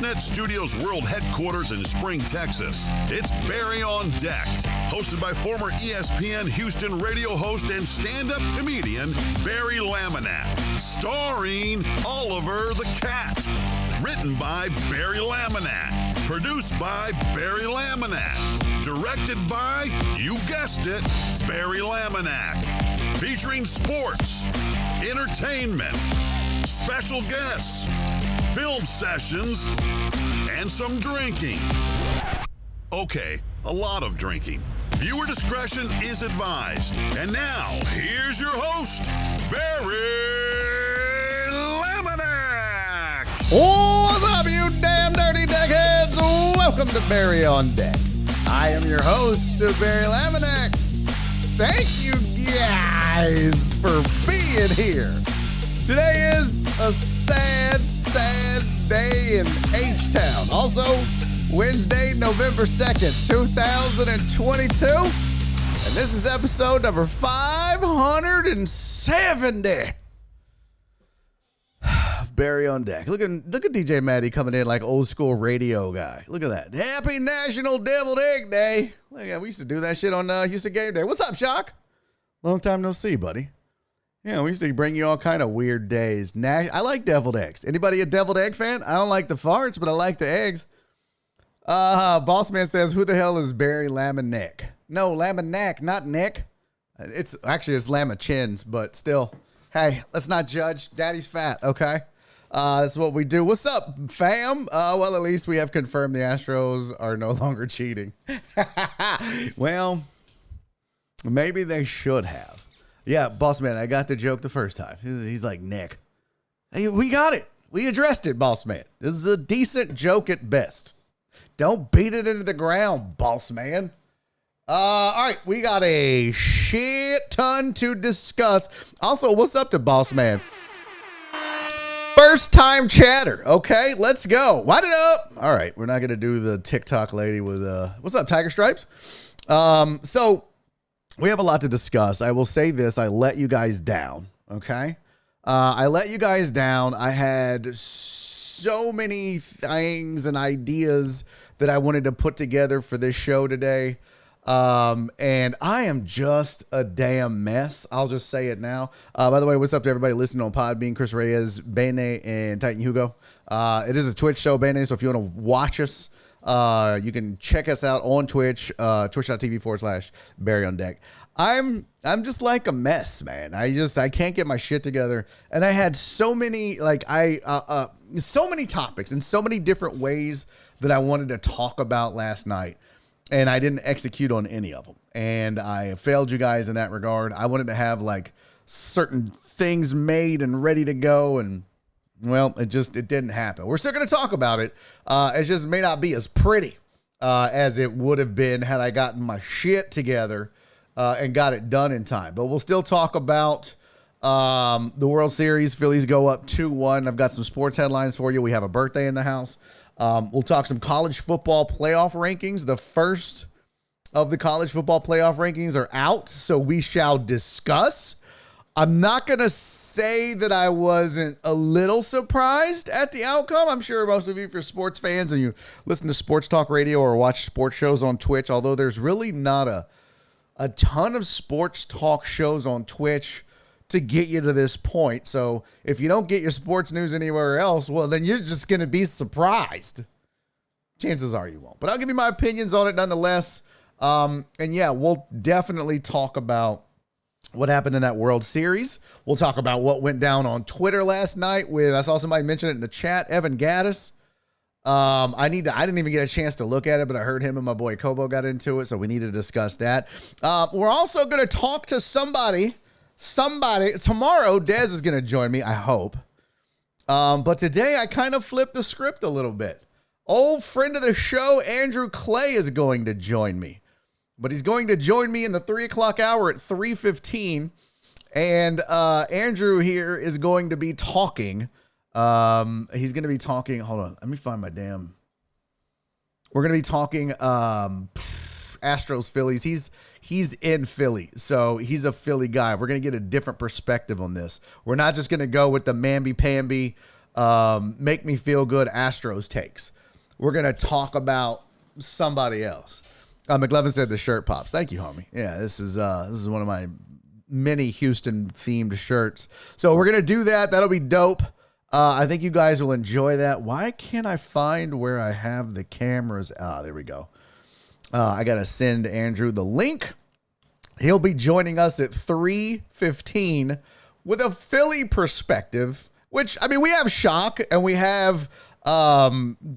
Internet Studios World Headquarters in Spring, Texas, it's Barry on Deck, hosted by former ESPN Houston radio host and stand-up comedian Barry Laminack, starring Oliver the Cat. Written by Barry Laminack, produced by Barry Laminack, directed by, you guessed it, Barry Laminack, featuring sports, entertainment, special guests, film sessions, and some drinking. Okay, a lot of drinking. Viewer discretion is advised. And now, here's your host, Barry Laminack. What's up, you damn dirty deckheads? Welcome to Barry on Deck. I am your host, Barry Laminack. Thank you guys for being here. Today is a sad day in H-Town. Also, Wednesday, November 2nd, 2022. And this is episode number 570 of Barry on Deck. Look at DJ Maddie coming in like old school radio guy. Look at that. Happy National Deviled Egg Day. Look at, we used to do that shit on Houston Game Day. What's up, Shock? Long time no see, buddy. Yeah, we used to bring you all kind of weird days. I like deviled eggs. Anybody a deviled egg fan? I don't like the farts, but I like the eggs. Boss Man says, who the hell is Barry Laminack? No, Laminack, not Nick. It's Lamachins, but still. Hey, let's not judge. Daddy's fat, okay? That's what we do. What's up, fam? Well, at least we have confirmed the Astros are no longer cheating. Well, maybe they should have. Yeah, boss man, I got the joke the first time. He's like, Nick. Hey, we got it. We addressed it, boss man. This is a decent joke at best. Don't beat it into the ground, boss man. All right, we got a shit ton to discuss. Also, what's up to boss man? First time chatter. Okay, let's go. Wind it up. All right, we're not going to do the TikTok lady with, what's up, Tiger Stripes? So we have a lot to discuss. I will say this. I let you guys down. Okay. I let you guys down. I had so many things and ideas that I wanted to put together for this show today. And I am just a damn mess. I'll just say it now. By the way, what's up to everybody listening on Podbean, Chris Reyes, Bene, and Titan Hugo. It is a Twitch show, Bene. So if you want to watch us, you can check us out on Twitch, twitch.tv/Barry on Deck. I'm just like a mess, man. I can't get my shit together. And I had so many, so many topics and so many different ways that I wanted to talk about last night. And I didn't execute on any of them. And I failed you guys in that regard. I wanted to have like certain things made and ready to go. And well, it didn't happen. We're still going to talk about it. It just may not be as pretty as it would have been had I gotten my shit together and got it done in time. But we'll still talk about the World Series. Phillies go up 2-1. I've got some sports headlines for you. We have a birthday in the house. We'll talk some college football playoff rankings. The first of the college football playoff rankings are out, so we shall discuss. I'm not going to say that I wasn't a little surprised at the outcome. I'm sure most of you, if you're sports fans and you listen to sports talk radio or watch sports shows on Twitch, although there's really not a ton of sports talk shows on Twitch to get you to this point. So if you don't get your sports news anywhere else, well, then you're just going to be surprised. Chances are you won't. But I'll give you my opinions on it nonetheless. And yeah, we'll definitely talk about what happened in that World Series. We'll talk about what went down on Twitter last night with, I saw somebody mention it in the chat, Evan Gattis. I didn't even get a chance to look at it, but I heard him and my boy Kobo got into it, so we need to discuss that. We're also going to talk to somebody tomorrow. Dez is going to join me, I hope. But today I kind of flipped the script a little bit. Old friend of the show, Andrew Clay, is going to join me. But he's going to join me in the 3 o'clock hour at 3:15. And Andrew here is going to be talking. He's going to be talking. Hold on. Let me find my damn. We're going to be talking Astros Phillies. He's in Philly. So he's a Philly guy. We're going to get a different perspective on this. We're not just going to go with the mamby-pamby make me feel good Astros takes. We're going to talk about somebody else. McLevin said the shirt pops. Thank you, homie. Yeah, this is one of my many Houston themed shirts. So we're going to do that. That'll be dope. I think you guys will enjoy that. Why can't I find where I have the cameras? There we go. I got to send Andrew the link. He'll be joining us at 3:15 with a Philly perspective, which, I mean, we have Shock and we have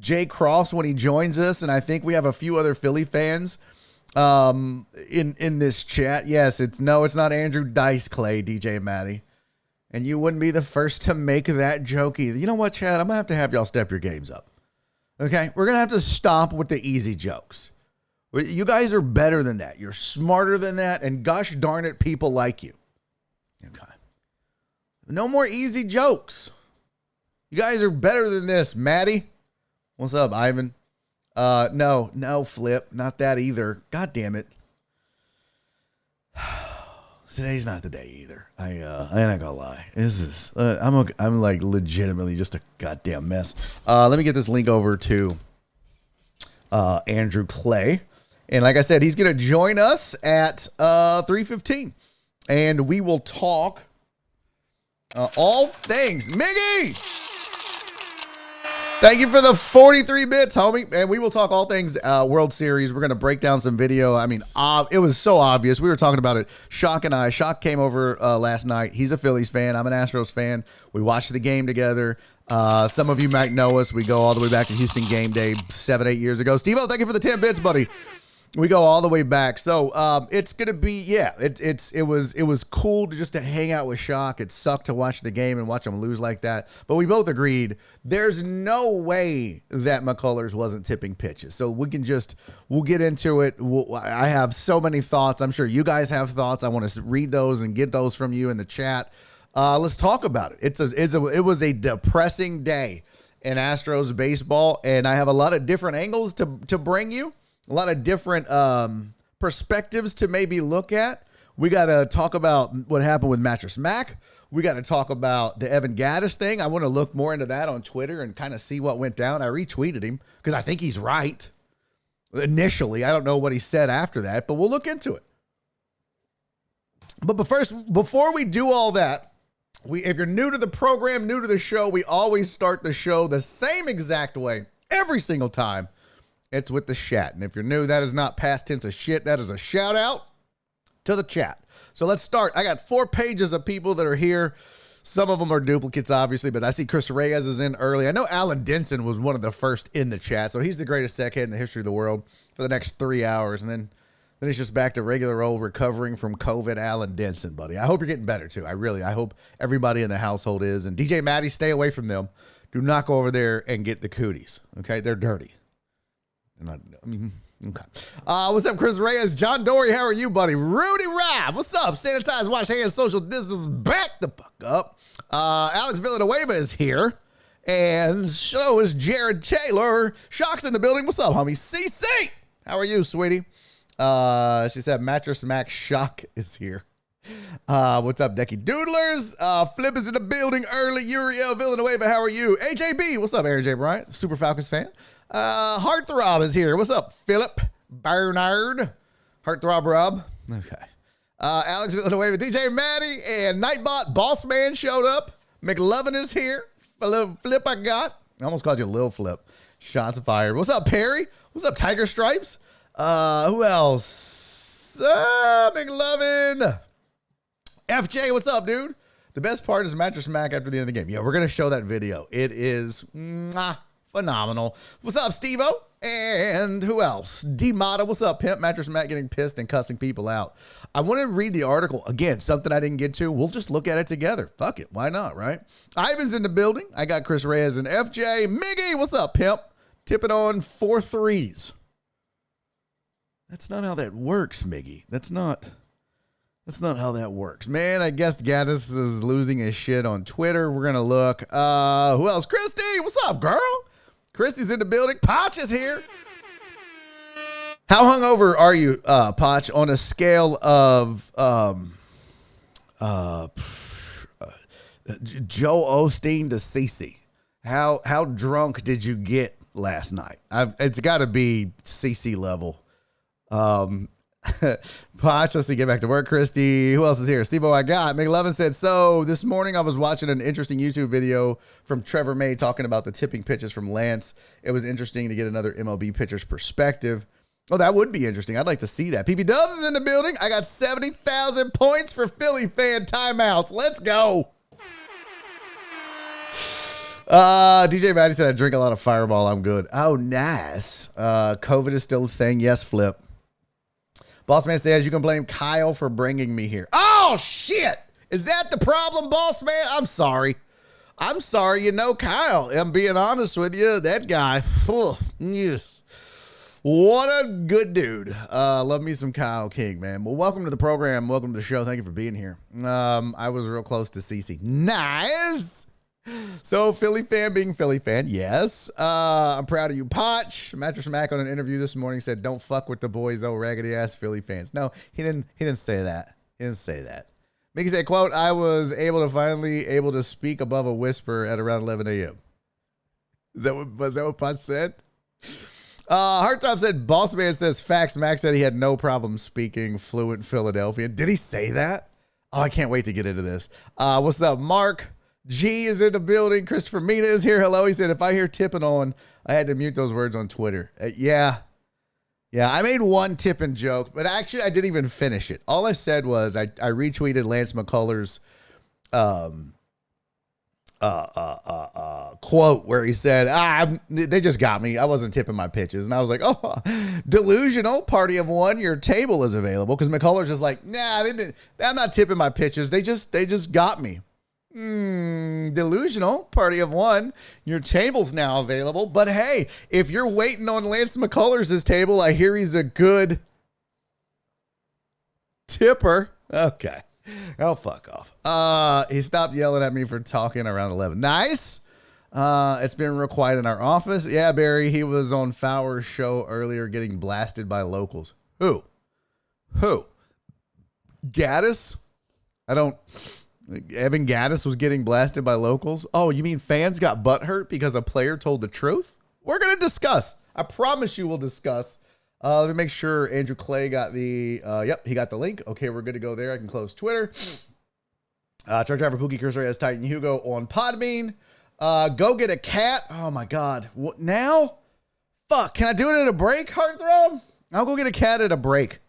Jay Cross when he joins us, and I think we have a few other Philly fans in this chat. Yes, it's not Andrew Dice Clay, DJ Matty. And you wouldn't be the first to make that joke either. You know what, Chad? I'm going to have y'all step your games up. Okay? We're going to have to stop with the easy jokes. You guys are better than that. You're smarter than that. And gosh darn it, people like you. Okay. No more easy jokes. You guys are better than this. Maddie? What's up, Ivan? No, Flip. Not that either. God damn it. Today's not the day either. I ain't gonna lie. This is I'm like legitimately just a goddamn mess. Let me get this link over to Andrew Clay, and like I said, he's gonna join us at 3:15, and we will talk all things Miggy. Thank you for the 43 bits, homie. And we will talk all things World Series. We're going to break down some video. I mean, it was so obvious. We were talking about it. Shock and I. Shock came over last night. He's a Phillies fan. I'm an Astros fan. We watched the game together. Some of you might know us. We go all the way back to Houston game day 7-8 years ago. Steve-O, thank you for the 10 bits, buddy. We go all the way back. So it's going to be, yeah, it was cool to hang out with Shock. It sucked to watch the game and watch them lose like that. But we both agreed there's no way that McCullers wasn't tipping pitches. So we'll get into it. I have so many thoughts. I'm sure you guys have thoughts. I want to read those and get those from you in the chat. Let's talk about it. It was a depressing day in Astros baseball, and I have a lot of different angles to bring you. A lot of different perspectives to maybe look at. We got to talk about what happened with Mattress Mack. We got to talk about the Evan Gattis thing. I want to look more into that on Twitter and kind of see what went down. I retweeted him because I think he's right. Initially, I don't know what he said after that, but we'll look into it. But before we do all that, if you're new to the program, new to the show, we always start the show the same exact way every single time. It's with the chat. And if you're new, that is not past tense of shit. That is a shout out to the chat. So let's start. I got 4 pages of people that are here. Some of them are duplicates, obviously, but I see Chris Reyes is in early. I know Alan Denson was one of the first in the chat. So he's the greatest tech head in the history of the world for the next 3 hours. And then he's just back to regular old recovering from COVID Alan Denson, buddy. I hope you're getting better too. I hope everybody in the household is. And DJ Maddie, stay away from them. Do not go over there and get the cooties. Okay. They're dirty. Okay. What's up, Chris Reyes? John Dory, how are you, buddy? Rudy Rob, what's up? Sanitize, wash hands, social distance, back the fuck up. Alex Villanueva is here. And so is Jared Taylor. Shock's in the building. What's up, homie? CC, how are you, sweetie? She said Mattress Mack Shock is here. What's up, Decky Doodlers? Flip is in the building early. Uriel Villanueva, how are you? AJB, what's up, Aaron J. Bryant? Super Falcons fan. Heartthrob is here. What's up, Philip Bernard? Heartthrob Rob. Okay. Alex Villanueva, DJ Maddie, and Nightbot Boss Man showed up. McLovin is here. Flip I got. I almost called you Lil Flip. Shots fired. What's up, Perry? What's up, Tiger Stripes? Who else? McLovin. FJ, what's up, dude? The best part is Mattress Mack after the end of the game. Yeah, we're going to show that video. It is phenomenal. What's up, Steve-O? And who else? D-Mata, what's up, Pimp? Mattress Mack getting pissed and cussing people out. I want to read the article. Again, something I didn't get to. We'll just look at it together. Fuck it. Why not, right? Ivan's in the building. I got Chris Reyes and FJ. Miggy, what's up, Pimp? Tipping on 4 threes. That's not how that works, Miggy. That's not how that works. Man, I guess Gattis is losing his shit on Twitter. We're going to look. Who else? Christy, what's up, girl? Christy's in the building. Potch is here. How hungover are you, Potch, on a scale of Joe Osteen to Cece? How drunk did you get last night? It's got to be CC level. Potch, let's see, get back to work. Christy, who else is here? Steve-O, I got. McLovin said, so this morning I was watching an interesting YouTube video from Trevor May talking about the tipping pitches from Lance. It was interesting to get another MLB pitcher's perspective. Oh, that would be interesting. I'd like to see that. PP Dubs is in the building. I got 70,000 points for Philly fan timeouts. Let's go. DJ Maddie said, I drink a lot of Fireball. I'm good. Oh, nice. COVID is still a thing. Yes, Flip. Boss Man says, you can blame Kyle for bringing me here. Oh, shit. Is that the problem, Boss Man? I'm sorry. I'm sorry. You know, Kyle, I'm being honest with you. That guy, yes. What a good dude. Love me some Kyle King, man. Well, welcome to the program. Welcome to the show. Thank you for being here. I was real close to CC. Nice. So, Philly fan being Philly fan, yes. I'm proud of you, Potch. Mattress Mack on an interview this morning said, don't fuck with the boys, oh, raggedy-ass Philly fans. No, he didn't say that. He didn't say that. Mickey said, quote, I was finally able to speak above a whisper at around 11 a.m. Was that what Potch said? Hearttop said, Boss Man says, facts. Max said he had no problem speaking fluent Philadelphian. Did he say that? Oh, I can't wait to get into this. What's up, Mark? G is in the building. Christopher Mina is here. Hello. He said, if I hear tipping on, I had to mute those words on Twitter. Yeah, I made one tipping joke, but actually I didn't even finish it. All I said was I retweeted Lance McCullers' quote where he said, they just got me. I wasn't tipping my pitches. And I was like, oh, delusional. Party of one. Your table is available. Because McCullers is like, nah, I'm not tipping my pitches. They just got me. Delusional. Party of one. Your table's now available. But hey, if you're waiting on Lance McCullers' table, I hear he's a good tipper. Okay. Oh, fuck off. He stopped yelling at me for talking around 11. Nice. It's been real quiet in our office. Yeah, Barry, he was on Fowler's show earlier getting blasted by locals. Who? Gattis? Evan Gattis was getting blasted by locals. Oh, you mean fans got butthurt because a player told the truth? We're going to discuss. I promise you we'll discuss. Let me make sure Andrew Clay got the, yep, he got the link. Okay, we're good to go there. I can close Twitter. Truck driver Pookie Cursor has Titan Hugo on Podbean. Go get a cat. Oh my God. What now? Fuck. Can I do it at a break, Heartthrob? I'll go get a cat at a break.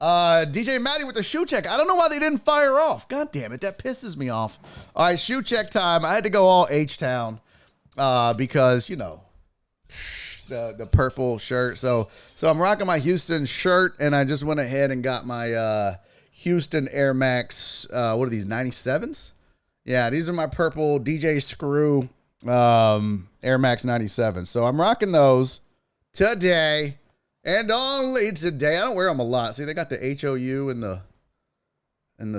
DJ Maddie with the shoe check. I don't know why they didn't fire off. God damn it. That pisses me off. All right, shoe check time. I had to go all H-Town because, you know, the purple shirt. So I'm rocking my Houston shirt, and I just went ahead and got my Houston Air Max, what are these, 97s? Yeah, these are my purple DJ Screw Air Max 97. So I'm rocking those today. And only today. I don't wear them a lot. See, they got the HOU in the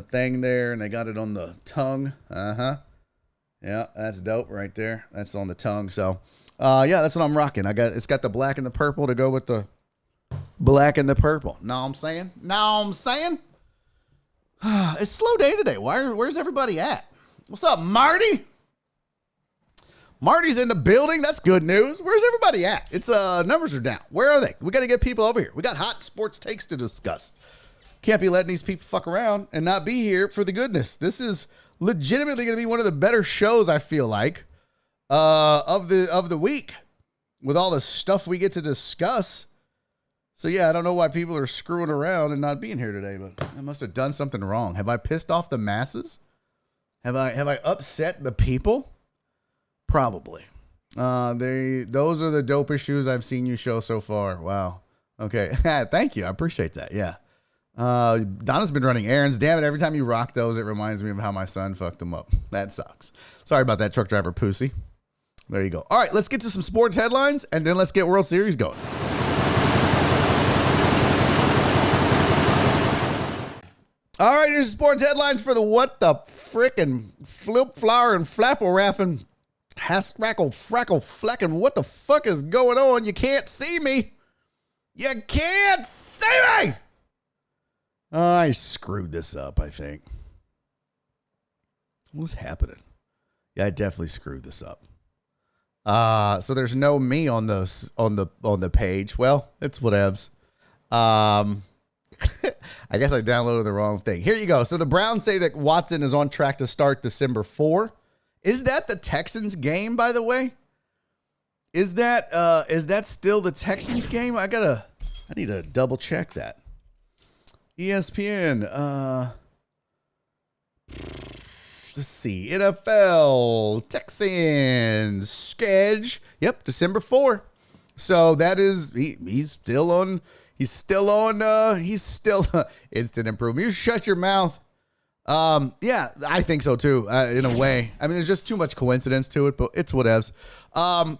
thing there, and they got it on the tongue. Yeah, that's dope right there. That's on the tongue. So, yeah, that's what I'm rocking. It's got the black and the purple to go with the black and the purple. Know what I'm saying? It's a slow day today. Where's everybody at? What's up, Marty? Marty's in the building. That's good news. Where's everybody at? It's numbers are down. Where are they? We got to get people over here. We got hot sports takes to discuss. Can't be letting these people fuck around and not be here for the goodness. This is legitimately going to be one of the better shows, I feel like, of the week with all the stuff we get to discuss. So yeah, I don't know why people are screwing around and not being here today, but I must have done something wrong. Have I pissed off the masses? Have I upset the people? Probably. Those are the dopest shoes I've seen you show so far. Wow. Okay. Thank you. I appreciate that. Yeah. Donna's been running errands. Damn it. Every time you rock those, it reminds me of how my son fucked them up. That sucks. Sorry about that, truck driver Pussy. There you go. All right. Let's get to some sports headlines, and then let's get World Series going. All right. Here's sports headlines for the what the frickin' flip, flower, and flaffle raffin'. Hastrackle, frackle, fleckin', what the fuck is going on? You can't see me. You can't see me. I screwed this up, I think. What's happening? Yeah, I definitely screwed this up. So there's no me on the page. Well, it's whatevs. I guess I downloaded the wrong thing. Here you go. So the Browns say that Watson is on track to start December 4. Is that the Texans game, by the way? Is that still the Texans game? I need to double check that. ESPN. Let's see. NFL Texans Sketch. Yep, December 4. So that is he's still on instant improvement. You shut your mouth. Yeah, I think so too, in a way. I mean, there's just too much coincidence to it, but it's whatevs.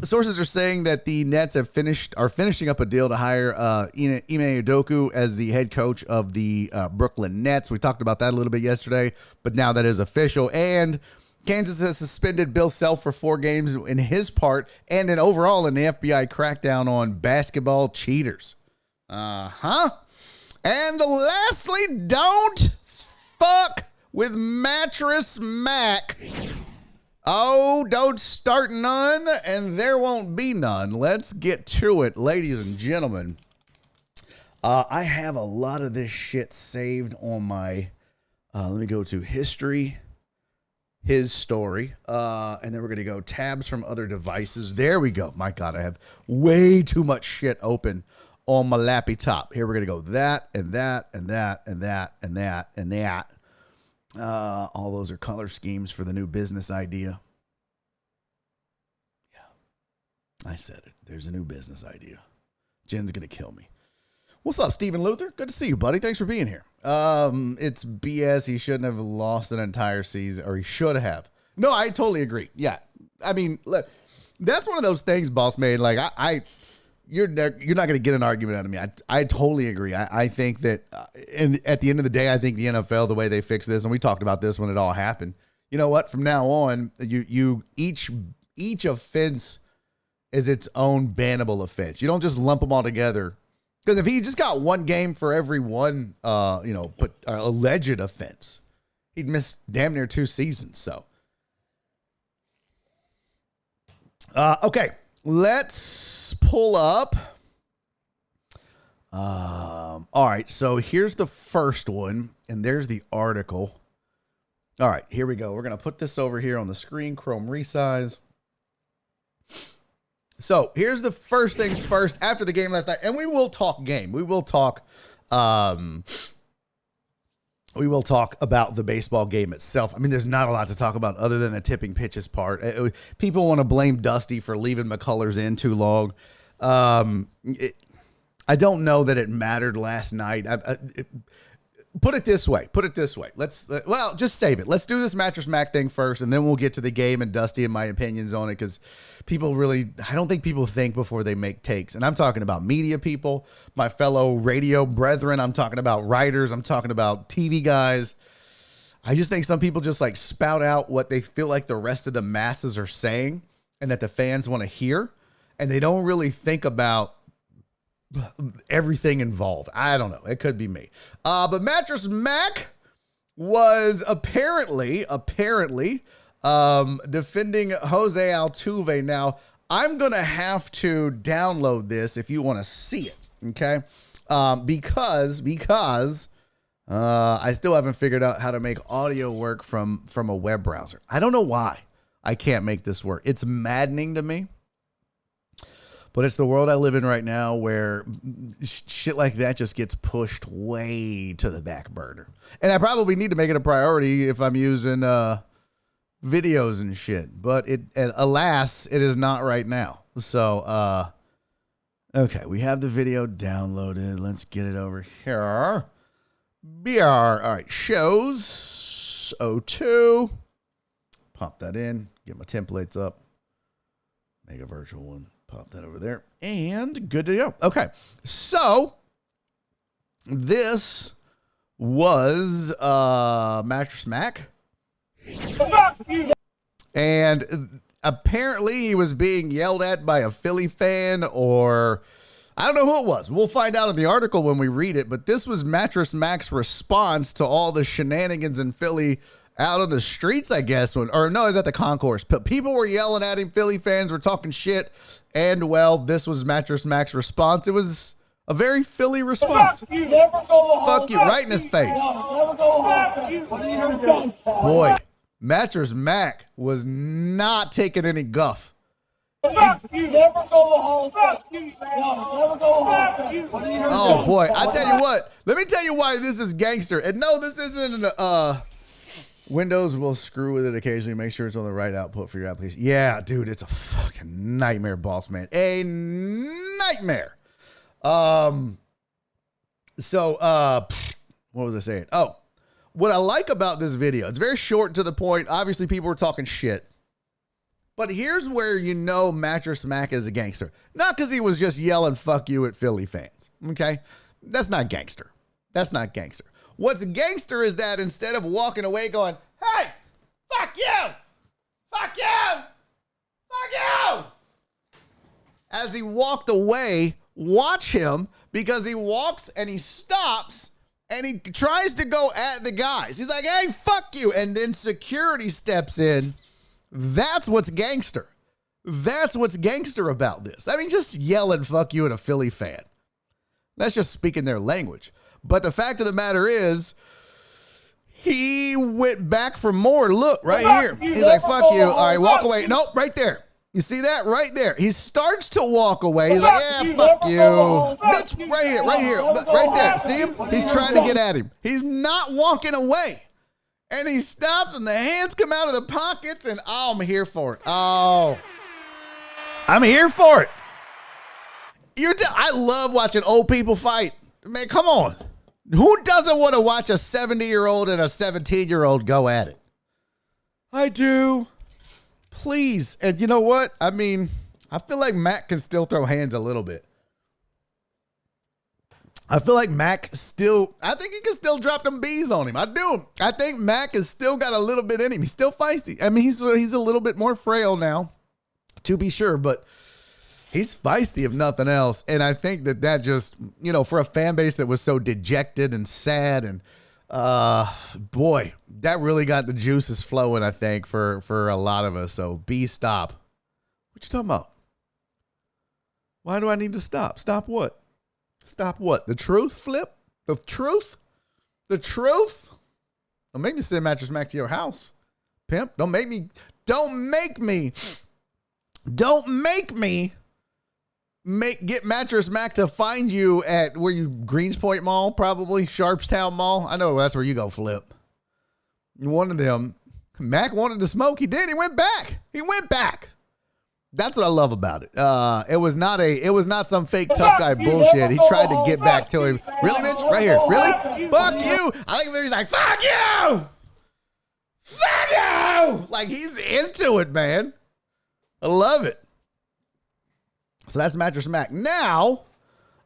Sources are saying that the Nets are finishing up a deal to hire Ime Udoka as the head coach of the Brooklyn Nets. We talked about that a little bit yesterday, but now that is official. And Kansas has suspended Bill Self for 4 games in his part, and then overall in the FBI crackdown on basketball cheaters. And lastly, don't fuck with Mattress Mack. Oh, don't start none, and there won't be none. Let's get to it, ladies and gentlemen. I have a lot of this shit saved on my, let me go to history, his story, and then we're going to go tabs from other devices. There we go. My God, I have way too much shit open on my lappy top. Here we're going to go that, and that, and that, and that, and that, and that. All those are color schemes for the new business idea. Yeah, I said it. There's a new business idea. Jen's going to kill me. What's up, Stephen Luther? Good to see you, buddy. Thanks for being here. It's BS. He shouldn't have lost an entire season, or he should have. No, I totally agree. Yeah. I mean, look, that's one of those things, boss man. Like, you're not going to get an argument out of me. I totally agree. I think that, and at the end of the day, I think the NFL, the way they fix this, and we talked about this when it all happened. You know what? From now on, each offense is its own bannable offense. You don't just lump them all together. Because if he just got one game for every one, alleged offense, he'd miss damn near 2 seasons. So, okay. Let's pull up. All right, so here's the first one, and there's the article. All right, here we go. We're going to put this over here on the screen, Chrome resize. So here's the first things first after the game last night, and we will talk game. We will talk about the baseball game itself. I mean, there's not a lot to talk about other than the tipping pitches part. People want to blame Dusty for leaving McCullers in too long. I don't know that it mattered last night. Put it this way. Just save it. Let's do this Mattress Mack thing first, and then we'll get to the game and Dusty and my opinions on it, because I don't think people think before they make takes. And I'm talking about media people, my fellow radio brethren. I'm talking about writers. I'm talking about TV guys. I just think some people just like spout out what they feel like the rest of the masses are saying and that the fans want to hear, and they don't really think about everything involved. I don't know. It could be me. But Mattress Mack was apparently defending Jose Altuve. Now, I'm going to have to download this if you want to see it. Okay. Because I still haven't figured out how to make audio work from a web browser. I don't know why I can't make this work. It's maddening to me. But it's the world I live in right now, where shit like that just gets pushed way to the back burner. And I probably need to make it a priority if I'm using videos and shit. But alas, it is not right now. So, okay, we have the video downloaded. Let's get it over here. BR. All right, shows 02. Pop that in. Get my templates up. Make a virtual one. Pop that over there, and good to go. Okay, so this was Mattress Mack, and apparently he was being yelled at by a Philly fan, or I don't know who it was. We'll find out in the article when we read it, but this was Mattress Mack's response to all the shenanigans in Philly out on the streets, I guess, it was at the concourse. People were yelling at him. Philly fans were talking shit. And, well, this was Mattress Mack's response. It was a very Philly response. Fuck you, never go home. Fuck you, right in his face. Never go home. Boy, Mattress Mack was not taking any guff. Fuck you, never go home. Fuck you, never go home. Oh, boy, I tell you what. Let me tell you why this is gangster. And no, this isn't Windows will screw with it occasionally. Make sure it's on the right output for your application. Yeah, dude, it's a fucking nightmare, boss man. A nightmare. What was I saying? Oh, what I like about this video, it's very short to the point. Obviously, people were talking shit. But here's where you know Mattress Mack is a gangster. Not because he was just yelling fuck you at Philly fans. Okay? That's not gangster. That's not gangster. What's gangster is that instead of walking away going, hey, fuck you, fuck you, fuck you, as he walked away, watch him, because he walks and he stops and he tries to go at the guys. He's like, hey, fuck you. And then security steps in. That's what's gangster. That's what's gangster about this. I mean, just yelling fuck you at a Philly fan. That's just speaking their language. But the fact of the matter is, he went back for more. Look, right here. He's like, fuck you. All right, walk away. Nope, right there. You see that? Right there. He starts to walk away. He's like, yeah, fuck you. Bitch, right here, right there. See him? He's trying to get at him. He's not walking away. And he stops and the hands come out of the pockets and, oh, I'm here for it. Oh, I'm here for it. I love watching old people fight. Man, come on. Who doesn't want to watch a 70-year-old and a 17-year-old go at it? I do. Please. And you know what? I mean, I feel like Mac can still throw hands a little bit. I feel like I think he can still drop them bees on him. I do. I think Mac has still got a little bit in him. He's still feisty. I mean, he's a little bit more frail now, to be sure, but he's feisty if nothing else. And I think that just, for a fan base that was so dejected and sad and, boy, that really got the juices flowing, I think, for a lot of us. So stop. What you talking about? Why do I need to stop? Stop what? Stop what? The truth, Flip? The truth? The truth? Don't make me send Mattress Mack to your house. Pimp, don't make me get Mattress Mack to find you at Greenspoint Mall, probably Sharpstown Mall. I know that's where you go, Flip. One of them. Mac wanted to smoke. He did. He went back. That's what I love about it. It was not some fake tough guy bullshit. He tried to get back to him. Really, bitch? Right here. Really? Fuck you. I think he's like, fuck you. Fuck you. Like, he's into it, man. I love it. So that's Mattress Mack. Now,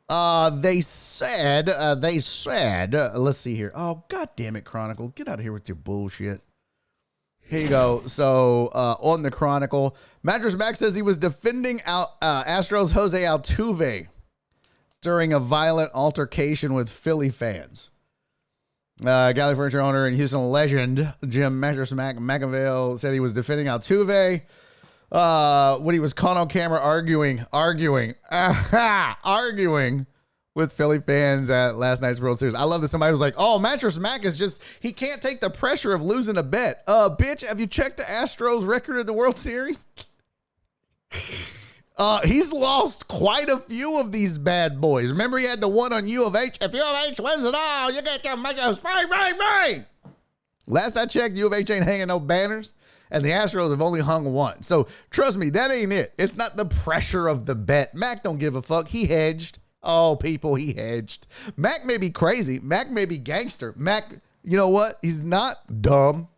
they said, let's see here. Oh, God damn it, Chronicle. Get out of here with your bullshit. Here you go. So, on the Chronicle, Mattress Mack says he was defending Astros Jose Altuve during a violent altercation with Philly fans. Galley Furniture owner and Houston legend Jim Mattress Mack McAvale said he was defending Altuve when he was caught on camera arguing with Philly fans at last night's World Series. I love that somebody was like, oh, Mattress Mack he can't take the pressure of losing a bet. Bitch, have you checked the Astros record in the World Series? He's lost quite a few of these bad boys. Remember he had the one on U of H? If U of H wins it all, you get your Mattress right. Last I checked, U of H ain't hanging no banners, and the Astros have only hung one. So trust me, that ain't it. It's not the pressure of the bet. Mac don't give a fuck. He hedged. Oh, people, he hedged. Mac may be crazy. Mac may be gangster. Mac, you know what? He's not dumb.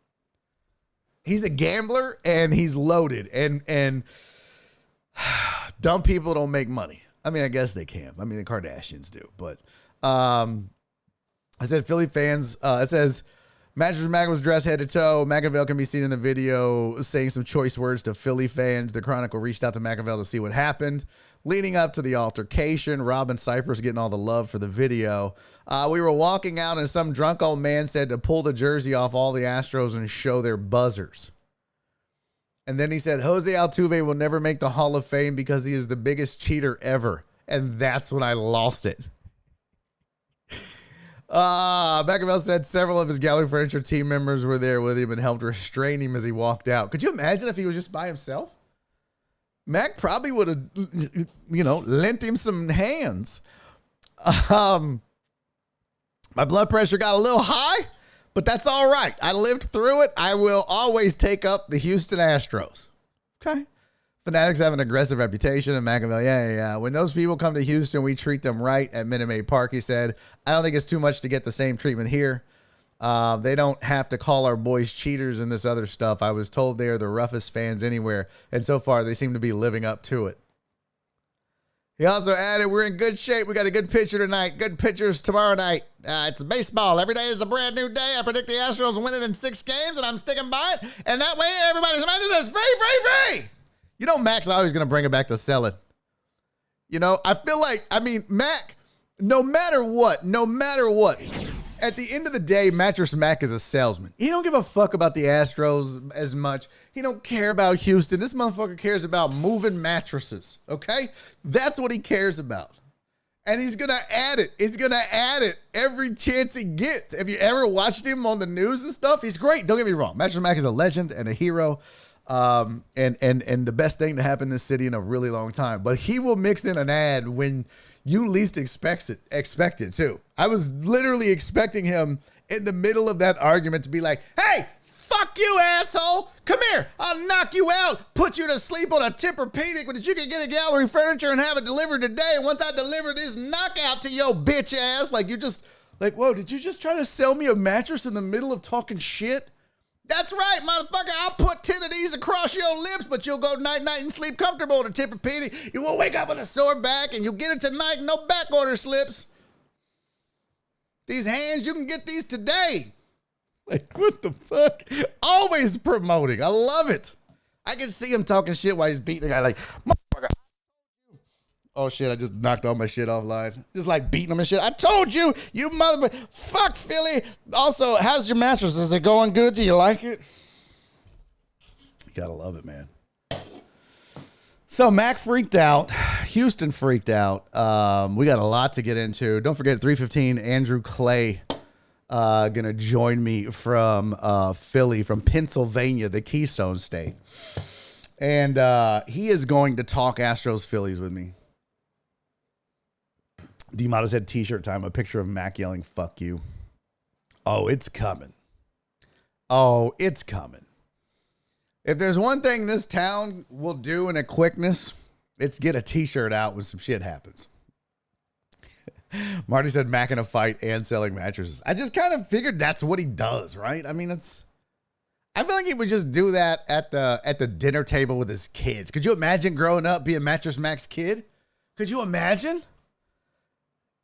He's a gambler, and he's loaded. And dumb people don't make money. I mean, I guess they can. I mean, the Kardashians do. But I said Philly fans, it says, Mattress Mack was dressed head to toe. McAvale can be seen in the video saying some choice words to Philly fans. The Chronicle reached out to McAvale to see what happened. leading up to the altercation, Rob and Cypress getting all the love for the video. We were walking out and some drunk old man said to pull the jersey off all the Astros and show their buzzers. And then he said, Jose Altuve will never make the Hall of Fame because he is the biggest cheater ever. And that's when I lost it. Beckerville said several of his Gallery Furniture team members were there with him and helped restrain him as he walked out. Could you imagine if he was just by himself? Mac probably would have, lent him some hands. My blood pressure got a little high, but that's all right. I lived through it. I will always take up the Houston Astros. Okay. Fanatics have an aggressive reputation in McAville. Yeah. When those people come to Houston, we treat them right at Minute Maid Park, he said. I don't think it's too much to get the same treatment here. They don't have to call our boys cheaters and this other stuff. I was told they are the roughest fans anywhere, and so far they seem to be living up to it. He also added, we're in good shape. We got a good pitcher tonight. Good pitchers tomorrow night. It's baseball. Every day is a brand new day. I predict the Astros winning in 6 games, and I'm sticking by it. And that way, everybody's minded is free. Mac's always going to bring it back to selling. I feel like, Mac, no matter what, at the end of the day, Mattress Mack is a salesman. He don't give a fuck about the Astros as much. He don't care about Houston. This motherfucker cares about moving mattresses, okay? That's what he cares about. And he's going to add it. He's going to add it every chance he gets. Have you ever watched him on the news and stuff? He's great. Don't get me wrong. Mattress Mack is a legend and a hero. And the best thing to happen in this city in a really long time. But he will mix in an ad when you least expect it too. I was literally expecting him in the middle of that argument to be like, hey, fuck you, asshole. Come here. I'll knock you out, put you to sleep on a Tempur-Pedic, but you can get a Gallery Furniture and have it delivered today. And once I deliver this knockout to your bitch ass, whoa, did you just try to sell me a mattress in the middle of talking shit? That's right, motherfucker. I'll put 10 of these across your lips, but you'll go night-night and sleep comfortable on a Tempur-Pedic. You won't wake up with a sore back, and you'll get it tonight, no back order slips. These hands, you can get these today. What the fuck? Always promoting. I love it. I can see him talking shit while he's beating a guy motherfucker. Oh, shit, I just knocked all my shit offline. Just beating him and shit. I told you, you motherfucker. Fuck Philly. Also, how's your mattress? Is it going good? Do you like it? You gotta love it, man. So, Mac freaked out. Houston freaked out. We got a lot to get into. Don't forget, 3:15, Andrew Clay gonna join me from Philly, from Pennsylvania, the Keystone State. And he is going to talk Astros Phillies with me. D-Mod said t-shirt time, a picture of Mac yelling, fuck you. Oh, it's coming. If there's one thing this town will do in a quickness, it's get a t-shirt out when some shit happens. Marty said Mac in a fight and selling mattresses. I just kind of figured that's what he does, right? I feel like he would just do that at the dinner table with his kids. Could you imagine growing up being Mattress Mack's kid? Could you imagine?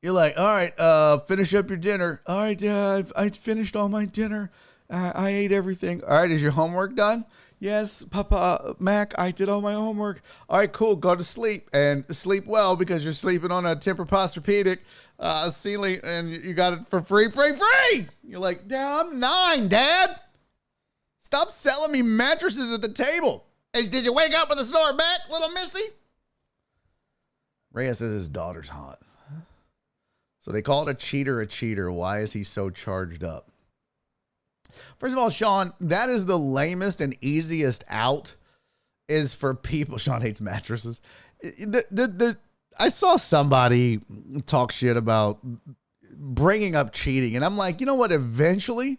You're like, all right, finish up your dinner. All right, I finished all my dinner. I ate everything. All right, is your homework done? Yes, Papa Mac, I did all my homework. All right, cool. Go to sleep and sleep well because you're sleeping on a Tempur-Posturepedic ceiling and you got it for free. You're like, Dad, I'm 9, Dad. Stop selling me mattresses at the table. Hey, did you wake up with a sore back, little missy? Reyes said his daughter's hot. So they called a cheater. Why is he so charged up? First of all, Sean, that is the lamest and easiest out is for people. Sean hates mattresses. I saw somebody talk shit about bringing up cheating. And I'm like, you know what? Eventually,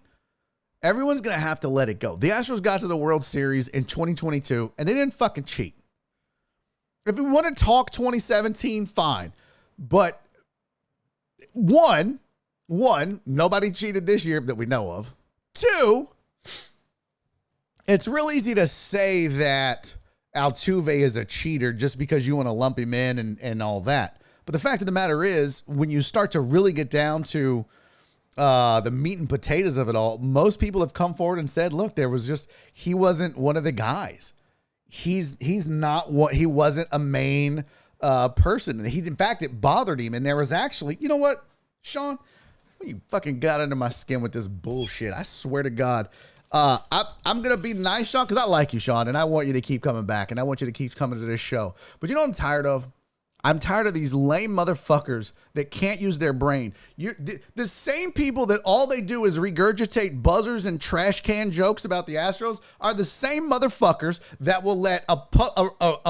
everyone's going to have to let it go. The Astros got to the World Series in 2022 and they didn't fucking cheat. If we want to talk 2017, fine. But One, nobody cheated this year that we know of. 2, it's real easy to say that Altuve is a cheater just because you want to lump him in and all that. But the fact of the matter is, when you start to really get down to the meat and potatoes of it all, most people have come forward and said, look, he wasn't one of the guys. He wasn't a main person. And in fact, it bothered him. And there was actually, you know what, Sean? You fucking got under my skin with this bullshit. I swear to God. I'm going to be nice, Sean, because I like you, Sean, and I want you to keep coming back, and I want you to keep coming to this show. But you know what I'm tired of? I'm tired of these lame motherfuckers that can't use their brain. The same people that all they do is regurgitate buzzers and trash can jokes about the Astros are the same motherfuckers that will let a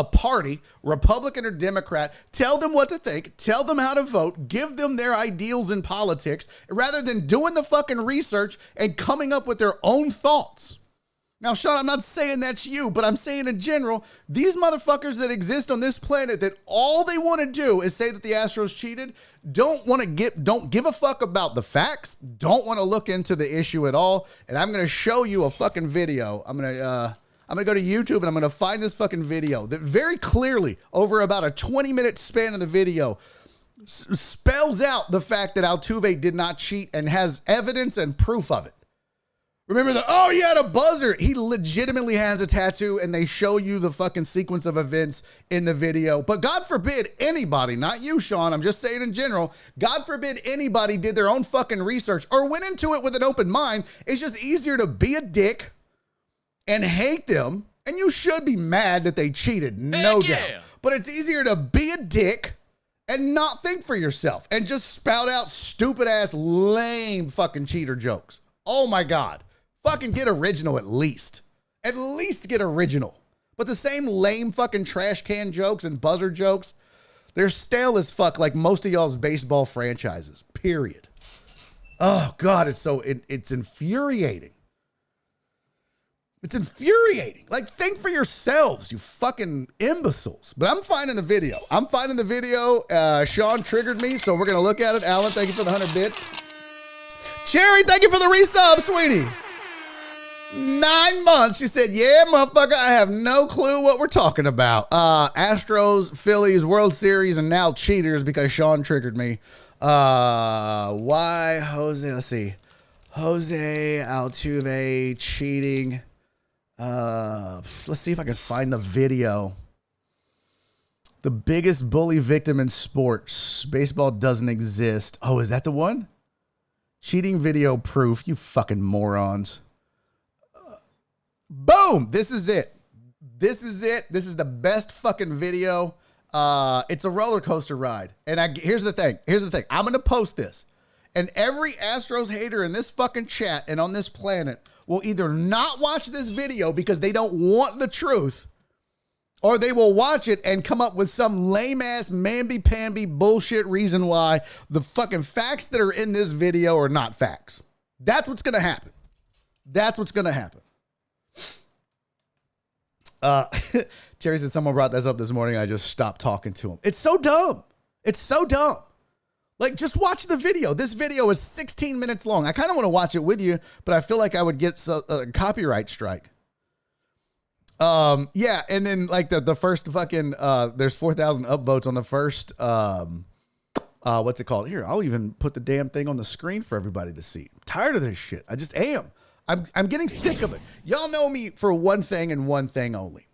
party, Republican or Democrat, tell them what to think, tell them how to vote, give them their ideals in politics, rather than doing the fucking research and coming up with their own thoughts. Now, Sean, I'm not saying that's you, but I'm saying in general, these motherfuckers that exist on this planet that all they want to do is say that the Astros cheated, don't give a fuck about the facts, don't want to look into the issue at all. And I'm going to show you a fucking video. I'm going to go to YouTube and I'm going to find this fucking video that very clearly, over about a 20-minute span of the video, spells out the fact that Altuve did not cheat and has evidence and proof of it. Remember he had a buzzer. He legitimately has a tattoo, and they show you the fucking sequence of events in the video. But God forbid anybody, not you, Sean, I'm just saying in general, God forbid anybody did their own fucking research or went into it with an open mind. It's just easier to be a dick and hate them, and you should be mad that they cheated, no doubt. But it's easier to be a dick and not think for yourself and just spout out stupid-ass, lame fucking cheater jokes. Oh, my God. Fucking get original at least. At least get original. But the same lame fucking trash can jokes and buzzer jokes, they're stale as fuck like most of y'all's baseball franchises. Period. Oh, God, it's infuriating. It's infuriating. Like, think for yourselves, you fucking imbeciles. But I'm finding the video. Sean triggered me, so we're going to look at it. Alan, thank you for the 100 bits. Cherry, thank you for the resub, sweetie. 9 months. She said, yeah, motherfucker, I have no clue what we're talking about. Astros, Phillies, World Series, and now cheaters because Sean triggered me. Why Jose? Let's see. Jose Altuve cheating. Let's see if I can find the video. The biggest bully victim in sports. Baseball doesn't exist. Oh, is that the one? Cheating video proof. You fucking morons. Boom. This is it. This is the best fucking video. It's a roller coaster ride. And here's the thing. I'm going to post this. And every Astros hater in this fucking chat and on this planet will either not watch this video because they don't want the truth, or they will watch it and come up with some lame-ass, mamby-pamby bullshit reason why the fucking facts that are in this video are not facts. That's what's going to happen. Jerry said someone brought this up this morning. I just stopped talking to him. It's so dumb. Like, just watch the video. This video is 16 minutes long. I kind of want to watch it with you, but I feel like I would get a copyright strike. Yeah, and then like the first fucking there's 4,000 upvotes on the first what's it called? Here, I'll even put the damn thing on the screen for everybody to see. I'm tired of this shit. I just am. I'm getting sick of it. Y'all know me for one thing and one thing only.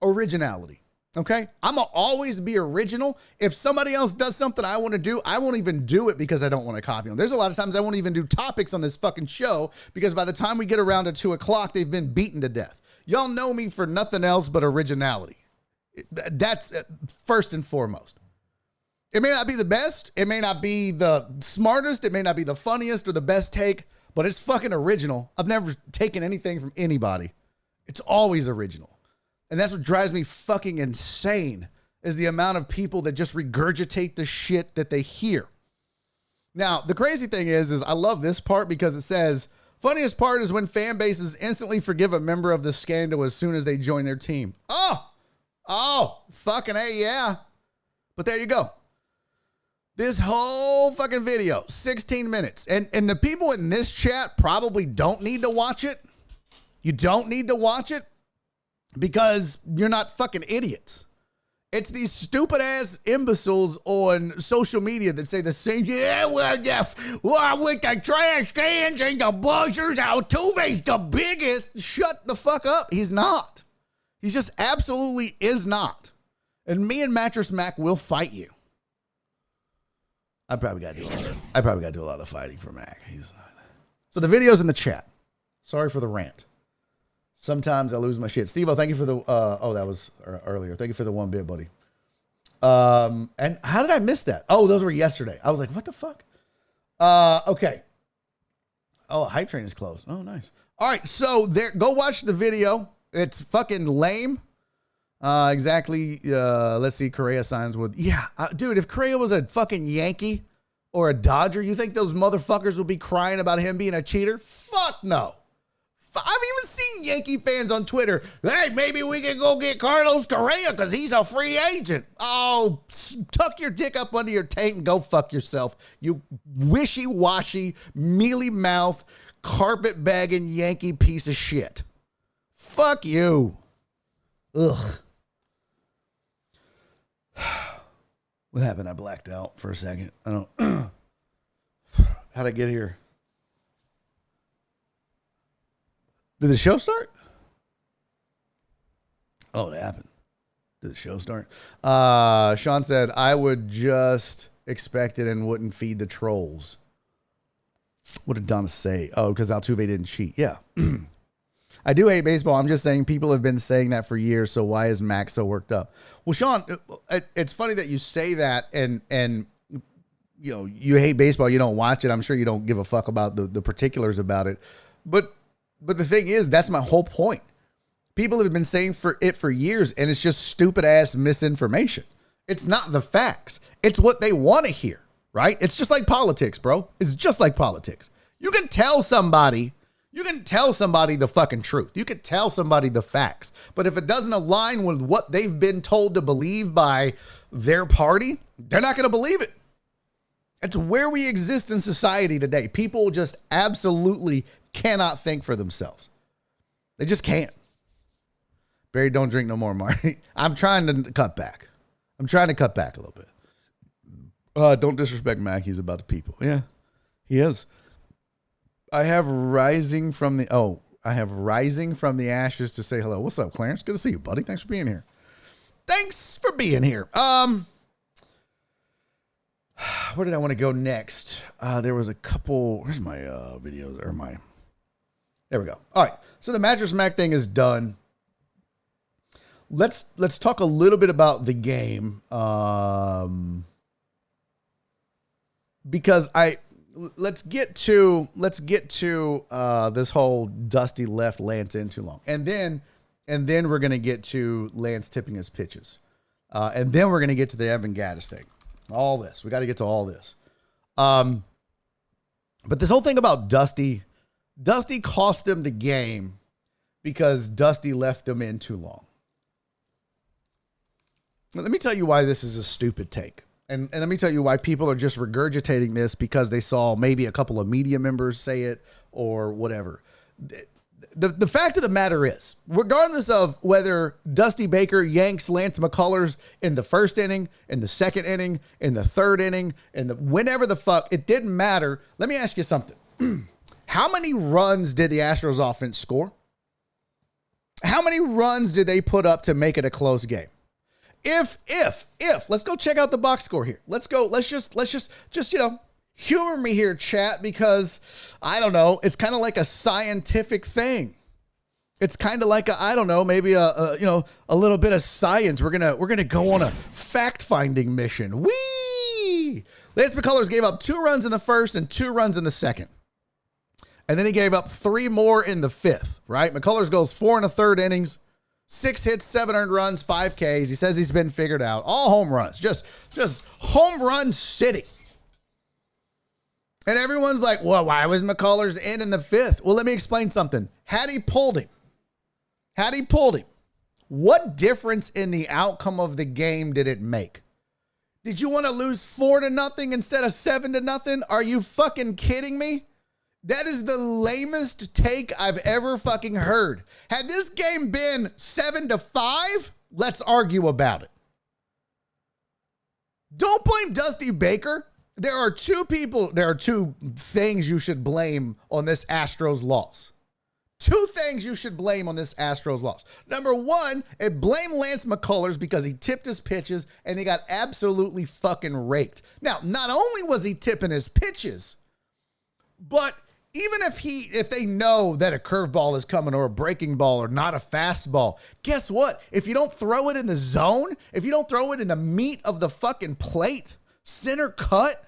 Originality. Okay? I'm gonna always be original. If somebody else does something I want to do, I won't even do it because I don't want to copy them. There's a lot of times I won't even do topics on this fucking show because by the time we get around to 2 o'clock, they've been beaten to death. Y'all know me for nothing else but originality. That's first and foremost. It may not be the best. It may not be the smartest. It may not be the funniest or the best take, but it's fucking original. I've never taken anything from anybody. It's always original. And that's what drives me fucking insane is the amount of people that just regurgitate the shit that they hear. Now, the crazy thing is I love this part because it says, funniest part is when fan bases instantly forgive a member of the scandal as soon as they join their team. Oh, fucking A, yeah. But there you go. This whole fucking video, 16 minutes. And the people in this chat probably don't need to watch it. You don't need to watch it because you're not fucking idiots. It's these stupid ass imbeciles on social media that say the same, yeah, with the trash cans and the buzzers, Altuve's the biggest. Shut the fuck up. He's not. He just absolutely is not. And me and Mattress Mack will fight you. I probably got to do a lot of the fighting for Mac. So the video's in the chat. Sorry for the rant. Sometimes I lose my shit. Steve-O, thank you for the, that was earlier. Thank you for the 1 bit, buddy. And how did I miss that? Oh, those were yesterday. I was like, what the fuck? Okay. Oh, Hype Train is closed. Oh, nice. All right. So go watch the video. It's fucking lame. Exactly. Let's see. Correa signs with, dude, if Correa was a fucking Yankee or a Dodger, you think those motherfuckers would be crying about him being a cheater? Fuck no. I've even seen Yankee fans on Twitter. Hey, maybe we can go get Carlos Correa because he's a free agent. Oh, tuck your dick up under your taint and go fuck yourself. You wishy-washy, mealy mouth, carpet-bagging Yankee piece of shit. Fuck you. Ugh. What happened? I blacked out for a second. I don't. How'd I get here? Did the show start? Oh, it happened. Did the show start? Sean said, I would just expect it and wouldn't feed the trolls. What did Donna say? Oh, because Altuve didn't cheat. Yeah. I do hate baseball. I'm just saying people have been saying that for years. So why is Max so worked up? Well, Sean, it's funny that you say that and you know, you hate baseball. You don't watch it. I'm sure you don't give a fuck about the particulars about it. But the thing is, that's my whole point. People have been saying for years, and it's just stupid ass misinformation. It's not the facts. It's what they want to hear, right? It's just like politics, bro. It's just like politics. You can tell somebody the fucking truth. You can tell somebody the facts. But if it doesn't align with what they've been told to believe by their party, they're not going to believe it. It's where we exist in society today. People just absolutely cannot think for themselves. They just can't. Barry, don't drink no more, Marty. I'm trying to cut back. I'm trying to cut back a little bit. Don't disrespect Mac. He's about the people. Yeah, he is. I have rising from the ashes to say hello. What's up, Clarence? Good to see you, buddy. Thanks for being here. Where did I want to go next? There was a couple. Where's my videos or my? There we go. All right. So the Mattress Mack thing is done. Let's talk a little bit about the game. Because let's get to this whole Dusty left Lance in too long. And then we're going to get to Lance tipping his pitches. And then we're going to get to the Evan Gattis thing. All this. We got to get to all this. But this whole thing about Dusty cost them the game because Dusty left them in too long. Let me tell you why this is a stupid take. And let me tell you why people are just regurgitating this because they saw maybe a couple of media members say it or whatever. The fact of the matter is, regardless of whether Dusty Baker yanks Lance McCullers in the first inning, in the second inning, in the third inning, whenever the fuck, it didn't matter. Let me ask you something. How many runs did the Astros offense score? How many runs did they put up to make it a close game? If, let's go check out the box score here. Let's just, humor me here, chat, because I don't know. It's kind of like a scientific thing. It's kind of like maybe a little bit of science. We're gonna go on a fact finding mission. Whee! Lance McCullers gave up 2 runs in the first and 2 runs in the second, and then he gave up 3 more in the fifth. Right? McCullers goes 4 1/3 innings. 6 hits, 7 earned runs, 5 Ks. He says he's been figured out. All home runs. Just home run city. And everyone's like, well, why was McCullers in the fifth? Well, let me explain something. Had he pulled him, what difference in the outcome of the game did it make? Did you want to lose 4-0 instead of 7-0? Are you fucking kidding me? That is the lamest take I've ever fucking heard. Had this game been 7-5, let's argue about it. Don't blame Dusty Baker. There are two things you should blame on this Astros loss. Two things you should blame on this Astros loss. Number one, blame Lance McCullers because he tipped his pitches and he got absolutely fucking raked. Now, not only was he tipping his pitches, but even if they know that a curveball is coming or a breaking ball or not a fastball, guess what? If you don't throw it in the zone, if you don't throw it in the meat of the fucking plate, center cut,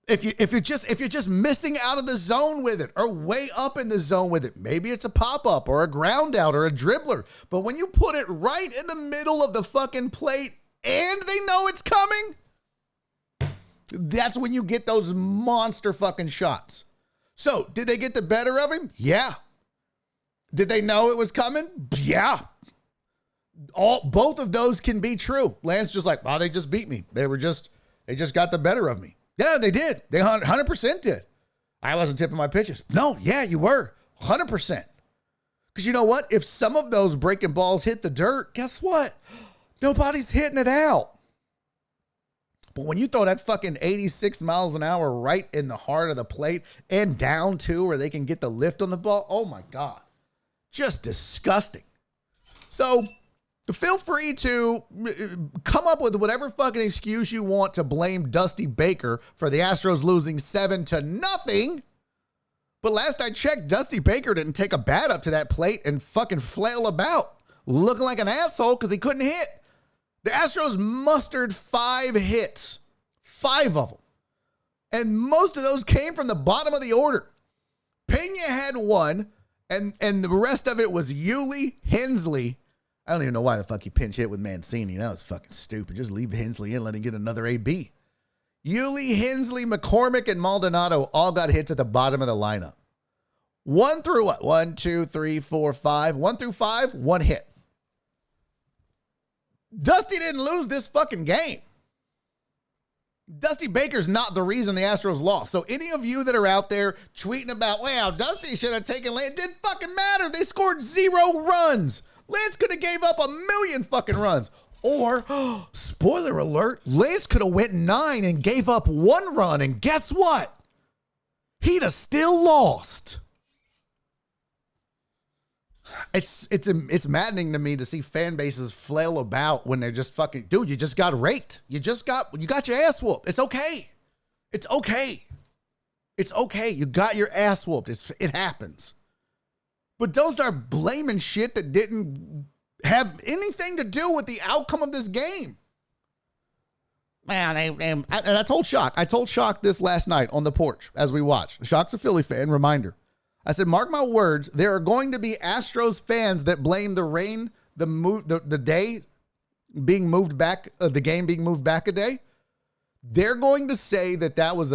if you're just missing out of the zone with it or way up in the zone with it, maybe it's a pop-up or a ground out or a dribbler. But when you put it right in the middle of the fucking plate and they know it's coming, that's when you get those monster fucking shots. So, did they get the better of him? Yeah. Did they know it was coming? Yeah. Both of those can be true. Lance just like, they just beat me. They just got the better of me. Yeah, they did. They 100% did. I wasn't tipping my pitches. No, yeah, you were. 100%. Because you know what? If some of those breaking balls hit the dirt, guess what? Nobody's hitting it out. But when you throw that fucking 86 miles an hour right in the heart of the plate and down too, where they can get the lift on the ball, oh my God. Just disgusting. So feel free to come up with whatever fucking excuse you want to blame Dusty Baker for the Astros losing 7-0. But last I checked, Dusty Baker didn't take a bat up to that plate and fucking flail about, looking like an asshole because he couldn't hit. The Astros mustered 5 hits, 5 of them. And most of those came from the bottom of the order. Pena had 1, and the rest of it was Yuli, Hensley. I don't even know why the fuck he pinch hit with Mancini. That was fucking stupid. Just leave Hensley in and let him get another AB. Yuli, Hensley, McCormick, and Maldonado all got hits at the bottom of the lineup. 1 through what? 1, 2, 3, 4, 5. 1 through 5, 1 hit. Dusty didn't lose this fucking game. Dusty Baker's not the reason the Astros lost. So any of you that are out there tweeting about, well, Dusty should have taken Lance, it didn't fucking matter. They scored 0 runs. Lance could have gave up 1,000,000 fucking runs. Or, spoiler alert, Lance could have went 9 and gave up 1 run. And guess what? He'd have still lost. It's maddening to me to see fan bases flail about when they're just fucking, dude, you just got raked. You got your ass whooped. It's okay. It's okay. It's okay. You got your ass whooped. It happens. But don't start blaming shit that didn't have anything to do with the outcome of this game. Man, and I told Shock this last night on the porch as we watched. Shock's a Philly fan, reminder. I said, mark my words, there are going to be Astros fans that blame the rain, the day being moved back, the game being moved back a day. They're going to say that was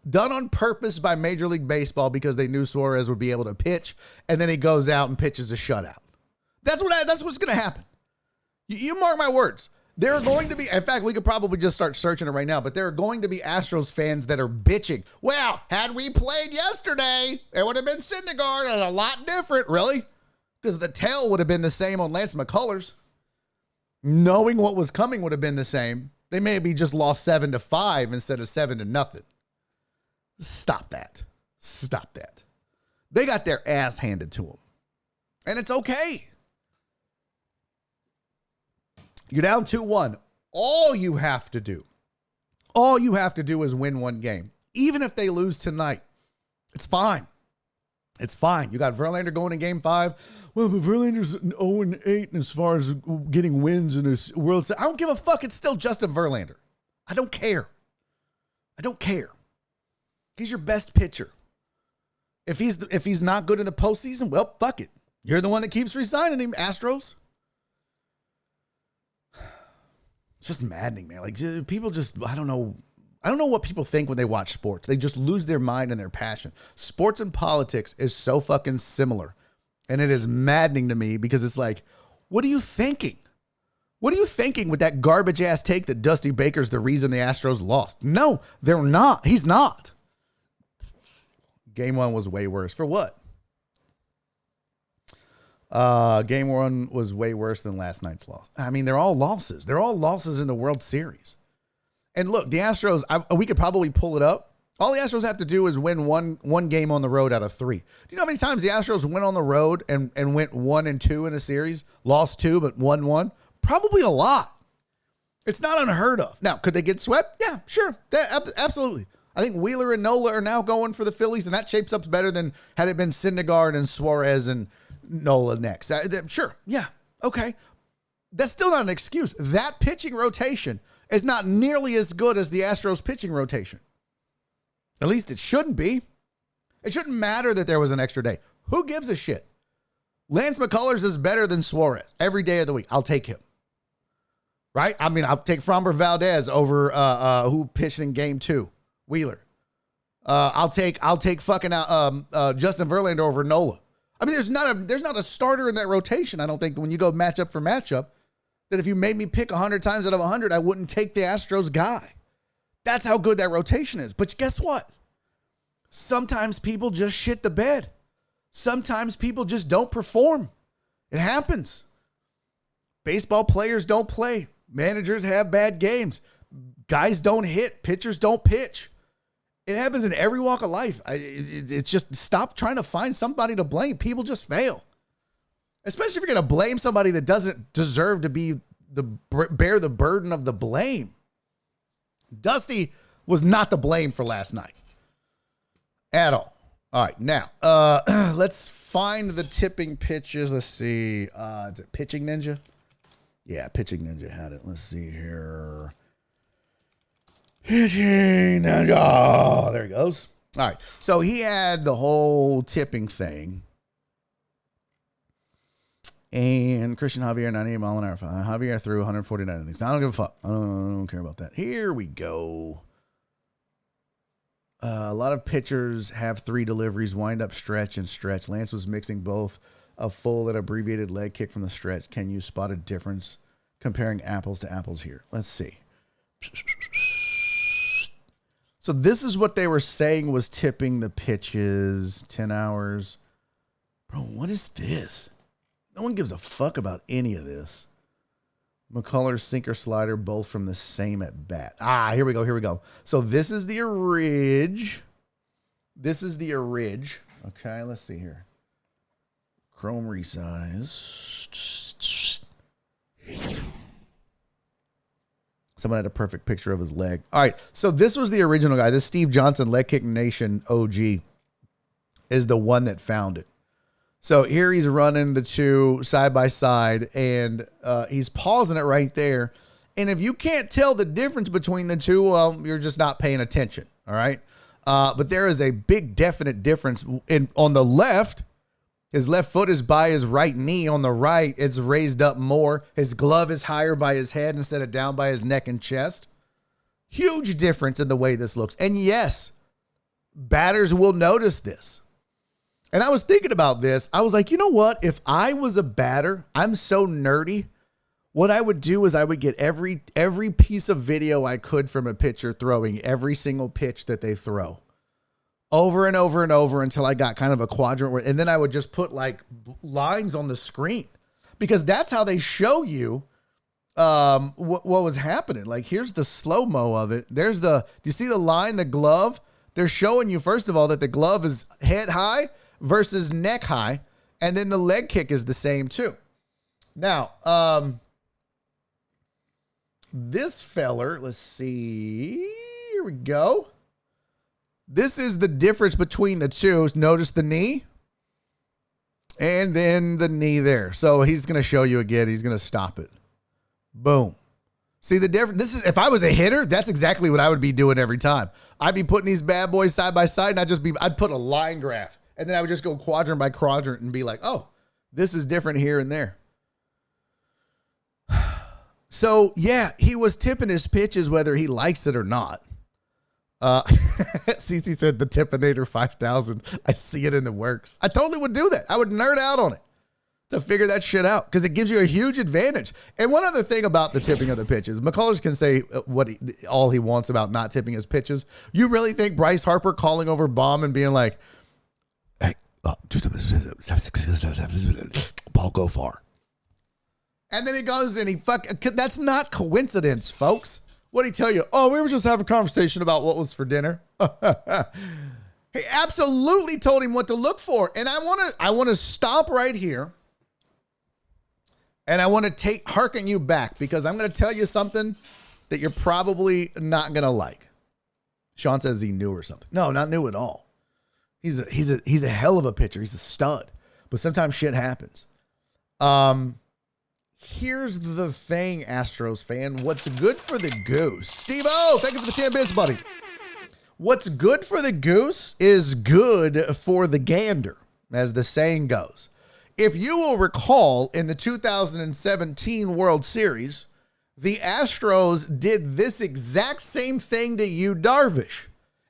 done on purpose by Major League Baseball because they knew Suarez would be able to pitch, and then he goes out and pitches a shutout. That's what's going to happen. You mark my words. There are going to be, in fact, we could probably just start searching it right now, but there are going to be Astros fans that are bitching. Well, had we played yesterday, it would have been Syndergaard and a lot different, really, because the tail would have been the same on Lance McCullers. Knowing what was coming would have been the same. They maybe just lost 7-5 instead of 7-0. Stop that. Stop that. They got their ass handed to them, and it's okay. You're down 2-1. All you have to do is win 1 game. Even if they lose tonight, it's fine. It's fine. You got Verlander going in game 5. Well, but Verlander's 0-8 as far as getting wins in this World Series. I don't give a fuck. It's still Justin Verlander. I don't care. He's your best pitcher. If he's not good in the postseason, well, fuck it. You're the one that keeps resigning him, Astros. It's just maddening, man. Like, people just, I don't know what people think when they watch sports. They just lose their mind and their passion. Sports and politics is so fucking similar. And it is maddening to me because it's like, what are you thinking? What are you thinking with that garbage ass take that Dusty Baker's the reason the Astros lost? No, they're not. He's not. Game 1 was way worse. For what? Game 1 was way worse than last night's loss. I mean, they're all losses. They're all losses in the World Series. And look, the Astros, we could probably pull it up All the Astros have to do is win one game on the road out of 3. Do you know how many times the Astros went on the road and went 1-2 in a series? Lost 2, but won 1? Probably a lot. It's not unheard of. Now, could they get swept? Yeah, sure. Absolutely. I think Wheeler and Nola are now going for the Phillies, and that shapes up better than had it been Syndergaard and Suarez and Nola next. Sure. Yeah. Okay. That's still not an excuse. That pitching rotation is not nearly as good as the Astros pitching rotation. At least it shouldn't be. It shouldn't matter that there was an extra day. Who gives a shit? Lance McCullers is better than Suarez every day of the week. I'll take him. Right? I mean, I'll take Framber Valdez over who pitched in game 2. Wheeler. I'll take fucking Justin Verlander over Nola. I mean, there's not a starter in that rotation. I don't think when you go matchup for matchup that if you made me pick 100 times out of 100, I wouldn't take the Astros guy. That's how good that rotation is. But guess what? Sometimes people just shit the bed. Sometimes people just don't perform. It happens. Baseball players don't play. Managers have bad games. Guys don't hit. Pitchers don't pitch. It happens in every walk of life. It's just stop trying to find somebody to blame. People just fail. Especially if you're going to blame somebody that doesn't deserve to bear the burden of the blame. Dusty was not the blame for last night. At all. All right, now, let's find the tipping pitches. Let's see. Is it Pitching Ninja? Yeah, Pitching Ninja had it. Let's see here. Pitching Ninja. Oh, there he goes. All right, so he had the whole tipping thing. And Christian Javier, 98 mile an hour. Javier threw 149 innings. I don't give a fuck. I don't care about that. Here we go. A lot of pitchers have 3 deliveries, wind up, stretch, and stretch. Lance was mixing both a full and abbreviated leg kick from the stretch. Can you spot a difference comparing apples to apples here? Let's see. So this is what they were saying was tipping the pitches. 10 hours. Bro, what is this? No one gives a fuck about any of this. McCullers, sinker, slider, both from the same at bat. Here we go. So this is the orig. Okay, let's see here. Chrome resize. Someone had a perfect picture of his leg. All right, so this was the original guy. This Steve Johnson, Leg Kick Nation OG, is the one that found it. So here he's running the 2 side by side, and he's pausing it right there. And if you can't tell the difference between the 2, well, you're just not paying attention. All right. But there is a big definite difference on the left. His left foot is by his right knee. On the right, it's raised up more. His glove is higher by his head instead of down by his neck and chest. Huge difference in the way this looks. And yes, batters will notice this. And I was thinking about this. I was like, you know what? If I was a batter, I'm so nerdy. What I would do is I would get every piece of video I could from a pitcher throwing every single pitch that they throw over and over and over until I got kind of a quadrant. And then I would just put like lines on the screen because that's how they show you what was happening. Like here's the slow-mo of it. Do you see the line, the glove? They're showing you, first of all, that the glove is head high versus neck high, and then the leg kick is the same too. Now, this feller, let's see, here we go. This is the difference between the 2. Notice the knee, and then the knee there. So he's going to show you again. He's going to stop it. Boom. See the difference? If I was a hitter, that's exactly what I would be doing every time. I'd be putting these bad boys side by side, and I'd put a line graph. And then I would just go quadrant by quadrant and be like, oh, this is different here and there. So, yeah, he was tipping his pitches whether he likes it or not. CC said the Tippinator 5000. I see it in the works. I totally would do that. I would nerd out on it to figure that shit out because it gives you a huge advantage. And one other thing about the tipping of the pitches, McCullers can say all he wants about not tipping his pitches. You really think Bryce Harper calling over Baum and being like, ball go far. And then he goes and that's not coincidence, folks. What did he tell you? Oh, we were just having a conversation about what was for dinner. He absolutely told him what to look for. And I want to stop right here. And I want to harken you back because I'm going to tell you something that you're probably not going to like. Sean says he knew or something. No, not new at all. He's a hell of a pitcher. He's a stud. But sometimes shit happens. Here's the thing, Astros fan. What's good for the goose? Steve-O, thank you for the 10 bits, buddy. What's good for the goose is good for the gander, as the saying goes. If you will recall, in the 2017 World Series, the Astros did this exact same thing to Yu Darvish.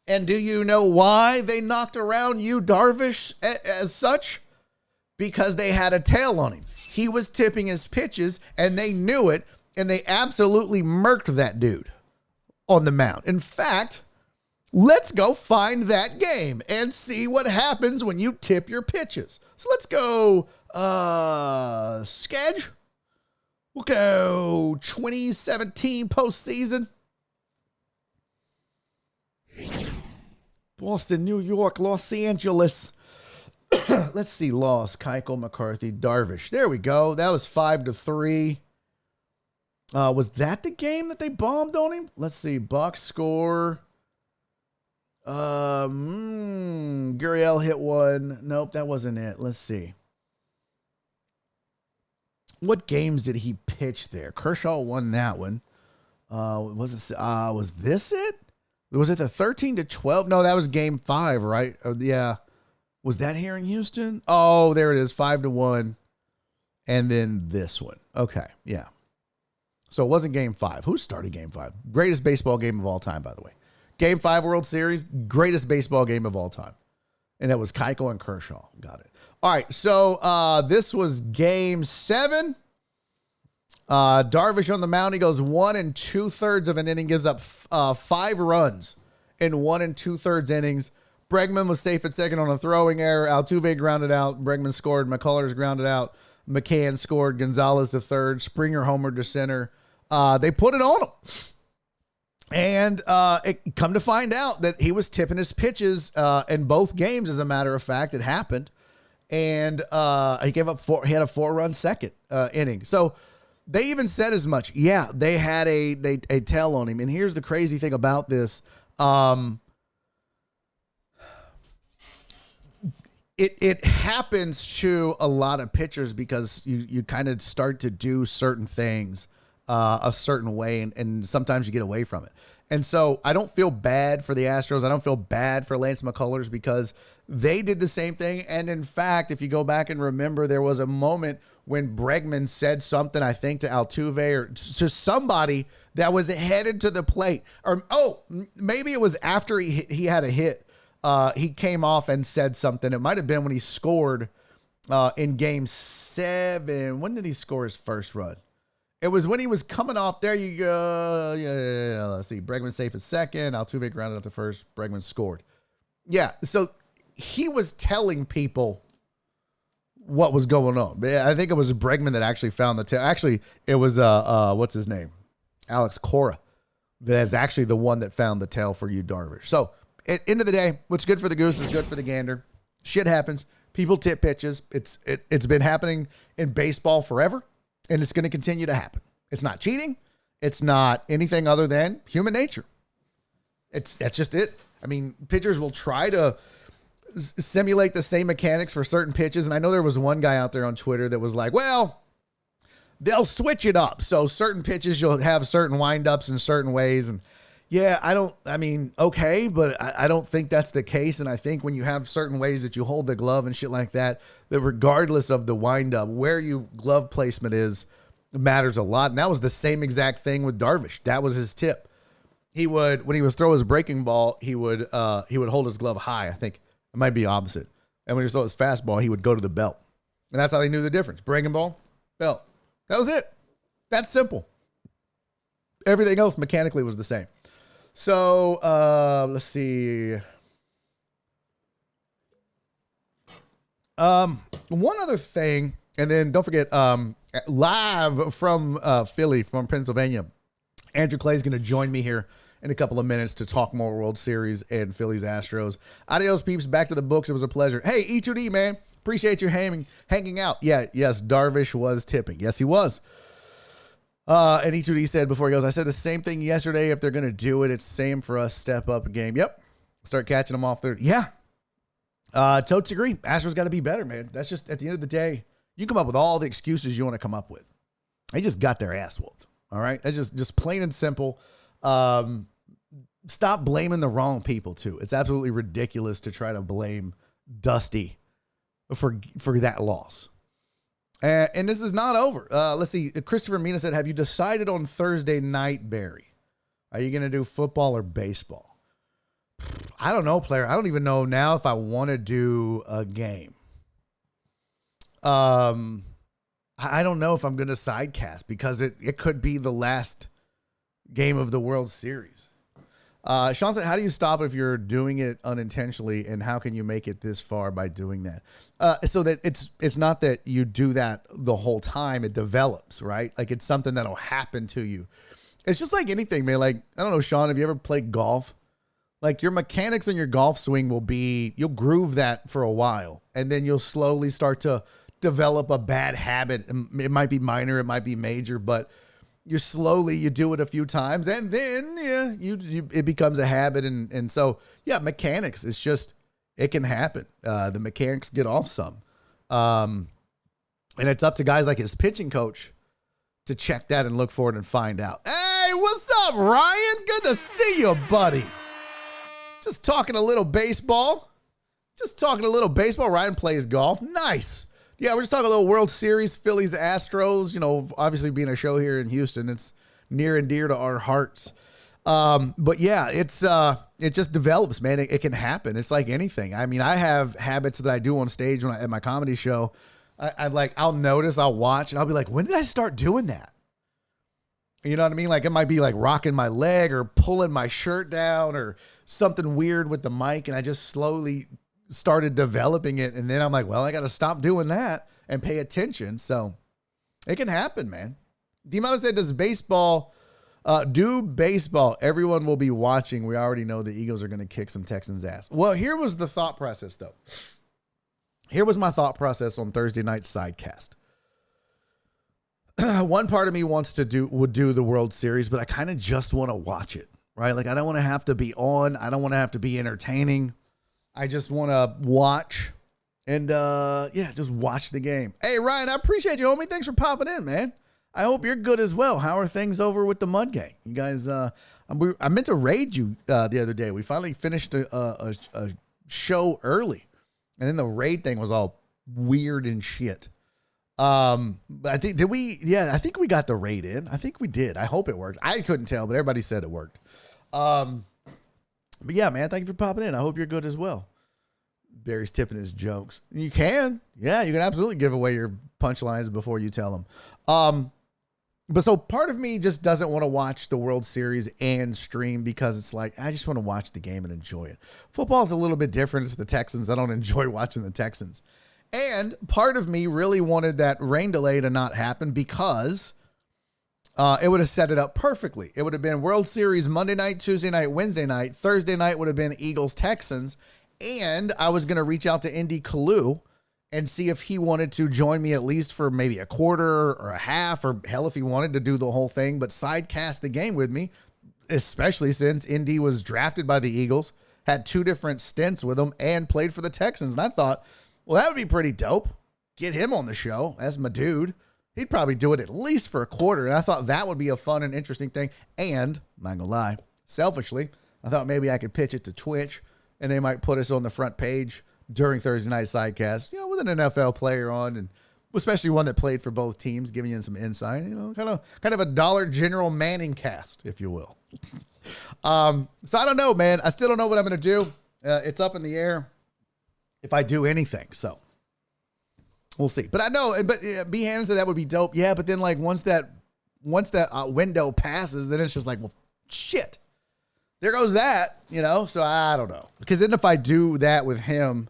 And do you know why they knocked around Yu Darvish as such? Because they had a tail on him. He was tipping his pitches, and they knew it, and they absolutely murked that dude on the mound. In fact, let's go find that game and see what happens when you tip your pitches. So let's go, Sketch. We'll go 2017 postseason. Boston, New York, Los Angeles. Let's see. Loss. Keuchel, McCarthy, Darvish. There we go. That was 5-3. Was that the game that they bombed on him? Let's see. Box score. Gurriel hit one. Nope, that wasn't it. Let's see. What games did he pitch there? Kershaw won that one. Was this it? Was it the 13-12? No, that was game 5, right? Yeah. Was that here in Houston? Oh, there it is. 5-1. And then this one. Okay. Yeah. So it wasn't game 5. Who started game 5? Greatest baseball game of all time, by the way. Game 5 World Series, greatest baseball game of all time. And it was Keuchel and Kershaw. Got it. All right. So this was game 7. Darvish on the mound. He goes 1 2/3 of an inning, gives up 5 runs in 1 2/3 innings. Bregman was safe at second on a throwing error. Altuve grounded out. Bregman scored. McCullers grounded out. McCann scored. Gonzalez to third. Springer homered to center. They put it on him. And it come to find out that he was tipping his pitches in both games. As a matter of fact, it happened. And he gave up 4. He had a 4-run second inning. So they even said as much. Yeah, they had a tail on him. And here's the crazy thing about this. It happens to a lot of pitchers because you kind of start to do certain things a certain way, and sometimes you get away from it. And so I don't feel bad for the Astros. I don't feel bad for Lance McCullers because they did the same thing. And in fact, if you go back and remember, there was a moment when Bregman said something, I think, to Altuve or to somebody that was headed to the plate. Or, maybe it was after he had a hit. He came off and said something. It might have been when he scored in game 7. When did he score his first run? It was when he was coming off. There you go. Yeah. Let's see. Bregman safe at second. Altuve grounded out to first. Bregman scored. Yeah. So he was telling people what was going on. I think it was Bregman that actually found the tail. Actually, it was what's his name? Alex Cora. That is actually the one that found the tail for Yu Darvish. So at the end of the day, what's good for the goose is good for the gander. Shit happens. People tip pitches. It's been happening in baseball forever, and it's going to continue to happen. It's not cheating. It's not anything other than human nature. That's just it. I mean, pitchers will try to simulate the same mechanics for certain pitches, and I know there was one guy out there on Twitter that was like, well, they'll switch it up. So certain pitches, you'll have certain windups in certain ways, and yeah, okay, but I don't think that's the case. And I think when you have certain ways that you hold the glove and shit like that, that regardless of the windup, where you glove placement is matters a lot. And that was the same exact thing with Darvish. That was his tip. He would, when he was throw his breaking ball, he would hold his glove high. I think it might be opposite. And when he was throw his fastball, he would go to the belt. And that's how they knew the difference. Breaking ball, belt. That was it. That's simple. Everything else mechanically was the same. So, let's see. One other thing, and then don't forget, live from Philly, from Pennsylvania, Andrew Clay's going to join me here in a couple of minutes to talk more World Series and Phillies Astros. Adios, peeps. Back to the books. It was a pleasure. Hey, E2D, man. Appreciate you hanging out. Yeah, yes, Darvish was tipping. Yes, he was. And E2D said before he goes, I said the same thing yesterday. If they're going to do it, it's same for us. Step up a game. Yep. Start catching them off there. Yeah. Totes agree. Astros got to be better, man. That's just, at the end of the day, you come up with all the excuses you want to come up with. They just got their ass whooped. All right. That's just plain and simple. Stop blaming the wrong people too. It's absolutely ridiculous to try to blame Dusty for that loss. And this is not over. Let's see. Christopher Mina said, have you decided on Thursday night, Barry? Are you going to do football or baseball? I don't know, player. I don't even know now if I want to do a game. I don't know if I'm going to sidecast because it could be the last game of the World Series. Sean said, how do you stop if you're doing it unintentionally, and how can you make it this far by doing that? So that it's not that you do that the whole time. It develops, right? Like it's something that'll happen to you. It's just like anything, man. Like, I don't know, Sean, have you ever played golf? Like your mechanics on your golf swing you'll groove that for a while, and then you'll slowly start to develop a bad habit. It might be minor, it might be major, but you do it a few times, and then it becomes a habit. And so, yeah, mechanics, it can happen. The mechanics get off some. And it's up to guys like his pitching coach to check that and look for it and find out. Hey, what's up, Ryan? Good to see you, buddy. Just talking a little baseball. Ryan plays golf. Nice. Yeah, we're just talking a little World Series, Phillies, Astros. You know, obviously being a show here in Houston, it's near and dear to our hearts. But yeah, it just develops, man. It can happen. It's like anything. I mean, I have habits that I do on stage at my comedy show. I'll notice, I'll watch, and I'll be like, when did I start doing that? You know what I mean? Like it might be like rocking my leg or pulling my shirt down or something weird with the mic, and I just slowly started developing it. And then I'm like, well, I got to stop doing that and pay attention. So it can happen, man. D-Mono said, do baseball. Everyone will be watching. We already know the Eagles are going to kick some Texans ass. Well, here was the thought process though. Here was my thought process on Thursday night sidecast. One part of me would do the World Series, but I kind of just want to watch it, right? Like I don't want to have to be on. I don't want to have to be entertaining. I just want to watch and, just watch the game. Hey, Ryan, I appreciate you, homie. Thanks for popping in, man. I hope you're good as well. How are things over with the Mud Gang? You guys, I meant to raid you the other day. We finally finished a show early, and then the raid thing was all weird and shit. I think, I think we got the raid in. I think we did. I hope it worked. I couldn't tell, but everybody said it worked. But yeah, man, thank you for popping in. I hope you're good as well. Barry's tipping his jokes. You can. Yeah, you can absolutely give away your punchlines before you tell them. But so part of me just doesn't want to watch the World Series and stream because it's like, I just want to watch the game and enjoy it. Football is a little bit different. It's the Texans. I don't enjoy watching the Texans. And part of me really wanted that rain delay to not happen because it would have set it up perfectly. It would have been World Series Monday night, Tuesday night, Wednesday night. Thursday night would have been Eagles, Texans. And I was going to reach out to Indy Kalu and see if he wanted to join me at least for maybe a quarter or a half, or hell, if he wanted to do the whole thing, but sidecast the game with me, especially since Indy was drafted by the Eagles, had 2 different stints with them, and played for the Texans. And I thought, well, that would be pretty dope. Get him on the show. That's my dude. He'd probably do it at least for a quarter. And I thought that would be a fun and interesting thing. And, I'm not going to lie, selfishly, I thought maybe I could pitch it to Twitch and they might put us on the front page during Thursday night sidecast, with an NFL player on, and especially one that played for both teams, giving you some insight, kind of a Dollar General Manning cast, if you will. So I don't know, man. I still don't know what I'm going to do. It's up in the air if I do anything. So we'll see. But I know, B-Hannon said that would be dope. Yeah, but then like once that window passes, then it's just like, well, shit. There goes that, so I don't know. Because then if I do that with him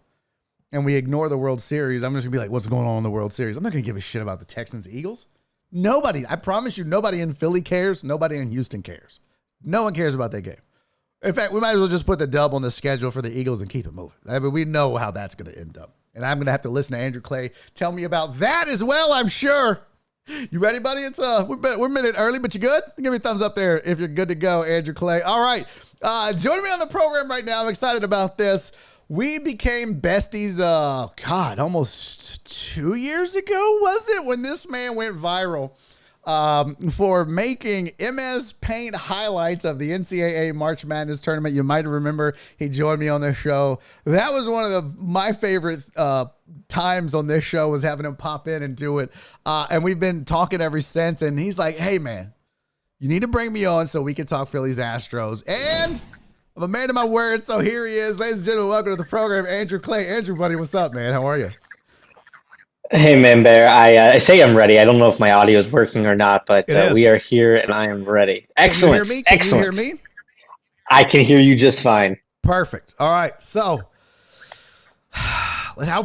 and we ignore the World Series, I'm just going to be like, what's going on in the World Series? I'm not going to give a shit about the Texans Eagles. Nobody. I promise you, nobody in Philly cares. Nobody in Houston cares. No one cares about that game. In fact, we might as well just put the dub on the schedule for the Eagles and keep it moving. I mean, we know how that's going to end up. And I'm going to have to listen to Andrew Clay tell me about that as well, I'm sure. You ready, buddy? It's we're a minute early, but you good? Give me a thumbs up there if you're good to go, Andrew Clay. All right. Joining me on the program right now. I'm excited about this. We became besties, almost 2 years ago, was it? When this man went viral for making MS Paint highlights of the NCAA March Madness tournament. You might remember he joined me on this show. That was one of my favorite times on this show, was having him pop in and do it. And we've been talking ever since. And he's like, hey, man, you need to bring me on so we can talk Phillies Astros. And I'm a man of my word, so here he is. Ladies and gentlemen, welcome to the program, Andrew Clay. Andrew, buddy, what's up, man? How are you? Hey, man, Bear. I say I'm ready. I don't know if my audio is working or not, but we are here and I am ready. Excellent. Can you hear me? Excellent. Can you hear me? I can hear you just fine. Perfect. All right. So,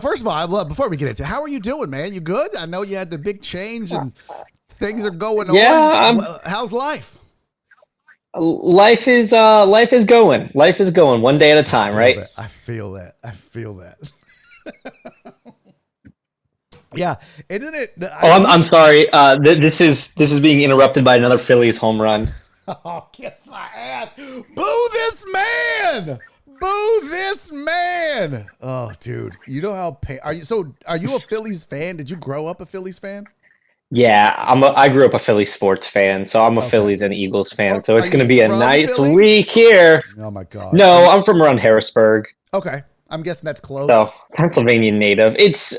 first of all, before we get into it, how are you doing, man? You good? I know you had the big change and things are going on. Yeah. How's life? Life is going. Life is going one day at a time, right? I feel that. Yeah, isn't it? I'm sorry. This is being interrupted by another Phillies home run. Oh, kiss my ass! Boo this man! Boo this man! Oh, dude, you know how are you a Phillies fan? Did you grow up a Phillies fan? Yeah, I grew up a Phillies sports fan, so I'm a Phillies and Eagles fan. So it's going to be a nice week here. Oh my God! No, I'm from around Harrisburg. Okay, I'm guessing that's close. So Pennsylvania native. It's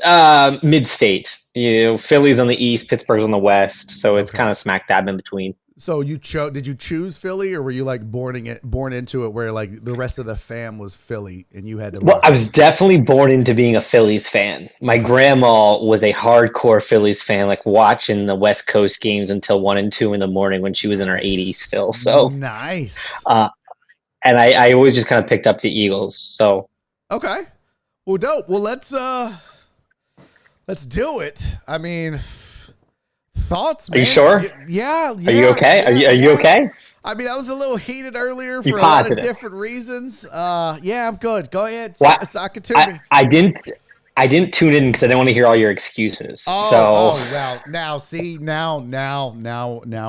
mid-state. Philly's on the east, Pittsburgh's on the west. So it's kind of smack dab in between. So did you choose Philly, or were you like born into it where like the rest of the fam was Philly and you had to? Well, I was definitely born into being a Phillies fan. My grandma was a hardcore Phillies fan, like watching the West Coast games until 1 and 2 in the morning when she was in her 80s still. So nice. And I always just kind of picked up the Eagles. So okay, well, dope. Well, let's do it. I mean, thoughts, man? Are you sure? Yeah. Are you okay? Are you okay? I mean, I was a little heated earlier for a lot of different reasons. Yeah, I'm good. Go ahead. Sock it to me. I didn't tune in because I didn't want to hear all your excuses. Well, now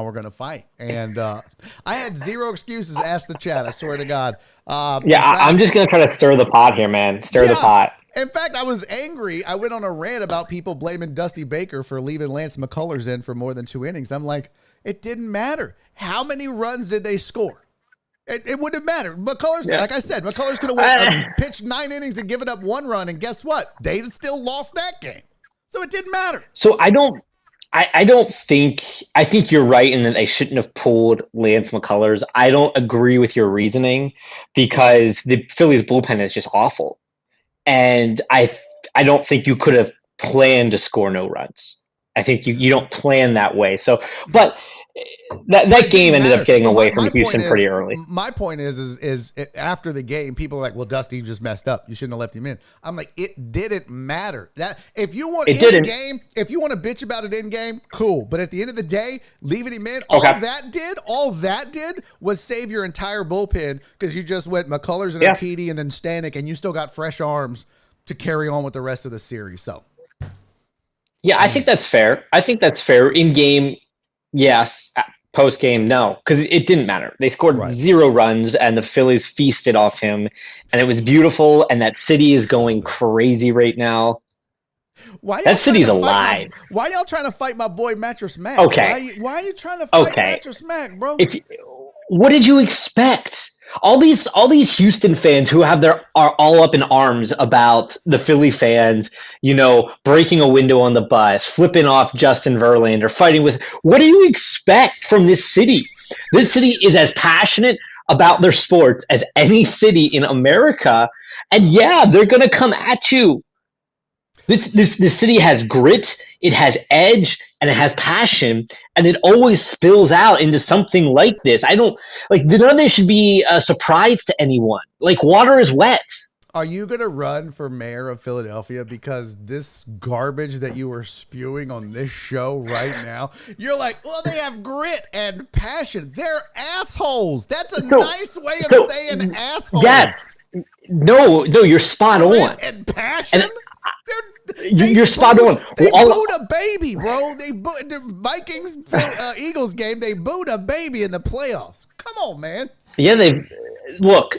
we're gonna fight. And I had zero excuses. Ask the chat. I swear to God. I'm just gonna try to stir the pot here, man. Stir the pot. In fact, I was angry. I went on a rant about people blaming Dusty Baker for leaving Lance McCullers in for more than 2 innings. I'm like, it didn't matter. How many runs did they score? It wouldn't have mattered. McCullers, like I said, McCullers could have pitched 9 innings and given up 1 run, and guess what? They still lost that game. So it didn't matter. So I think you're right in that they shouldn't have pulled Lance McCullers. I don't agree with your reasoning because the Phillies bullpen is just awful. And I don't think you could have planned to score no runs. I think you don't plan that way. So, but that game ended up getting away from Houston pretty early. My point is after the game, people are like, "Well, Dusty just messed up. You shouldn't have left him in." I'm like, it didn't matter. That if you want game, if you want to bitch about it in game, cool. But at the end of the day, leaving him in, all that did was save your entire bullpen because you just went McCullers and Urquidy and then Stanek, and you still got fresh arms to carry on with the rest of the series. So, yeah, I think that's fair. In game. Yes. Post game, no, because it didn't matter. They scored 0 runs, and the Phillies feasted off him, and it was beautiful. And that city is going crazy right now. That city's alive. Why y'all trying to fight my boy Mattress Mack? Okay. Why are you trying to fight Mattress Mack, bro? What did you expect? All these Houston fans who are all up in arms about the Philly fans, breaking a window on the bus, flipping off Justin Verlander, fighting with. What do you expect from this city? This city is as passionate about their sports as any city in America, and yeah, they're gonna come at you. This city has grit, it has edge, and it has passion, and it always spills out into something like this. None of this should be a surprise to anyone. Like, water is wet. Are you going to run for mayor of Philadelphia because this garbage that you are spewing on this show right now? You're like, well, they have grit and passion. They're assholes. That's a nice way of saying assholes. Yes. No, you're spot on. And passion? You're spot on. They booed a baby, bro. The Vikings Eagles game. They booed a baby in the playoffs. Come on, man. Yeah, look.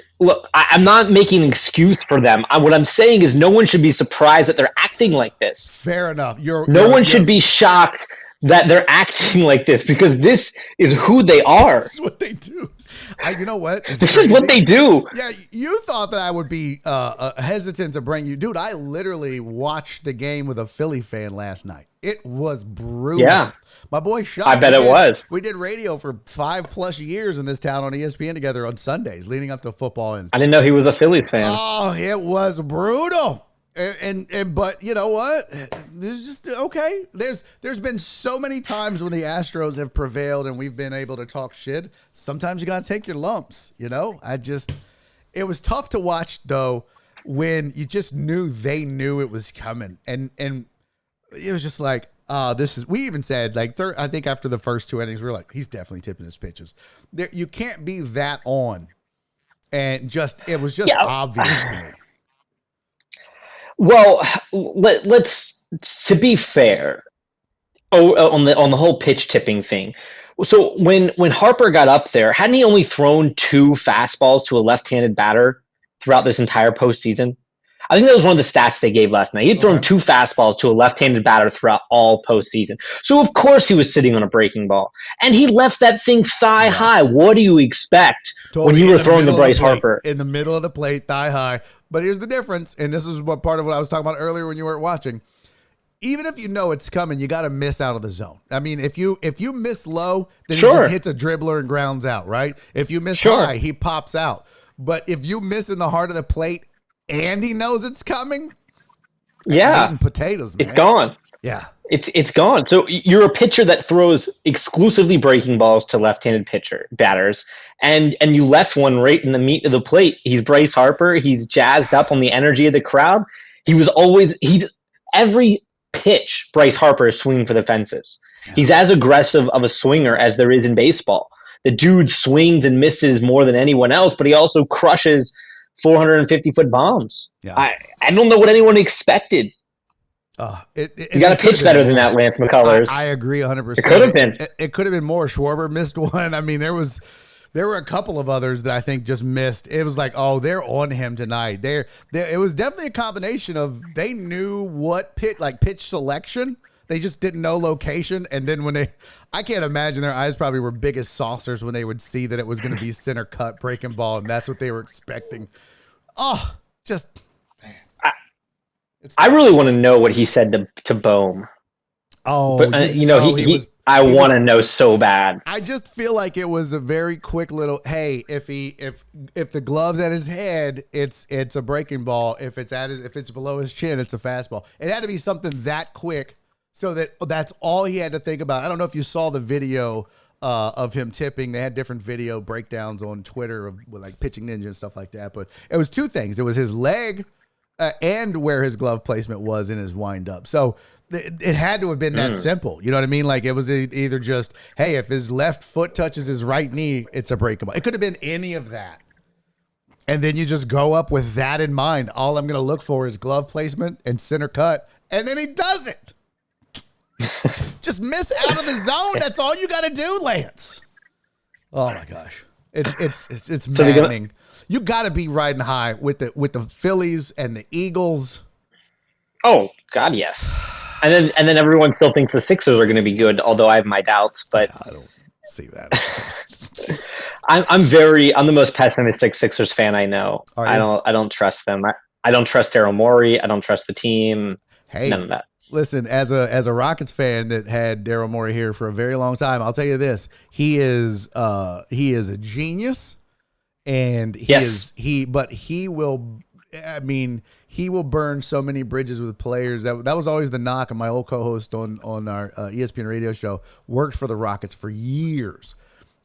I'm not making an excuse for them. What I'm saying is, no one should be surprised that they're acting like this. Fair enough. No one should be shocked that they're acting like this because this is who they are. This is what they do. You know what? This is what they do. Yeah, you thought that I would be hesitant to bring you. Dude, I literally watched the game with a Philly fan last night. It was brutal. Yeah. My boy Sean. I bet it was. We did radio for 5+ years in this town on ESPN together on Sundays leading up to football. And I didn't know he was a Phillies fan. Oh, it was brutal. But you know what? There's just okay. There's been so many times when the Astros have prevailed and we've been able to talk shit. Sometimes you gotta take your lumps. You know, it was tough to watch though when you just knew they knew it was coming, and it was just like, this is. We even said like I think after the first 2 innings we were like, he's definitely tipping his pitches. You can't be that on, and it was just obvious to me. Well, let's to be fair, on the whole pitch tipping thing. So when Harper got up there, hadn't he only thrown 2 fastballs to a left-handed batter throughout this entire postseason? I think that was one of the stats they gave last night. He had thrown 2 fastballs to a left-handed batter throughout all postseason. So of course he was sitting on a breaking ball, and he left that thing thigh high. What do you expect when you were throwing the Bryce Harper in the middle of the plate, thigh high? But here's the difference, and this is what part of what I was talking about earlier when you weren't watching. Even if you know it's coming, you got to miss out of the zone. I mean, if you miss low, then he just hits a dribbler and grounds out, right? If you miss high, he pops out. But if you miss in the heart of the plate and he knows it's coming, eating potatoes, man. It's gone. Yeah. It's gone. So you're a pitcher that throws exclusively breaking balls to left-handed batters, and you left one right in the meat of the plate. He's Bryce Harper. He's jazzed up on the energy of the crowd. He's every pitch. Bryce Harper is swinging for the fences. Yeah. He's as aggressive of a swinger as there is in baseball. The dude swings and misses more than anyone else, but he also crushes 450-foot bombs. Yeah. I don't know what anyone expected. You got to pitch better than that, Lance McCullers. I agree 100%. It could have been. It could have been more. Schwarber missed one. I mean, there were a couple of others that I think just missed. It was like, oh, they're on him tonight. It was definitely a combination of they knew what pitch selection. They just didn't know location. And then I can't imagine their eyes probably were big as saucers when they would see that it was going to be center cut breaking ball. And that's what they were expecting. Oh, just... I really want to know what he said to Bohm. Oh, but, I want to know so bad. I just feel like it was a very quick little. Hey, if the glove's at his head, it's a breaking ball. If it's below his chin, it's a fastball. It had to be something that quick, so that's all he had to think about. I don't know if you saw the video of him tipping. They had different video breakdowns on Twitter with like Pitching Ninja and stuff like that. But it was 2 things. It was his leg. And where his glove placement was in his windup. So it had to have been that simple. You know what I mean? Like it was either just, hey, if his left foot touches his right knee, it's a breakable. It could have been any of that. And then you just go up with that in mind. All I'm going to look for is glove placement and center cut. And then he does it. Just miss out of the zone. That's all you got to do, Lance. Oh my gosh. It's maddening. You got to be riding high with the Phillies and the Eagles. Oh God, yes. And then everyone still thinks the Sixers are going to be good, although I have my doubts. But I don't see that. I'm the most pessimistic Sixers fan I know. I don't trust them. I don't trust Daryl Morey. I don't trust the team. Hey, none of that. Listen, as a Rockets fan that had Daryl Morey here for a very long time, I'll tell you this: he is a genius. And he will burn so many bridges with players. That was always the knock on my old co-host on our ESPN radio show. Worked for the Rockets for years,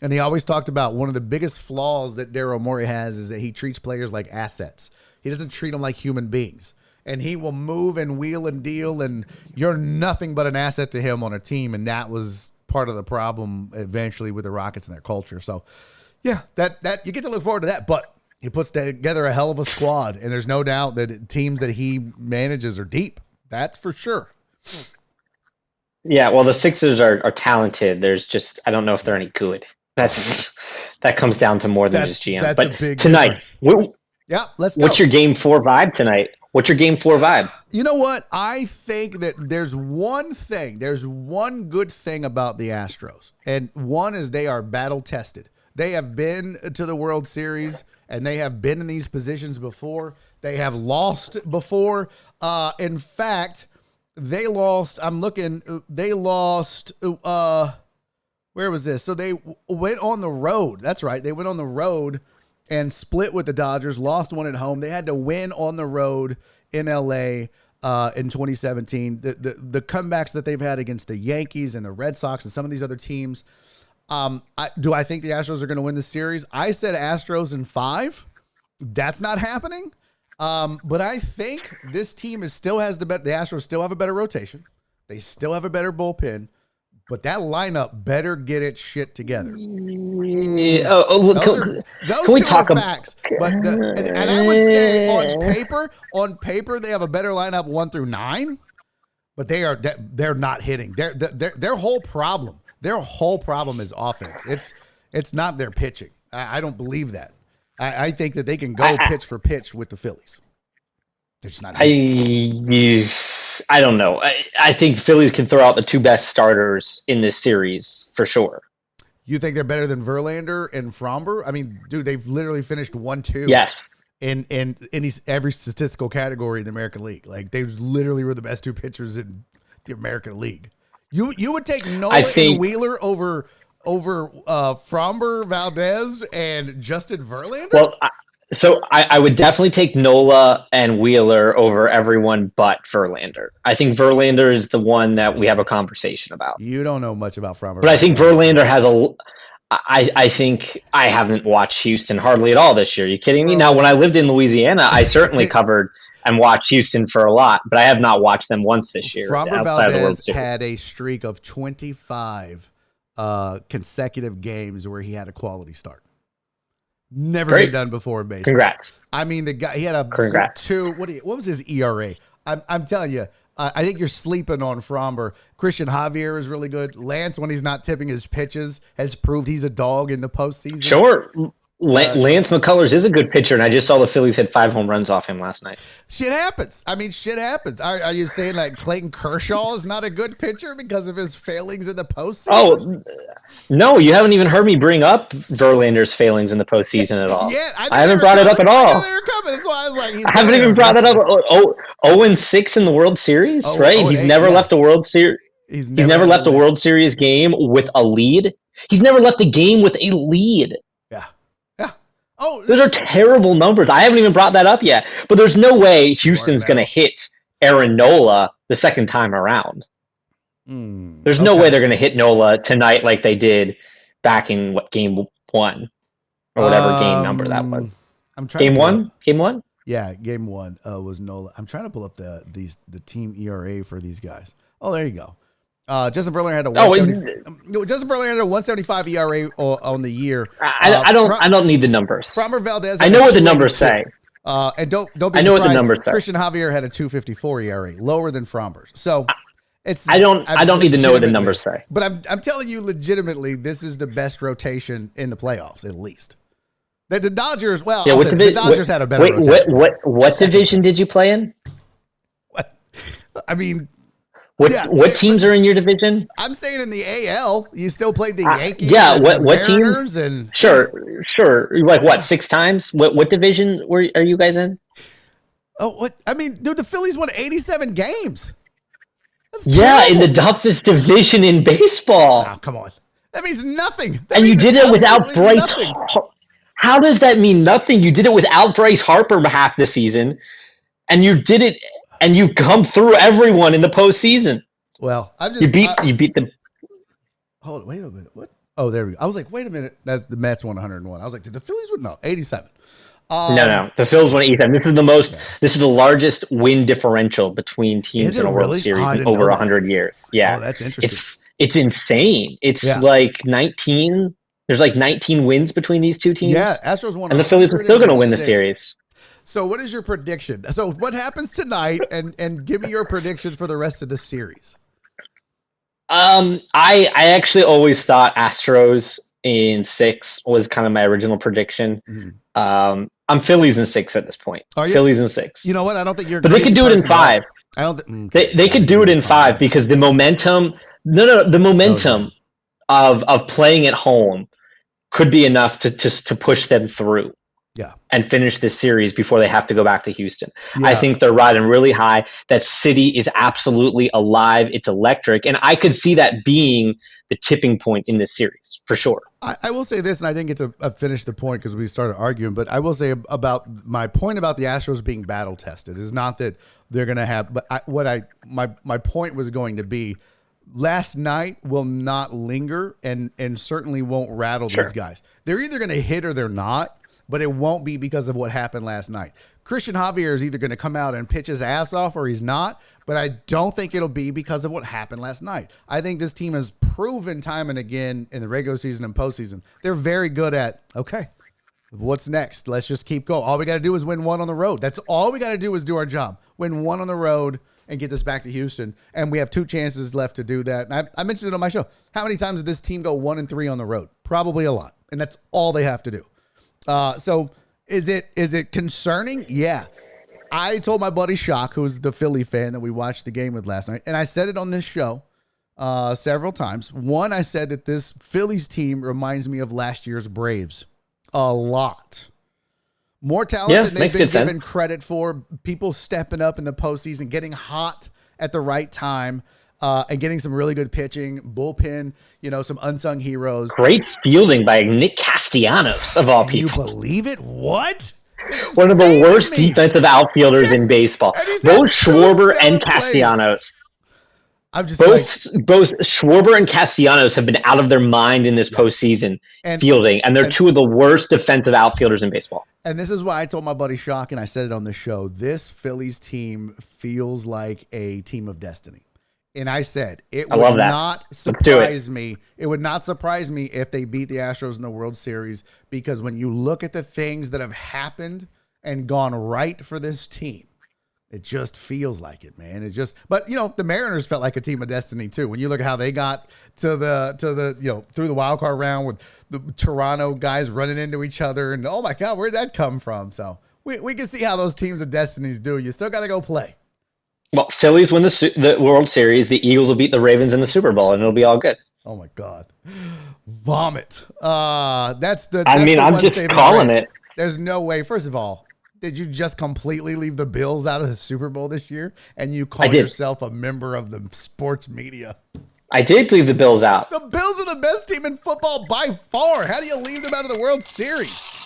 And he always talked about one of the biggest flaws that Daryl Morey has is that he treats players like assets. He doesn't treat them like human beings. And he will move and wheel and deal, and you're nothing but an asset to him on a team. And that was part of the problem eventually with the Rockets and their culture. So, yeah, that you get to look forward to that. But he puts together a hell of a squad, and there's no doubt that teams that he manages are deep. That's for sure. Yeah, well, the Sixers are talented. There's just I don't know if they're any good. That comes down to more than just GM. But tonight, let's go. What's your Game 4 vibe tonight? What's your Game 4 vibe? You know what? I think that there's one good thing about the Astros, and one is they are battle tested. They have been to the World Series, and they have been in these positions before. They have lost before. In fact, they lost. They lost. Where was this? So they went on the road. That's right. They went on the road and split with the Dodgers, lost one at home. They had to win on the road in LA in 2017. The comebacks that they've had against the Yankees and the Red Sox and some of these other teams. Do I think the Astros are going to win the series? I said Astros in 5. That's not happening. But I think this team still has the Astros still have a better rotation. They still have a better bullpen. But that lineup better get its shit together. Can we talk about facts? But and I would say on paper they have a better lineup 1 through 9. But they're not hitting. Their whole problem is offense. It's not their pitching. I don't believe that. I think that they can go pitch for pitch with the Phillies. They're just not. I don't know. I think Phillies can throw out the 2 best starters in this series for sure. You think they're better than Verlander and Fromber? I mean, dude, they've literally finished 1-2. Yes. In every statistical category in the American League. Like, they literally were the best 2 pitchers in the American League. You would take Nola and Wheeler over Fromber, Valdez, and Justin Verlander? Well, so I would definitely take Nola and Wheeler over everyone but Verlander. I think Verlander is the one that we have a conversation about. You don't know much about Fromber. But I think Verlander has I think I haven't watched Houston hardly at all this year. Are you kidding me? Now, when I lived in Louisiana, I certainly covered and watched Houston for a lot, but I have not watched them once this year. Fromber Valdez had a streak of 25 consecutive games where he had a quality start. Never been done before in baseball. Congrats. I mean, the guy, he had a 2. What was his ERA? I'm telling you, I think you're sleeping on Fromber. Christian Javier is really good. Lance, when he's not tipping his pitches, has proved he's a dog in the postseason. Sure. Lance McCullers is a good pitcher, and I just saw the Phillies hit 5 home runs off him last night. Shit happens. I mean, shit happens. Are you saying like Clayton Kershaw is not a good pitcher because of his failings in the postseason? Oh, no, you haven't even heard me bring up Verlander's failings in the postseason at all. Yeah, I haven't brought it up at all. That's why I was like, I haven't even brought it up. 0-6 in the World Series, right? He's never left a World Series. He's never left a World Series game with a lead. He's never left a game with a lead. Oh, those are terrible numbers. I haven't even brought that up yet. But there's no way Houston's going to hit Aaron Nola the second time around. There's no way they're going to hit Nola tonight like they did back in Game 1 or whatever game number that was. I'm trying. Game 1? Game 1? Yeah, Game 1 was Nola. I'm trying to pull up the team ERA for these guys. Oh, there you go. Justin Verlander had a 175 ERA on the year. I don't need the numbers. Fromber Valdez. I know what the numbers say. And don't be surprised. I know what the numbers say. Christian Javier had a 254 ERA, lower than Fromber's. So I don't need to know what the numbers say. But I'm telling you, legitimately, this is the best rotation in the playoffs, at least. The Dodgers. Well, yeah, the Dodgers had a better rotation. What division did you play in? What? I mean. What teams are in your division? I'm saying in the AL. You still played the Yankees. Yeah, what teams? And sure. Like what? 6 times? What division are you guys in? Oh, what? I mean, dude, the Phillies won 87 games. Yeah, in the toughest division in baseball. Oh, come on, that means nothing. And you did it without Bryce. How does that mean nothing? You did it without Bryce Harper half the season, and you did it. And you come through everyone in the postseason. Well, you beat the. Hold on, wait a minute. What? Oh, there we go. I was like, wait a minute. That's the Mets won 101. I was like, did the Phillies win? No, 87. No. The Phillies won 87. This is This is the largest win differential between teams in a World Series in over 100 years. Yeah, that's interesting. It's insane. It's like 19. There's like 19 wins between these two teams. Yeah, Astros won, and the Phillies are still going to win the series. So, what is your prediction? So, what happens tonight? And give me your prediction for the rest of the series. I actually always thought Astros in 6 was kind of my original prediction. Mm-hmm. I'm Phillies in 6 at this point. Are you? Phillies in 6. You know what? I don't think you're. But they could do it in 5. I don't. They could do it in 5 because the momentum. The momentum of playing at home could be enough to push them through. Yeah. And finish this series before they have to go back to Houston. Yeah. I think they're riding really high. That city is absolutely alive. It's electric. And I could see that being the tipping point in this series for sure. I will say this, and I didn't get to finish the point because we started arguing, but I will say about my point about the Astros being battle tested is not that they're going to have, but my point was going to be last night will not linger and certainly won't rattle these guys. They're either going to hit or they're not. But it won't be because of what happened last night. Christian Javier is either going to come out and pitch his ass off or he's not, but I don't think it'll be because of what happened last night. I think this team has proven time and again in the regular season and postseason, they're very good at, okay, what's next? Let's just keep going. All we got to do is win one on the road. That's all we got to do is do our job. Win one on the road and get this back to Houston. And we have 2 chances left to do that. And I mentioned it on my show. How many times did this team go 1-3 on the road? Probably a lot. And that's all they have to do. So is it concerning? Yeah. I told my buddy Shock, who's the Philly fan that we watched the game with last night, and I said it on this show several times. One, I said that this Phillies team reminds me of last year's Braves a lot. More talent than they've been given credit for. People stepping up in the postseason, getting hot at the right time. And getting some really good pitching, bullpen, some unsung heroes. Great fielding by Nick Castellanos, of all people. Can you believe it? What? One of the worst defensive outfilders in baseball. Both Schwarber and Castellanos. I'm just both Schwarber and Castellanos have been out of their mind in this postseason fielding, and they're 2 of the worst defensive outfilders in baseball. And this is why I told my buddy Shock, and I said it on the show, this Phillies team feels like a team of destiny. And I said, it would not surprise me. It would not surprise me if they beat the Astros in the World Series, because when you look at the things that have happened and gone right for this team, it just feels like it, man. But the Mariners felt like a team of destiny too. When you look at how they got to the through the wild card round with the Toronto guys running into each other, and oh my God, where'd that come from? So we can see how those teams of destinies do. You still got to go play. Well, Phillies win the World Series. The Eagles will beat the Ravens in the Super Bowl, and it'll be all good. Oh my God, vomit! I'm just calling it. There's no way. First of all, did you just completely leave the Bills out of the Super Bowl this year, and you call yourself a member of the sports media? I did leave the Bills out. The Bills are the best team in football by far. How do you leave them out of the World Series?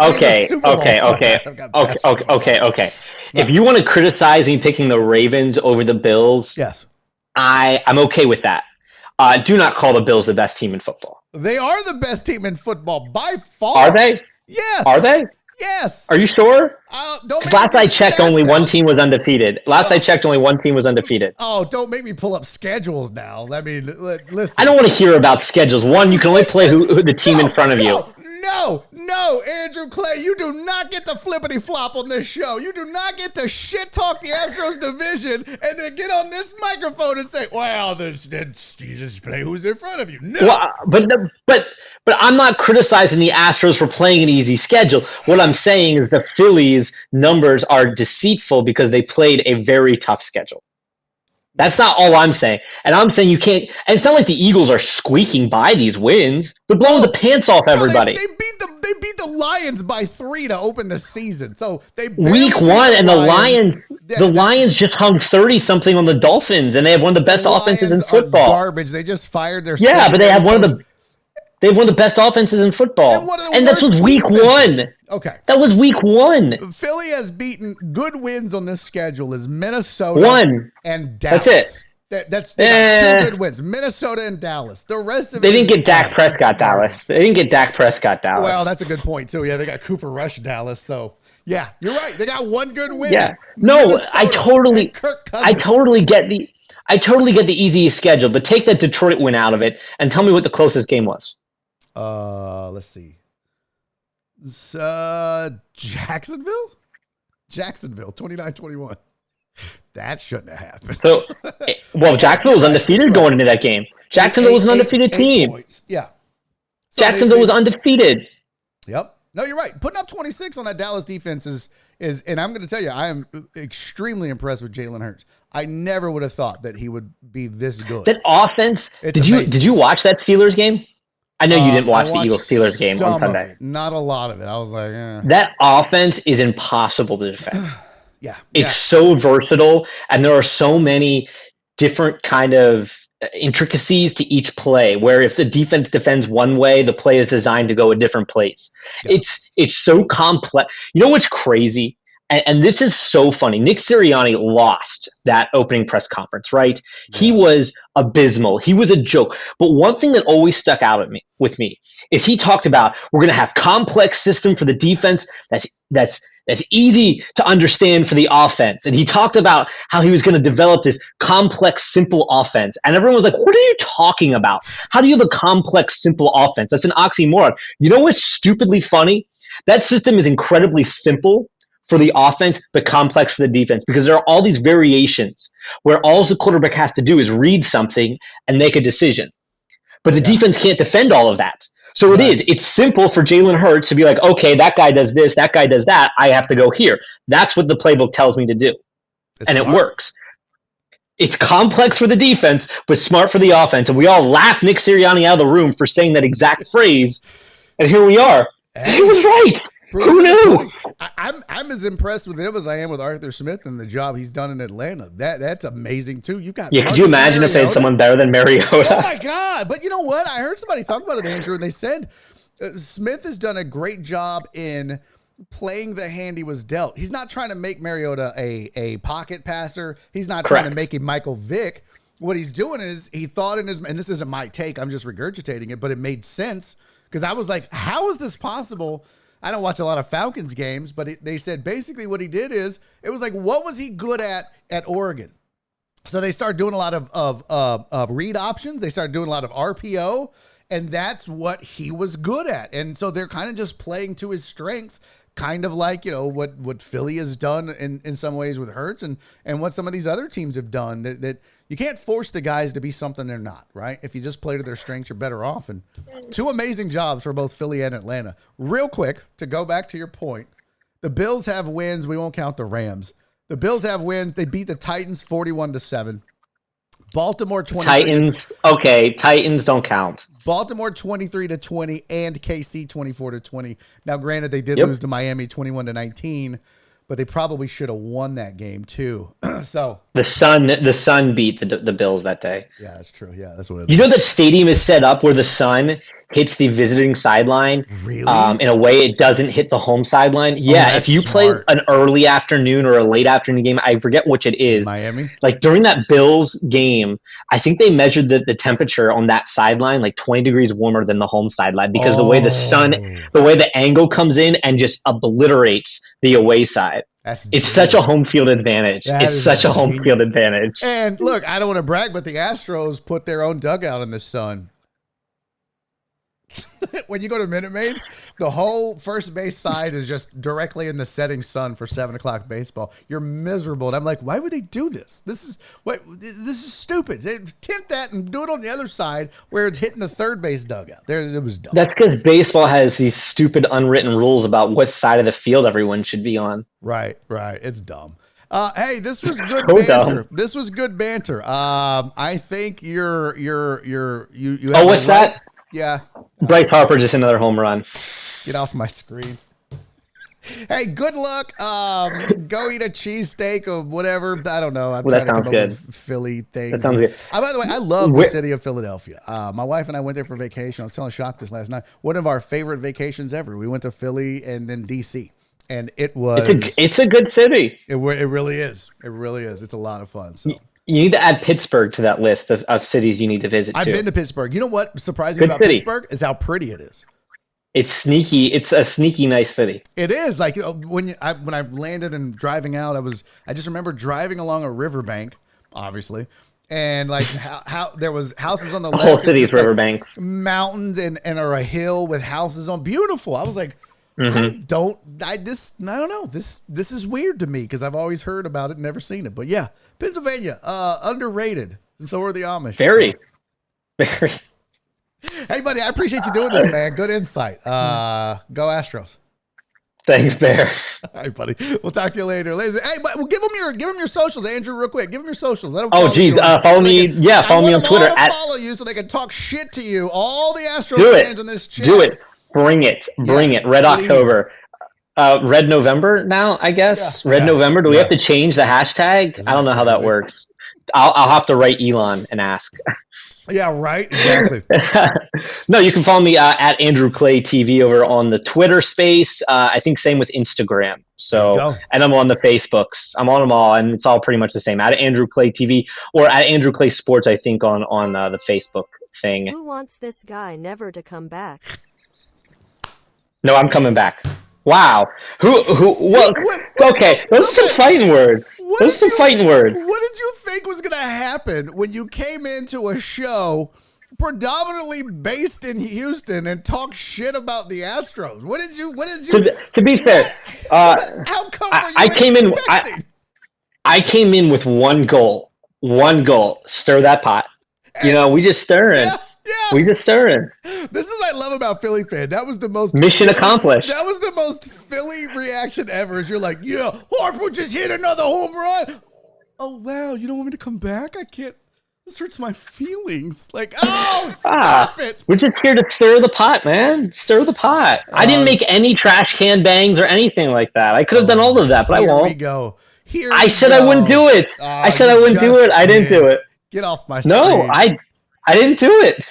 Okay. If you want to criticize me picking the Ravens over the Bills, yes, I'm okay with that. Do not call the Bills the best team in football. They are the best team in football by far. Are they? Yes. Are they? Yes. Are you sure? Last I checked, only one team was undefeated. Oh, don't make me pull up schedules now. I mean, listen. I don't want to hear about schedules. One, you can only play who the team in front of you. No, Andrew Clay, you do not get to flippity flop on this show. You do not get to shit talk the Astros division and then get on this microphone and say, well, you just play who's in front of you. No. Well, but I'm not criticizing the Astros for playing an easy schedule. What I'm saying is the Phillies' numbers are deceitful because they played a very tough schedule. That's not all I'm saying. And I'm saying you can't – and it's not like the Eagles are squeaking by these wins. They're blowing the pants off everybody. They beat the Lions by 3 to open the season. So they Week 1, and the Lions just hung 30-something on the Dolphins, and they have one of the best offenses in football. Garbage. They just fired their – yeah, but they have one of the – they have one of the best offenses in football. And that was Week 1. Okay. That was Week 1. Philly has beaten good wins on this schedule is Minnesota and Dallas. That's it. They got 2 good wins, Minnesota and Dallas. The rest of they it didn't is get Dak Prescott Dallas. They didn't get Dak Prescott Dallas. Well, that's a good point too. Yeah, they got Cooper Rush Dallas. So yeah, you're right. They got 1 good win. Yeah, no, Minnesota I totally get the easy schedule, but take that Detroit win out of it and tell me what the closest game was. Let's see. Jacksonville, 29-21. That shouldn't have happened. So, well, Jacksonville was undefeated going into that game. Jacksonville was an undefeated team. Points. Yeah. So Jacksonville was undefeated. Yep. No, you're right. Putting up 26 on that Dallas defense is, and I'm going to tell you, I am extremely impressed with Jalen Hurts. I never would have thought that he would be this good. That offense. Did you watch that Steelers game? I know you didn't watch the Eagles Steelers game on Sunday. Not a lot of it. I was like, that offense is impossible to defend. Yeah. It's so versatile, and there are so many different kind of intricacies to each play, where if the defense defends one way, the play is designed to go a different place. Yeah. It's so complex. You know what's crazy? And this is so funny. Nick Sirianni lost that opening press conference, right? Yeah. He was abysmal. He was a joke. But one thing that always stuck out with me is he talked about, we're going to have complex system for the defense that's easy to understand for the offense. And he talked about how he was going to develop this complex, simple offense. And everyone was like, what are you talking about? How do you have a complex, simple offense? That's an oxymoron. You know what's stupidly funny? That system is incredibly simple for the offense, but complex for the defense, because there are all these variations where all the quarterback has to do is read something and make a decision. But the defense can't defend all of that. So it's simple for Jalen Hurts to be like, okay, that guy does this, that guy does that, I have to go here. That's what the playbook tells me to do. And it works. It's complex for the defense, but smart for the offense. And we all laughed Nick Sirianni out of the room for saying that exact phrase. And here we are. He was right. Who knew? I'm as impressed with him as I am with Arthur Smith and the job he's done in Atlanta. That's amazing too. You got could you imagine if they had someone better than Mariota? Oh my God! But you know what? I heard somebody talk about it, Andrew, and they said Smith has done a great job in playing the hand he was dealt. He's not trying to make Mariota a pocket passer. He's not trying to make him Michael Vick. What he's doing is he thought in his, and this isn't my take, I'm just regurgitating it, but it made sense because I was like, how is this possible? I don't watch a lot of Falcons games, but they said basically what he did is it was like, what was he good at Oregon? So they started doing a lot of read options. They started doing a lot of RPO, and that's what he was good at. And so they're kind of just playing to his strengths, kind of like, you know, what Philly has done in some ways with Hurts and what some of these other teams have done that you can't force the guys to be something they're not, right? If you just play to their strengths, you're better off. And 2 amazing jobs for both Philly and Atlanta. Real quick, to go back to your point, the Bills have wins. We won't count the Rams. The Bills have wins. They beat the Titans 41-7. Baltimore 23. Titans don't count. Baltimore 23-20 and KC 24-20. Now, granted, they did lose to Miami 21-19, but they probably should have won that game too. So the Sun beat the Bills that day. Yeah, that's true. Yeah, that's what it is. You know that stadium is set up where the sun hits the visiting sideline. Really? In a way it doesn't hit the home sideline. Yeah, if you play an early afternoon or a late afternoon game, I forget which it is. Miami? Like during that Bills game, I think they measured the temperature on that sideline like 20 degrees warmer than the home sideline because the way the angle comes in and just obliterates the away side. It's such a home field advantage. Home field advantage. And look, I don't want to brag, but the Astros put their own dugout in the sun. When you go to Minute Maid, the whole first base side is just directly in the setting sun for 7 o'clock baseball. You're miserable. And I'm like, why would they do this? This is stupid. They tint that and do it on the other side where it's hitting the third base dugout. It was dumb. That's because baseball has these stupid unwritten rules about what side of the field everyone should be on. Right. It's dumb. Hey, this was good banter. Dumb. This was good banter. I think you. What's that? Yeah. Bryce Harper, just another home run. Get off my screen. Hey, good luck. Go eat a cheesesteak or whatever. I don't know. I'm trying to come up with Philly things. That sounds good. By the way, I love the city of Philadelphia. My wife and I went there for vacation. I was telling Shock this last night. One of our favorite vacations ever. We went to Philly and then D.C. And it was... It's a good city. It really is. It really is. It's a lot of fun. So You need to add Pittsburgh to that list of cities you need to visit. I've too. been to Pittsburgh. You know what surprised me Good about city. Pittsburgh is how pretty it is. It's sneaky. It's a sneaky nice city. It is like when I landed and driving out, I just remember driving along a riverbank, obviously, and like how there was houses on the left. Whole city is just, like, riverbanks, mountains and or a hill with houses on. Beautiful. I was like, Mm-hmm. I don't know. This is weird to me because I've always heard about it, and never seen it. But yeah, Pennsylvania, underrated. And so are the Amish. very. Hey, buddy, I appreciate you doing this, man. Good insight. Go Astros. Thanks, Bear. All right, buddy. We'll talk to you later. Ladies, hey, but give them your socials, Andrew, real quick. Give them your socials. Let them Oh, geez. Follow me. Yeah, follow me on Twitter. Follow you so they can talk shit to you. All the Astros fans in this chat. Do it. Bring it. Bring it. Red please. October. Red November now, I guess. Yeah. Red November. Do we Yeah. have to change the hashtag? Isn't I don't that know how that crazy? works. I'll have to write Elon and ask. Yeah, right. Exactly. No, you can follow me at Andrew Clay TV over on the Twitter space. I think same with Instagram. There you So, go. and I'm on the Facebooks. I'm on them all, and it's all pretty much the same. At Andrew Clay TV or at Andrew Clay Sports, I think on the Facebook thing. Who wants this guy never to come back? No, I'm coming back. Wow. Who? What? Okay, those are some fighting words. Those are some fighting words. What did you think was going to happen when you came into a show predominantly based in Houston and talked shit about the Astros? What did you? To be fair, How come were you I came in. expecting? I came in with one goal. One goal. Stir that pot. You know, we just stirring. Yeah. We just stirring. This is what I love about Philly fan. That was the most Mission accomplished. That was the most Philly reaction ever. Is you're like, yeah, Harper just hit another home run. Oh wow, you don't want me to come back? I can't. This hurts my feelings. Like, oh, stop it. We're just here to stir the pot, man. Stir the pot. I didn't make any trash can bangs or anything like that. I could have done all of that, but I Here won't. we go. Here I we said go. I wouldn't do it. Oh, I said I you wouldn't do just it. I didn't do it. Get off my No, screen. I didn't do it.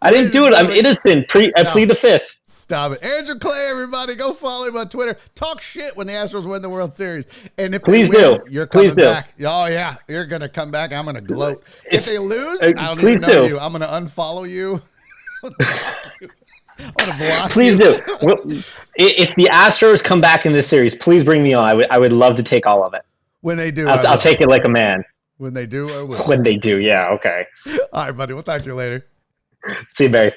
I didn't do it. I'm innocent. I plead the fifth. Stop it. Andrew Clay, everybody, go follow him on Twitter. Talk shit when the Astros win the World Series. And if Please they win, do. you're coming Please do. back. Oh, yeah. You're going to come back. I'm going to gloat. If they lose, I don't please even know do. you. I'm going to unfollow you. I'm going to block Please you. do. Well, if the Astros come back in this series, please bring me on. I would love to take all of it. When they do, I'll take it like a man. When they do, I will. When they do, yeah, okay. All right, buddy. We'll talk to you later. See you, Barry.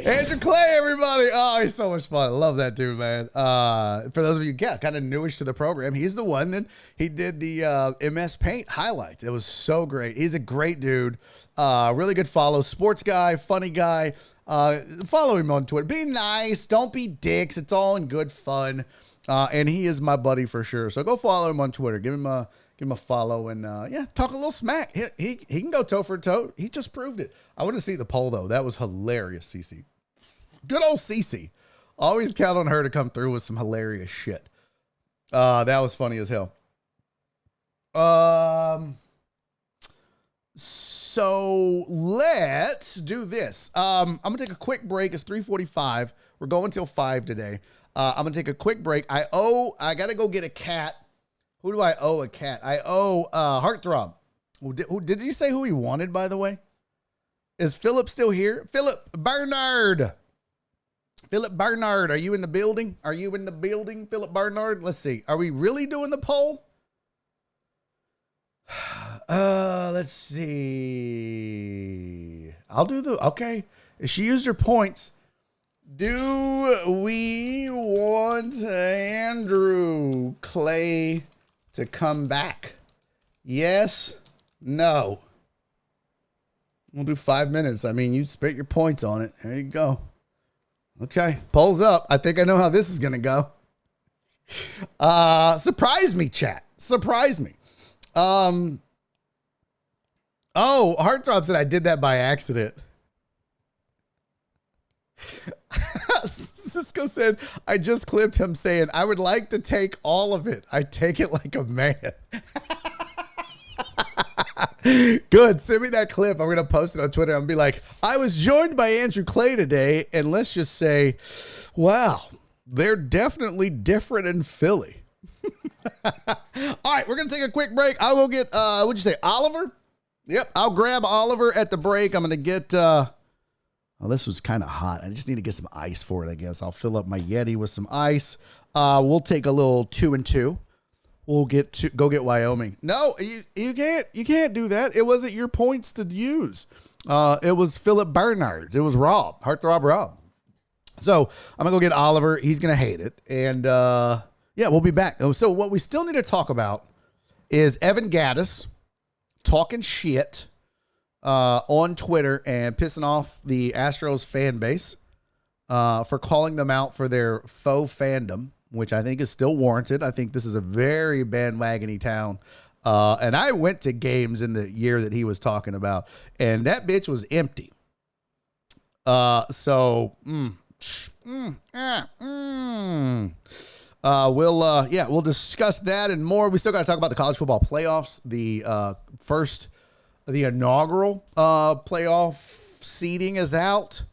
Andrew Clay, everybody. Oh, he's so much fun. I love that dude, man. For those of you, kind of newish to the program, he's the one that he did the MS Paint highlights. It was so great. He's a great dude. Really good follow. Sports guy, funny guy. Follow him on Twitter. Be nice. Don't be dicks. It's all in good fun. And he is my buddy for sure. So go follow him on Twitter. Give him a follow and talk a little smack. He can go toe for toe. He just proved it. I want to see the poll though. That was hilarious, Cece. Good old Cece. Always count on her to come through with some hilarious shit. That was funny as hell. So let's do this. I'm gonna take a quick break. It's 3:45. We're going till 5 today. I'm gonna take a quick break. I gotta go get a cat. Who do I owe a cat? I owe Heartthrob. Did you say who he wanted, by the way? Is Philip still here? Philip Bernard. Philip Bernard, are you in the building? Are you in the building, Philip Bernard? Let's see. Are we really doing the poll? Let's see. I'll do okay. She used her points. Do we want Andrew Clay to come back? Yes? No? We'll do 5 minutes. I mean, you spent your points on it. There you go. Okay. Polls up. I think I know how this is going to go. Surprise me, chat. Surprise me. Oh, Heartthrob said I did that by accident. Cisco said, I just clipped him saying, I would like to take all of it. I take it like a man. Good. Send me that clip. I'm going to post it on Twitter. I'm going to be like, I was joined by Andrew Clay today. And let's just say, wow, they're definitely different in Philly. All right. We're going to take a quick break. I will get, what'd you say? Oliver? Yep, I'll grab Oliver at the break. I'm going to get, this was kind of hot. I just need to get some ice for it, I guess. I'll fill up my Yeti with some ice. We'll take a little 2 and 2. We'll go get Wyoming. No, you can't do that. It wasn't your points to use. It was Philip Bernard. It was Rob, Heartthrob Rob. So I'm going to go get Oliver. He's going to hate it. And, we'll be back. So what we still need to talk about is Evan Gattis talking shit on Twitter and pissing off the Astros fan base for calling them out for their faux fandom, which I think is still warranted. I think this is a very bandwagony town. And I went to games in the year that he was talking about, and that bitch was empty. We'll discuss that and more. We still got to talk about the college football playoffs. The inaugural playoff seeding is out.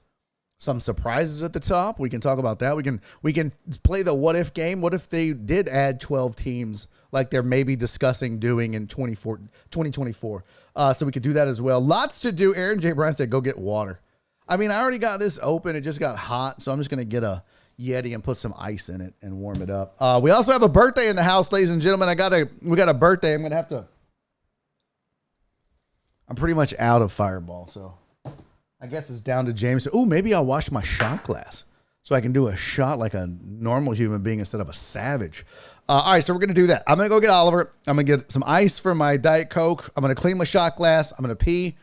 Some surprises at the top. We can talk about that. We can play the what if game. What if they did add 12 teams like they're maybe discussing doing in 2024? So we could do that as well. Lots to do. Aaron J. Bryan said, go get water. I mean, I already got this open. It just got hot. So I'm just going to get a Yeti and put some ice in it and warm it up. We also have a birthday in the house, ladies and gentlemen. We got a birthday. I'm pretty much out of Fireball, so I guess it's down to James. Oh, maybe I'll wash my shot glass so I can do a shot like a normal human being instead of a savage. All right, so we're going to do that. I'm going to go get Oliver. I'm going to get some ice for my Diet Coke. I'm going to clean my shot glass. I'm going to pee.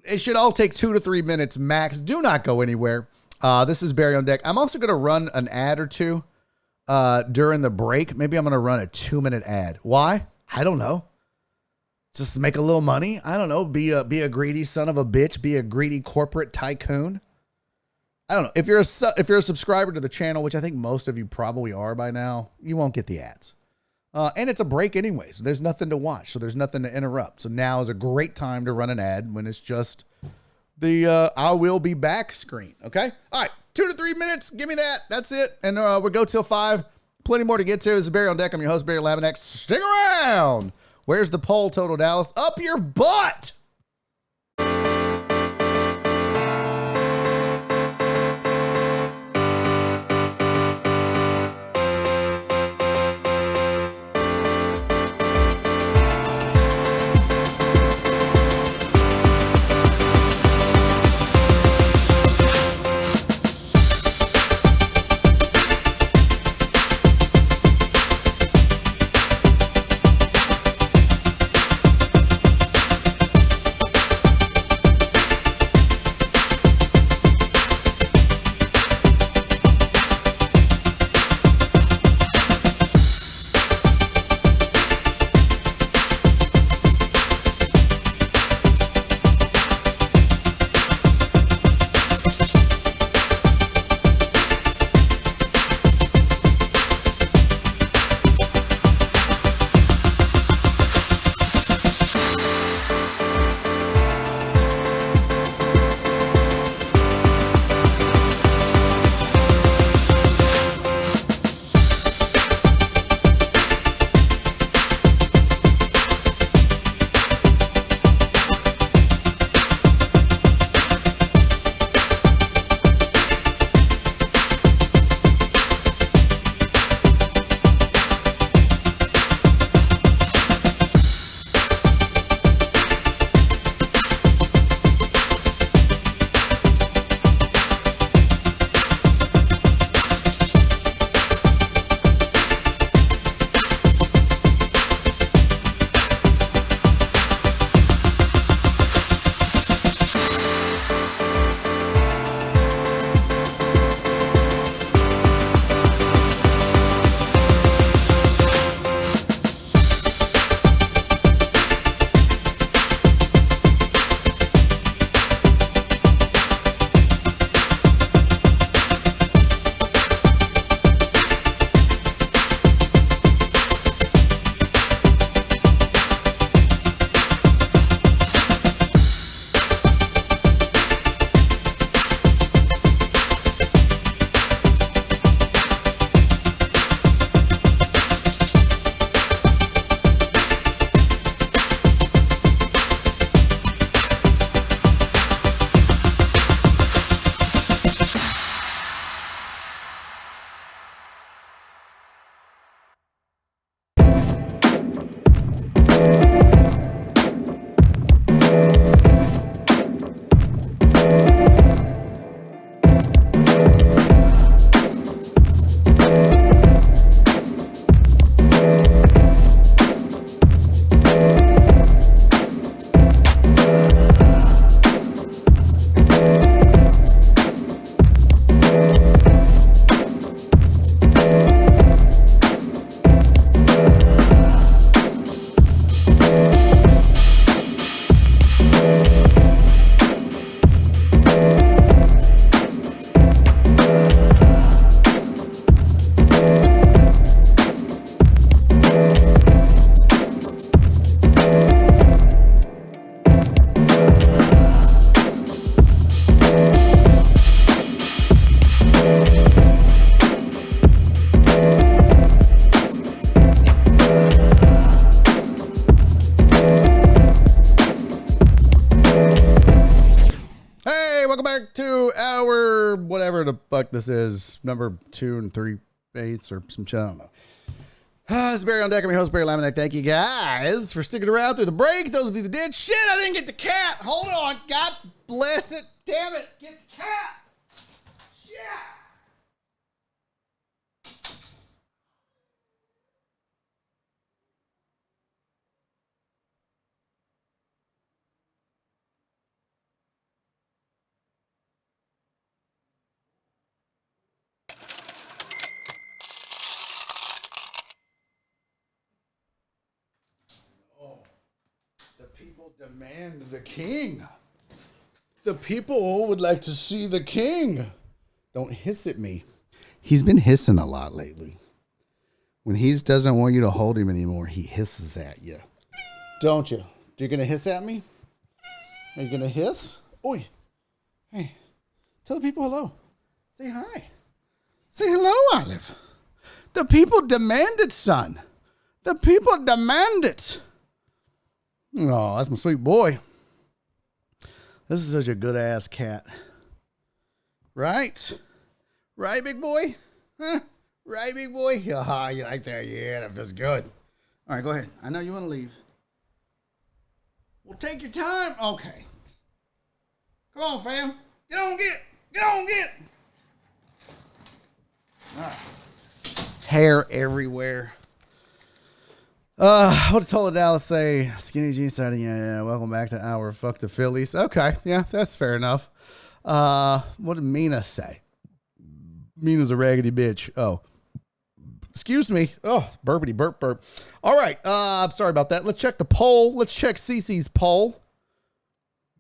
It should all take 2 to 3 minutes max. Do not go anywhere. This is Barry on Deck. I'm also going to run an ad or two during the break. Maybe I'm going to run a 2-minute ad. Why? I don't know. Just to make a little money. I don't know. Be a greedy son of a bitch. Be a greedy corporate tycoon. I don't know. If you're a subscriber to the channel, which I think most of you probably are by now, you won't get the ads. And it's a break anyway, so there's nothing to watch. So there's nothing to interrupt. So now is a great time to run an ad when it's just the I will be back screen. Okay. All right. 2 to 3 minutes. Give me that. That's it. And we'll go till 5. Plenty more to get to. This is Barry on Deck. I'm your host, Barry Laminack. Stick around. Where's the poll total, Dallas? Up your butt. fuck this is. Number 2 and 3/8 or some shit. I don't know. This is Barry on Deck. I'm your host, Barry Laminack. Thank you guys for sticking around through the break. Those of you that did. Shit, I didn't get the cat. Hold on. God bless it. Damn it. Get the cat. Shit. The people demand the king. The people would like to see the king. Don't hiss at me. He's been hissing a lot lately. When he doesn't want you to hold him anymore, he hisses at you. Don't you? You're going to hiss at me? Are you going to hiss? Oi. Hey. Tell the people hello. Say hi. Say hello, Olive. The people demand it, son. The people demand it. Oh, that's my sweet boy. This is such a good ass cat. Right? Right, big boy? Huh? Right, big boy? Oh, you like that? Yeah, that feels good. All right, go ahead. I know you want to leave. Well, take your time. Okay. Come on, fam. Get on, get. Get on, get. All right. Hair everywhere. What does Hola Dallas say? Skinny Jeans starting. Yeah. Welcome back to our Fuck the Phillies. Okay. Yeah, that's fair enough. What did Mina say? Mina's a raggedy bitch. Oh. Excuse me. Oh, burpity burp burp. All right. I'm sorry about that. Let's check the poll. Let's check Cece's poll.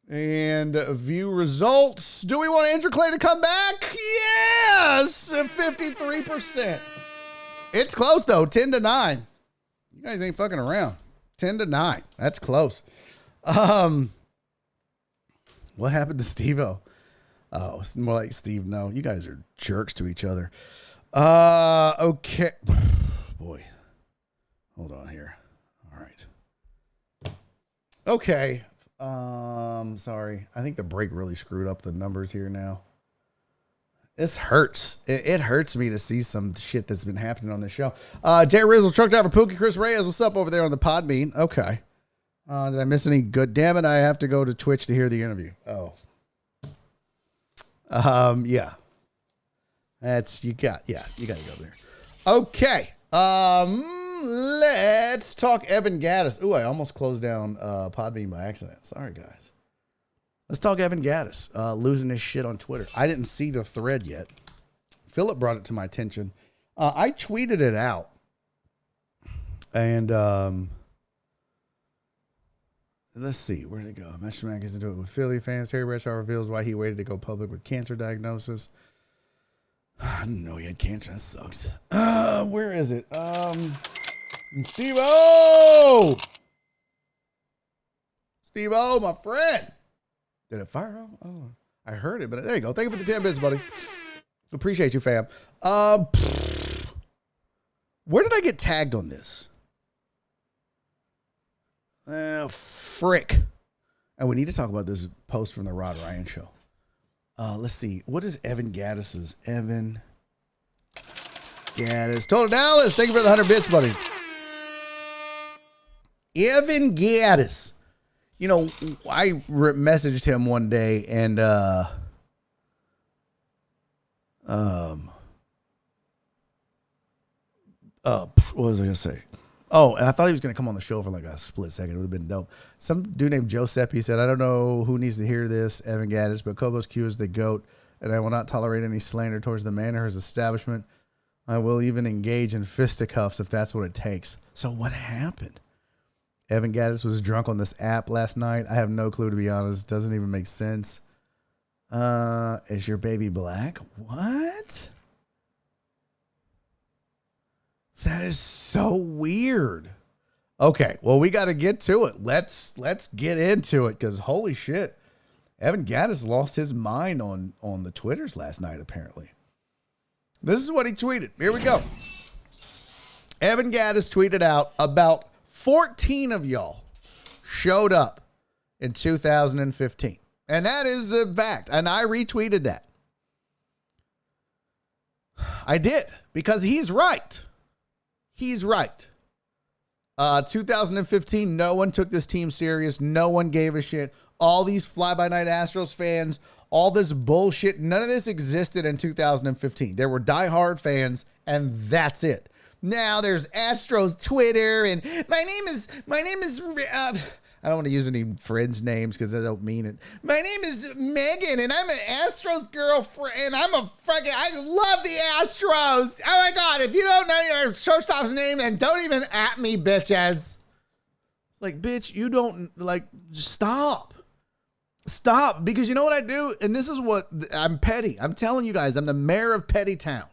And view results. Do we want Andrew Clay to come back? Yes! 53%. It's close, though. 10-9. You guys ain't fucking around. 10-9. That's close. What happened to Steve-O? Oh, it's more like Steve. No, you guys are jerks to each other. Okay. Boy. Hold on here. All right. Okay. Sorry. I think the break really screwed up the numbers here now. This hurts. It hurts me to see some shit that's been happening on this show. Jay Rizzle, Truck Driver, Pookie, Chris Reyes. What's up over there on the Podbean? Okay. Did I miss any good? Damn it. I have to go to Twitch to hear the interview. Oh. Yeah. You gotta go there. Okay. Let's talk Evan Gattis. Ooh, I almost closed down Podbean by accident. Sorry, guys. Let's talk Evan Gattis losing his shit on Twitter. I didn't see the thread yet. Philip brought it to my attention. I tweeted it out. And let's see. Where did it go? Mattress Mack gets into it with Philly fans. Terry Bradshaw reveals why he waited to go public with cancer diagnosis. I didn't know he had cancer. That sucks. Where is it? Steve-O! Steve-O, my friend. Did it fire off? Oh, I heard it, but there you go. Thank you for the 10 bits, buddy. Appreciate you, fam. Where did I get tagged on this? Frick. And we need to talk about this post from the Rod Ryan show. Let's see. What is Evan Gattis's? Evan Gattis. Total Dallas. Thank you for the 100 bits, buddy. Evan Gattis. You know, I messaged him one day and, what was I going to say? Oh, and I thought he was going to come on the show for like a split second. It would have been dope. Some dude named Giuseppe said, I don't know who needs to hear this, Evan Gattis, but Kobo's Q is the GOAT, and I will not tolerate any slander towards the man or his establishment. I will even engage in fisticuffs if that's what it takes. So what happened? Evan Gattis was drunk on this app last night. I have no clue, to be honest. Doesn't even make sense. Is your baby black? What? That is so weird. Okay, well, we got to get to it. Let's get into it, because holy shit. Evan Gattis lost his mind on the Twitters last night, apparently. This is what he tweeted. Here we go. Evan Gattis tweeted out about 14 of y'all showed up in 2015. And that is a fact. And I retweeted that. I did, because he's right. He's right. 2015, no one took this team serious. No one gave a shit. All these fly-by-night Astros fans, all this bullshit, none of this existed in 2015. There were diehard fans, and that's it. Now there's Astros Twitter, and my name is I don't want to use any friends' names because I don't mean it. My name is Megan, and I'm an Astros girlfriend, and I love the Astros. Oh my God, if you don't know your shortstop's name, then don't even at me, bitches. It's like, bitch, you don't, stop. Stop, because you know what I do? And this is what, I'm petty. I'm telling you guys, I'm the mayor of Petty Town.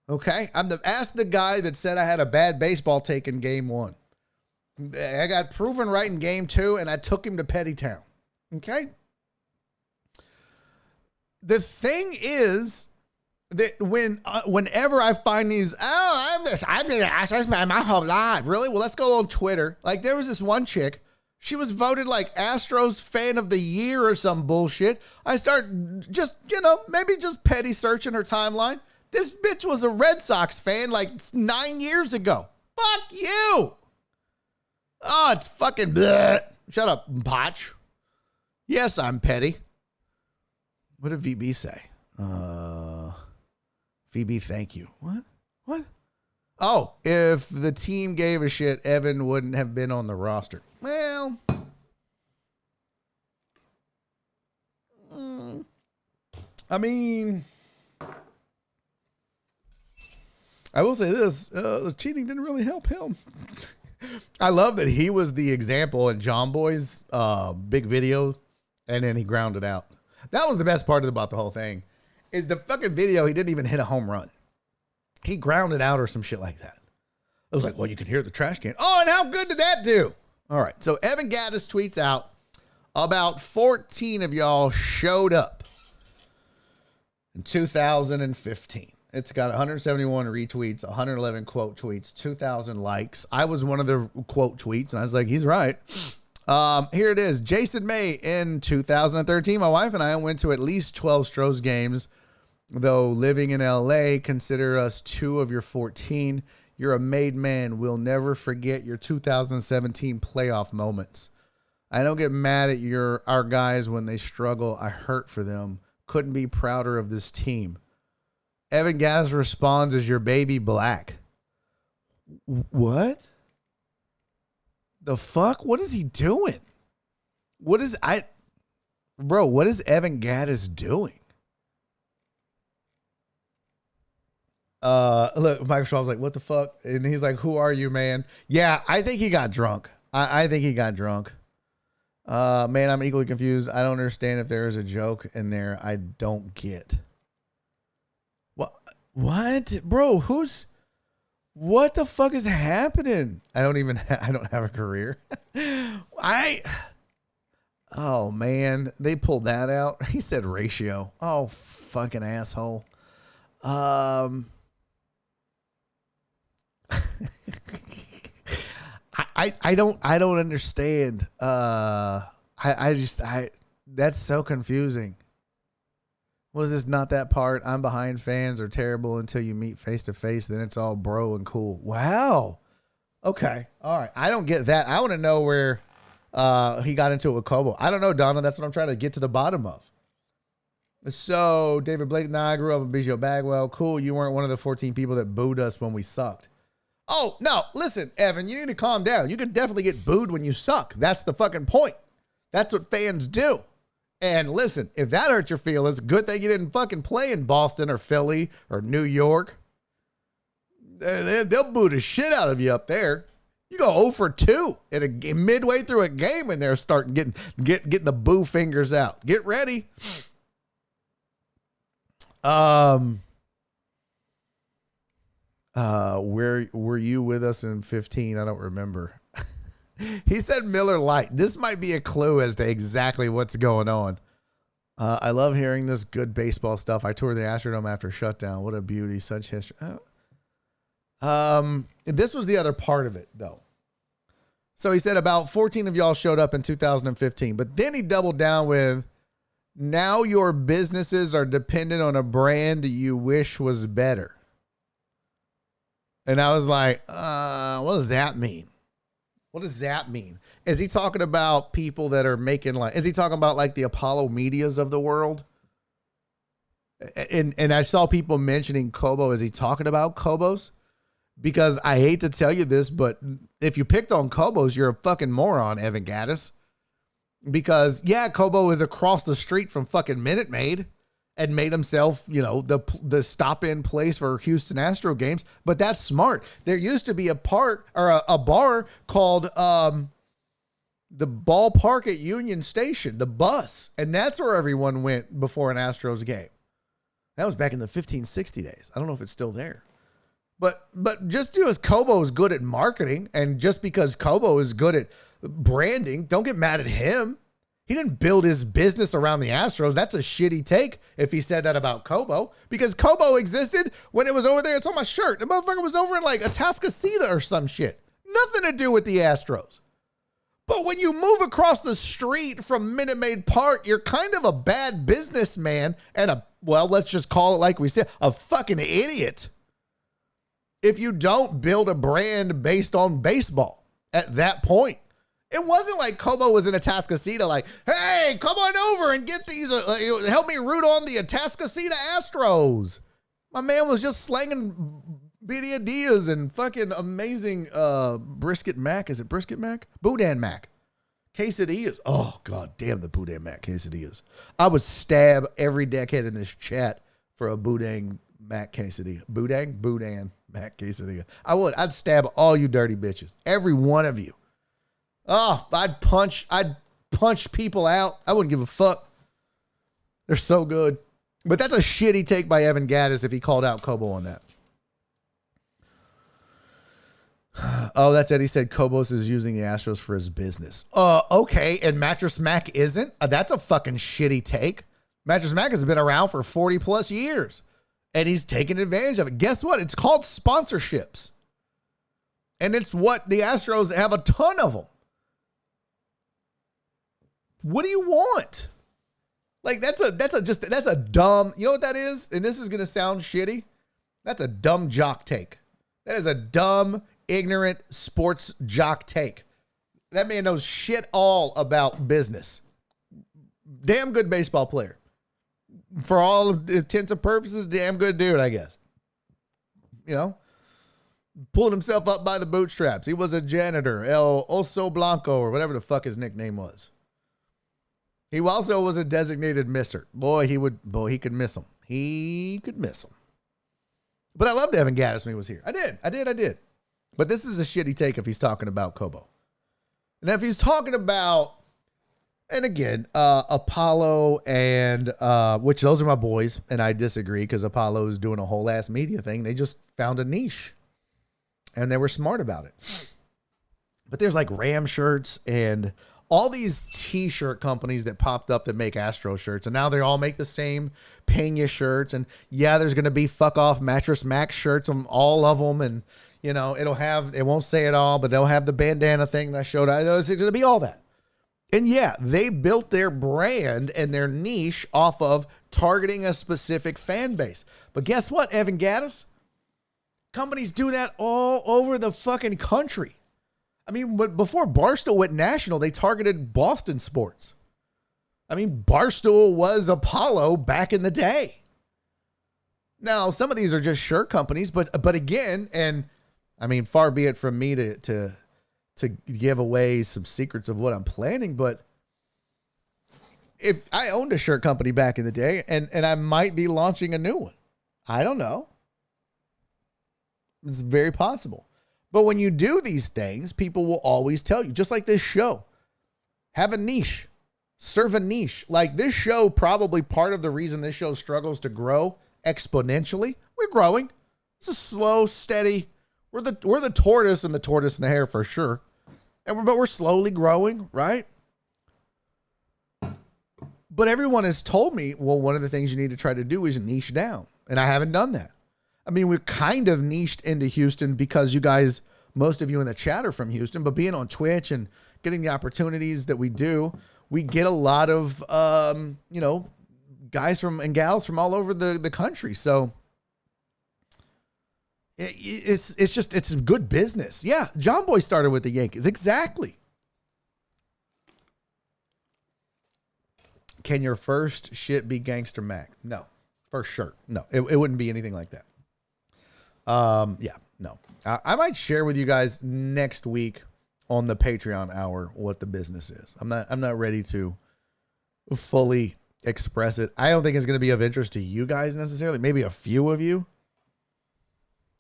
Okay? Ask the guy that said I had a bad baseball take in game 1. I got proven right in game 2, and I took him to Petty Town. Okay? The thing is that whenever I find these, I've been an Astros fan my whole life. Really? Well, let's go on Twitter. Like, there was this one chick. She was voted like Astros fan of the year or some bullshit. I start maybe just petty searching her timeline. This bitch was a Red Sox fan like 9 years ago. Fuck you. Oh, it's fucking bleh. Shut up, Potch. Yes, I'm petty. What did VB say? VB, thank you. What? Oh, if the team gave a shit, Evan wouldn't have been on the roster. Well, I mean, I will say this, the cheating didn't really help him. I love that he was the example in John Boy's big video, and then he grounded out. That was the best part about the whole thing, is the fucking video, he didn't even hit a home run. He grounded out or some shit like that. I was like, well, you can hear the trash can. Oh, and how good did that do? All right, so Evan Gattis tweets out, about 14 of y'all showed up in 2015. It's got 171 retweets, 111 quote tweets, 2,000 likes. I was one of the quote tweets, and I was like, he's right. Here it is. Jason May, in 2013, my wife and I went to at least 12 Stros games. Though living in LA, consider us 2 of your 14. You're a made man. We'll never forget your 2017 playoff moments. I don't get mad at our guys when they struggle. I hurt for them. Couldn't be prouder of this team. Evan Gattis responds as your baby black. What? The fuck? What is he doing? What is Evan Gattis doing? Look, Michael Schwab's like, what the fuck? And he's like, who are you, man? Yeah, I think he got drunk. I think he got drunk. Man, I'm equally confused. I don't understand if there is a joke in there I don't get. What? Bro, what the fuck is happening? I don't have a career. Oh man, they pulled that out. He said ratio. Oh, fucking asshole. I don't understand. That's so confusing. What is this? Not that part. I'm behind fans are terrible until you meet face to face. Then it's all bro and cool. Wow. Okay. All right. I don't get that. I want to know where he got into it with Kobo. I don't know, Donna. That's what I'm trying to get to the bottom of. So David Blake, I grew up in Bijou Bagwell. Cool. You weren't one of the 14 people that booed us when we sucked. Oh, no. Listen, Evan, you need to calm down. You could definitely get booed when you suck. That's the fucking point. That's what fans do. And listen, if that hurts your feelings, good thing you didn't fucking play in Boston or Philly or New York. They'll boo the shit out of you up there. You go 0 for 2 midway through a game and they're starting getting the boo fingers out. Get ready. Where were you with us in 15? I don't remember. He said Miller Lite. This might be a clue as to exactly what's going on. I love hearing this good baseball stuff. I toured the Astrodome after shutdown. What a beauty. Such history. This was the other part of it, though. So he said about 14 of y'all showed up in 2015, but then he doubled down with Now your businesses are dependent on a brand you wish was better. And I was like, what does that mean? What does that mean? Is he talking about people that are making is he talking about like the Apollo medias of the world? And I saw people mentioning Kobo. Is he talking about Kobos? Because I hate to tell you this, but if you picked on Kobos, you're a fucking moron, Evan Gattis. Because Kobo is across the street from fucking Minute Maid and made himself, the stop-in place for Houston Astro games. But that's smart. There used to be a bar called the ballpark at Union Station, the Bus, and that's where everyone went before an Astros game. That was back in the 1560 days. I don't know if it's still there. But just because Kobo is good at marketing, and just because Kobo is good at branding, don't get mad at him. He didn't build his business around the Astros. That's a shitty take if he said that about Kobo, because Kobo existed when it was over there. It's on my shirt. The motherfucker was over in like Atascocita or some shit. Nothing to do with the Astros. But when you move across the street from Minute Maid Park, you're kind of a bad businessman and let's just call it like we said, a fucking idiot. If you don't build a brand based on baseball at that point. It wasn't like Kobo was in Atascocita like, hey, come on over and get these, help me root on the Atascocita Astros. My man was just slanging birriadillas and fucking amazing brisket mac. Is it brisket mac? Boudin mac. Quesadillas. Oh, god damn the Boudin mac quesadillas. I would stab every deckhead in this chat for a Boudin mac quesadilla. Boudin mac quesadilla. I would. I'd stab all you dirty bitches. Every one of you. Oh, I'd punch people out. I wouldn't give a fuck. They're so good. But that's a shitty take by Evan Gattis if he called out Kobo on that. Oh, that's it. He said Kobos is using the Astros for his business. Okay, and Mattress Mack isn't? That's a fucking shitty take. Mattress Mack has been around for 40 plus years, and he's taking advantage of it. Guess what? It's called sponsorships. And it's what the Astros have a ton of them. What do you want? Like, that's a dumb, you know what that is? And this is going to sound shitty. That's a dumb jock take. That is a dumb, ignorant sports jock take. That man knows shit all about business. Damn good baseball player. For all intents and purposes, damn good dude, I guess. Pulled himself up by the bootstraps. He was a janitor, El Oso Blanco, or whatever the fuck his nickname was. He also was a designated misser. Boy, he could miss him. He could miss him. But I loved Evan Gattis when he was here. I did. But this is a shitty take if he's talking about Kobo. And if he's talking about, and again, Apollo and, which those are my boys, and I disagree because Apollo is doing a whole ass media thing. They just found a niche. And they were smart about it. But there's like Ram shirts and all these t-shirt companies that popped up that make Astro shirts, and now they all make the same Pena shirts. And there's going to be fuck off Mattress Mack shirts on all of them. And, it won't say it all, but they'll have the bandana thing that I showed. I know it's going to be all that. And they built their brand and their niche off of targeting a specific fan base. But guess what, Evan Gattis? Companies do that all over the fucking country. I mean, before Barstool went national, they targeted Boston sports. I mean, Barstool was Apollo back in the day. Now, some of these are just shirt companies, but again, and I mean, far be it from me to give away some secrets of what I'm planning, but if I owned a shirt company back in the day, and I might be launching a new one, I don't know. It's very possible. But when you do these things, people will always tell you, just like this show, have a niche, serve a niche. Like this show, probably part of the reason this show struggles to grow exponentially. We're growing. It's a slow, steady. We're the tortoise and the hare for sure. But we're slowly growing, right? But everyone has told me, well, one of the things you need to try to do is niche down. And I haven't done that. I mean, we're kind of niched into Houston because you guys, most of you in the chat are from Houston, but being on Twitch and getting the opportunities that we do, we get a lot of, guys and gals from all over the country. So it's good business. Yeah. John Boy started with the Yankees. Exactly. Can your first shit be Gangster Mack? No, for sure. No, it wouldn't be anything like that. Yeah, no. I might share with you guys next week on the Patreon hour what the business is. I'm not ready to fully express it. I don't think it's going to be of interest to you guys necessarily. Maybe a few of you.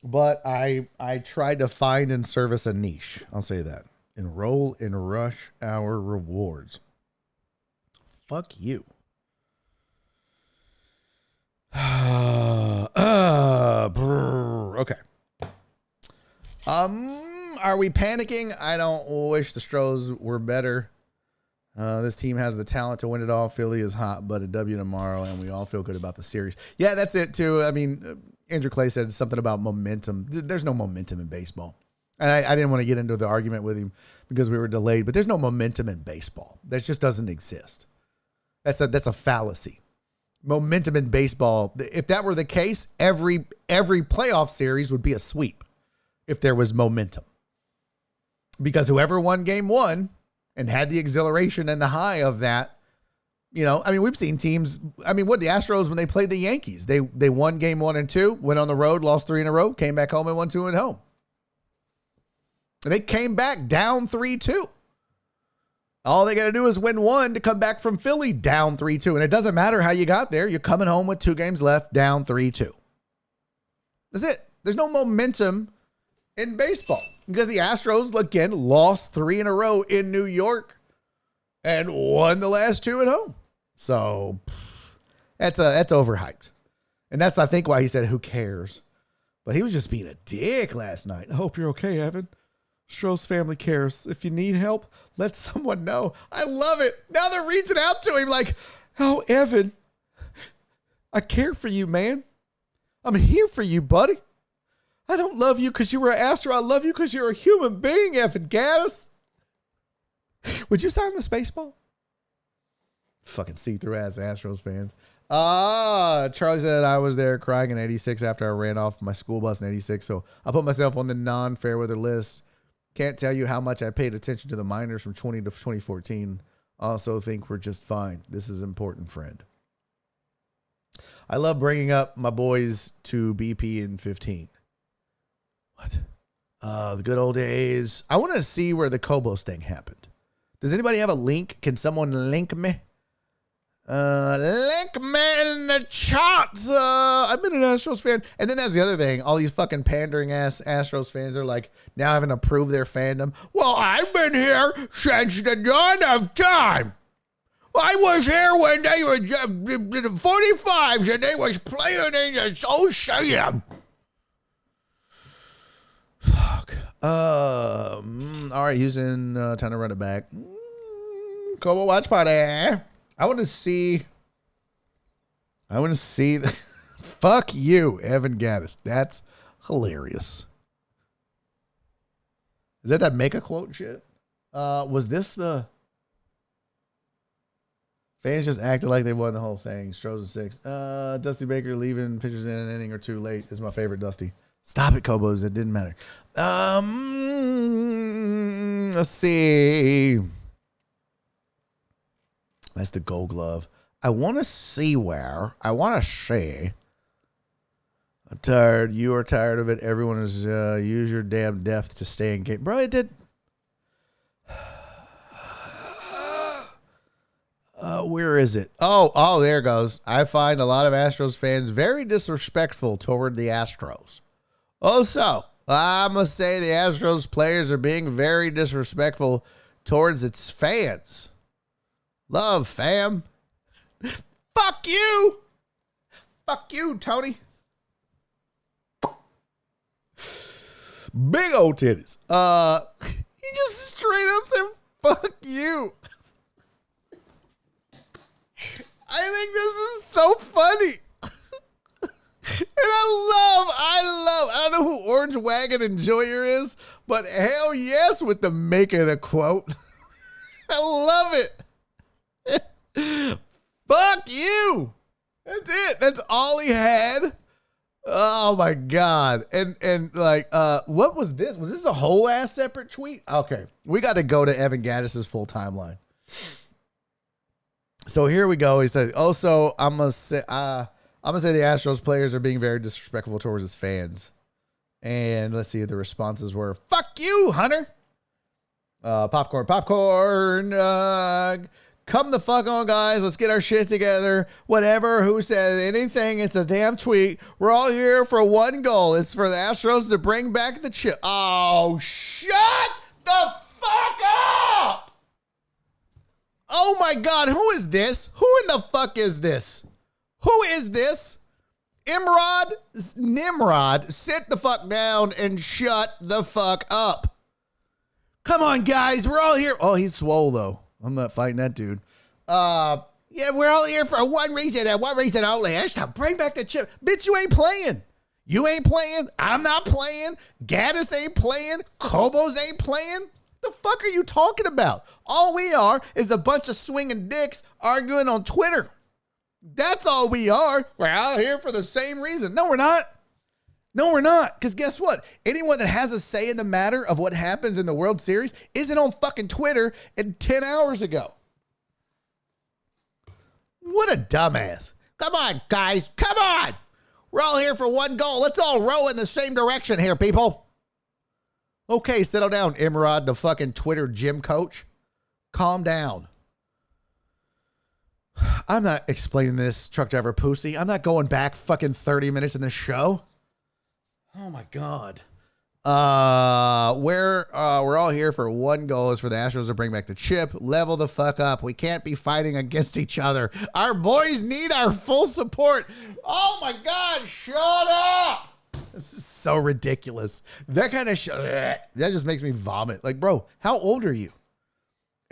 But I tried to find and service a niche. I'll say that. Enroll in Rush Hour Rewards. Fuck you. Okay. Are we panicking? I don't wish the Stros were better. This team has the talent to win it all. Philly is hot, but a W tomorrow, and we all feel good about the series. Yeah, that's it too. I mean, Andrew Clay said something about momentum. There's no momentum in baseball. And I didn't want to get into the argument with him because we were delayed, but there's no momentum in baseball. That just doesn't exist. That's a fallacy. Momentum in baseball. If that were the case, every playoff series would be a sweep if there was momentum. Because whoever won game one and had the exhilaration and the high of that, we've seen teams. What the Astros, when they played the Yankees, they won game 1 and 2, went on the road, lost 3 in a row, came back home and won 2 at home. And they came back down 3-2. All they got to do is win 1 to come back from Philly down 3-2. And it doesn't matter how you got there. You're coming home with 2 games left, down 3-2. That's it. There's no momentum in baseball because the Astros, again, lost 3 in a row in New York and won the last 2 at home. So that's overhyped. And that's, I think, why he said, who cares? But he was just being a dick last night. I hope you're okay, Evan. Stros family cares. If you need help, let someone know. I love it. Now they're reaching out to him like, oh, Evan, I care for you, man. I'm here for you, buddy. I don't love you because you were an Astro. I love you because you're a human being, Evan Gattis. Would you sign the Spaceball? Fucking see-through ass Astros fans. Charlie said I was there crying in 86 after I ran off my school bus in 86. So I put myself on the non-fair weather list. Can't tell you how much I paid attention to the minors from 20 to 2014. Also think we're just fine. This is important, friend. I love bringing up my boys to BP in 15. What? The good old days. I want to see where the Cobos thing happened. Does anybody have a link? Can someone link me? Link me in the charts. I've been an Astros fan. And then that's the other thing. All these fucking pandering ass Astros fans are like now having to prove their fandom. Well, I've been here since the dawn of time. I was here when they were the 45s and they was playing in the old stadium. Fuck. All right, Houston, time to run it back. Cobo watch party. I want to see. Fuck you, Evan Gattis. That's hilarious. Is that make a quote shit? Was this the fans just acted like they won the whole thing? Stros at 6. Dusty Baker leaving pitchers in an inning or 2 late is my favorite Dusty. Stop it, Cobos. It didn't matter. Let's see. That's the Gold Glove. I want to see. I'm tired. You are tired of it. Everyone is use your damn depth to stay in game. Bro, it did. Where is it? Oh, there it goes. I find a lot of Astros fans very disrespectful toward the Astros. Also, I must say the Astros players are being very disrespectful towards its fans. Love, fam. Fuck you. Fuck you, Tony. Big old titties. He just straight up said, fuck you. I think this is so funny. And I don't know who Orange Wagon Enjoyer is, but hell yes with the make it a quote. I love it. Fuck you. That's it. That's all he had. Oh my God. And like, what was this? Was this a whole ass separate tweet? Okay. We got to go to Evan Gattis' full timeline. So here we go. He said, also, I'm gonna say the Astros players are being very disrespectful towards his fans. And let's see, the responses were, fuck you, Hunter. Popcorn. Come the fuck on, guys. Let's get our shit together. Whatever, who said anything, it's a damn tweet. We're all here for one goal. It's for the Astros to bring back the chip. Oh, shut the fuck up. Oh my God, who is this? Who in the fuck is this? Who is this? Nimrod, sit the fuck down and shut the fuck up. Come on, guys, we're all here. Oh, he's swole, though. I'm not fighting that dude. Yeah, we're all here for one reason and one reason only. That's to bring back the chip. Bitch, you ain't playing. You ain't playing. I'm not playing. Gattis ain't playing. Cobos ain't playing. The fuck are you talking about? All we are is a bunch of swinging dicks arguing on Twitter. That's all we are. We're out here for the same reason. No, we're not. No, we're not. Because guess what? Anyone that has a say in the matter of what happens in the World Series isn't on fucking Twitter 10 hours ago. What a dumbass. Come on, guys. Come on. We're all here for one goal. Let's all row in the same direction here, people. Okay, settle down, Imrod, the fucking Twitter gym coach. Calm down. I'm not explaining this, truck driver pussy. I'm not going back fucking 30 minutes in the show. Oh my God. We're all here for one goal is for the Astros to bring back the chip. Level the fuck up. We can't be fighting against each other. Our boys need our full support. Oh my God, shut up. This is so ridiculous. That kind of that just makes me vomit. Like, bro, how old are you?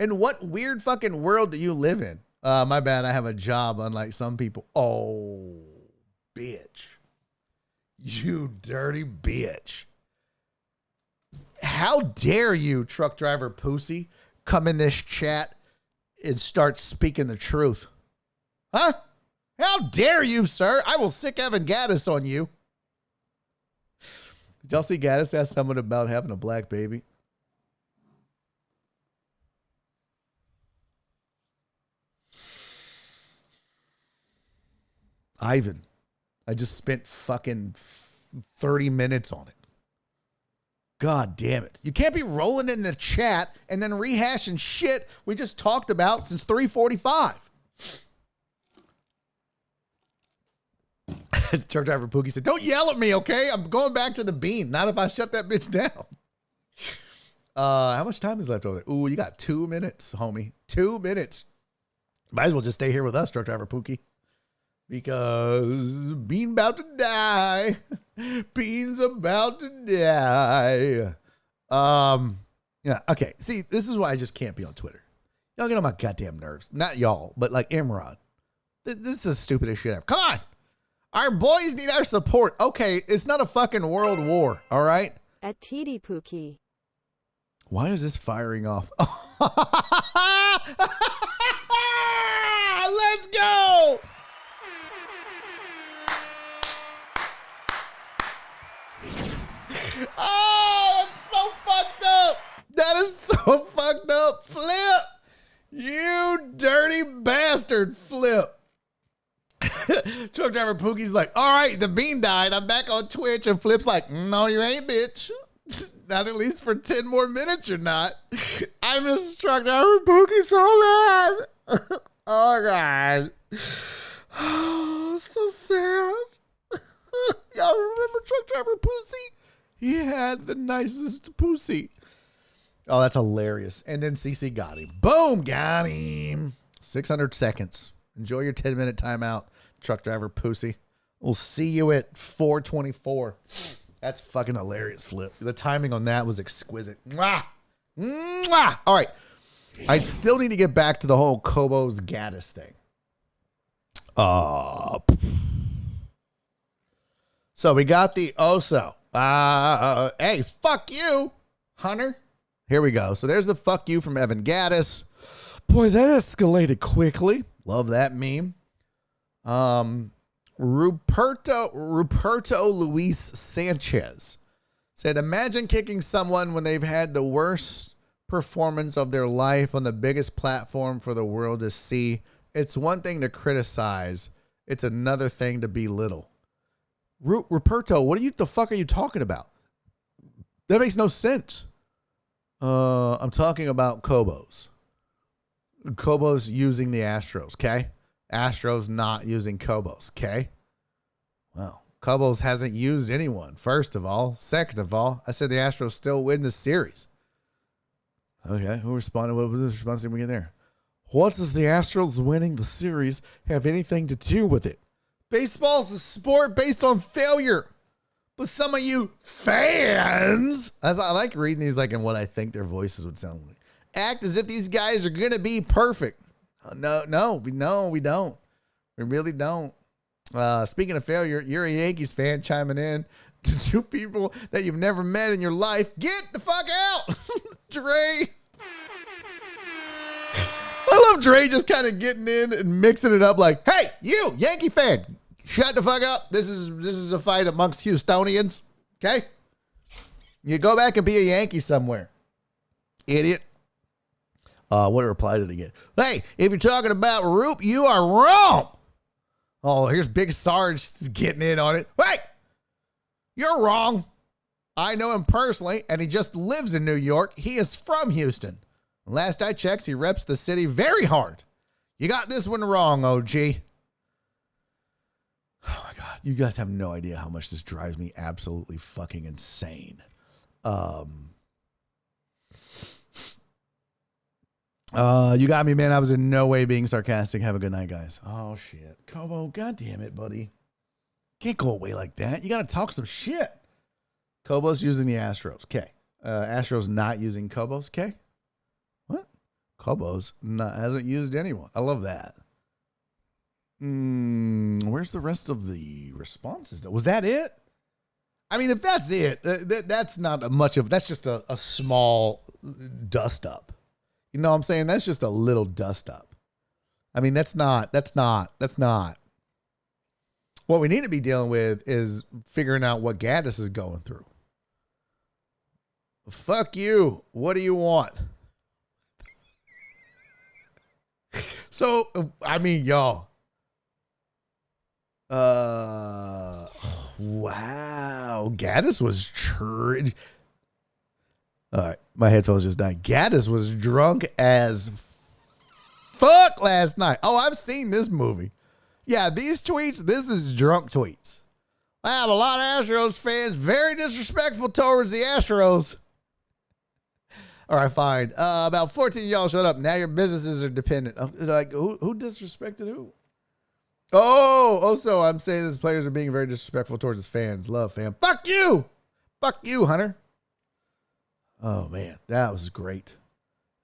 And what weird fucking world do you live in? My bad. I have a job, unlike some people. Oh, bitch. You dirty bitch. How dare you, truck driver pussy, come in this chat and start speaking the truth? Huh? How dare you, sir? I will sick Evan Gattis on you. Did y'all see Gattis ask someone about having a black baby? Ivan, I just spent fucking 30 minutes on it. God damn it. You can't be rolling in the chat and then rehashing shit we just talked about since 3:45. Truck driver Pookie said, don't yell at me, okay? I'm going back to the bean. Not if I shut that bitch down. How much time is left over there? Ooh, you got 2 minutes, homie. 2 minutes. Might as well just stay here with us, truck driver Pookie. Because Bean about to die. Bean's about to die. Yeah, okay. See, this is why I just can't be on Twitter. Y'all get on my goddamn nerves. Not y'all, but like Imrod. This is the stupidest shit ever. Come on. Our boys need our support. Okay, it's not a fucking world war, all right? At TD Pookie. Why is this firing off? Let's go. Oh, that's so fucked up. That is so fucked up. Flip. You dirty bastard, Flip. Truck driver Pookie's like, all right, the bean died. I'm back on Twitch. And Flip's like, no, you ain't, bitch. Not at least for 10 more minutes, you're not. I miss truck driver Pookie so bad. Oh, God. Oh, so sad. Y'all remember truck driver Pussy? He had the nicest pussy. Oh, that's hilarious. And then CC got him. Boom, got him. 600 seconds. Enjoy your 10-minute timeout, truck driver pussy. We'll see you at 4:24. That's fucking hilarious, Flip. The timing on that was exquisite. Mwah! Mwah! All right. I still need to get back to the whole Cobos Gattis thing. So we got the Oso. Hey, fuck you, Hunter. Here we go. So there's the fuck you from Evan Gattis. Boy, that escalated quickly. Love that meme. Ruperto Luis Sanchez said, imagine kicking someone when they've had the worst performance of their life on the biggest platform for the world to see. It's one thing to criticize. It's another thing to belittle. Ruperto, the fuck are you talking about? That makes no sense. I'm talking about Cobos. Cobos using the Astros, okay? Astros not using Cobos, okay? Well, Cobos hasn't used anyone, first of all. Second of all, I said the Astros still win the series. Okay, who responded? What was the response we get there? What does the Astros winning the series have anything to do with it? Baseball's a sport based on failure. But some of you fans, as I like reading these like in what I think their voices would sound like, act as if these guys are going to be perfect. No, we don't. We really don't. Speaking of failure, you're a Yankees fan chiming in to two people that you've never met in your life. Get the fuck out, Dre. I love Dre just kind of getting in and mixing it up like, hey, you, Yankee fan, shut the fuck up. This is a fight amongst Houstonians, okay? You go back and be a Yankee somewhere, idiot. What reply did he get? Hey, if you're talking about Roop, you are wrong. Oh, here's Big Sarge getting in on it. Wait, you're wrong. I know him personally, and he just lives in New York. He is from Houston. Last I checked, he reps the city very hard. You got this one wrong, OG. Oh my God. You guys have no idea how much this drives me absolutely fucking insane. You got me, man. I was in no way being sarcastic. Have a good night, guys. Oh, shit. Kobo, God damn it, buddy. Can't go away like that. You got to talk some shit. Kobo's using the Astros. Okay. Astros not using Kobo's. Okay. What? Kobo's hasn't used anyone. I love that. Where's the rest of the responses, though? Was that it? I mean, if that's it, that's not much of, that's just a small dust up. You know what I'm saying? That's just a little dust up. I mean, that's not. What we need to be dealing with is figuring out what Gattis is going through. Fuck you. What do you want? So, I mean, y'all. Wow. Gattis was all right, my headphones just died. Gattis was drunk as fuck last night. Oh, I've seen this movie. Yeah, these tweets, this is drunk tweets. I have a lot of Astros fans very disrespectful towards the Astros. All right, fine. About 14 of y'all showed up. Now your businesses are dependent. Like, who disrespected who? Oh, so I'm saying these players are being very disrespectful towards his fans. Love, fam. Fuck you. Fuck you, Hunter. Oh, man, that was great.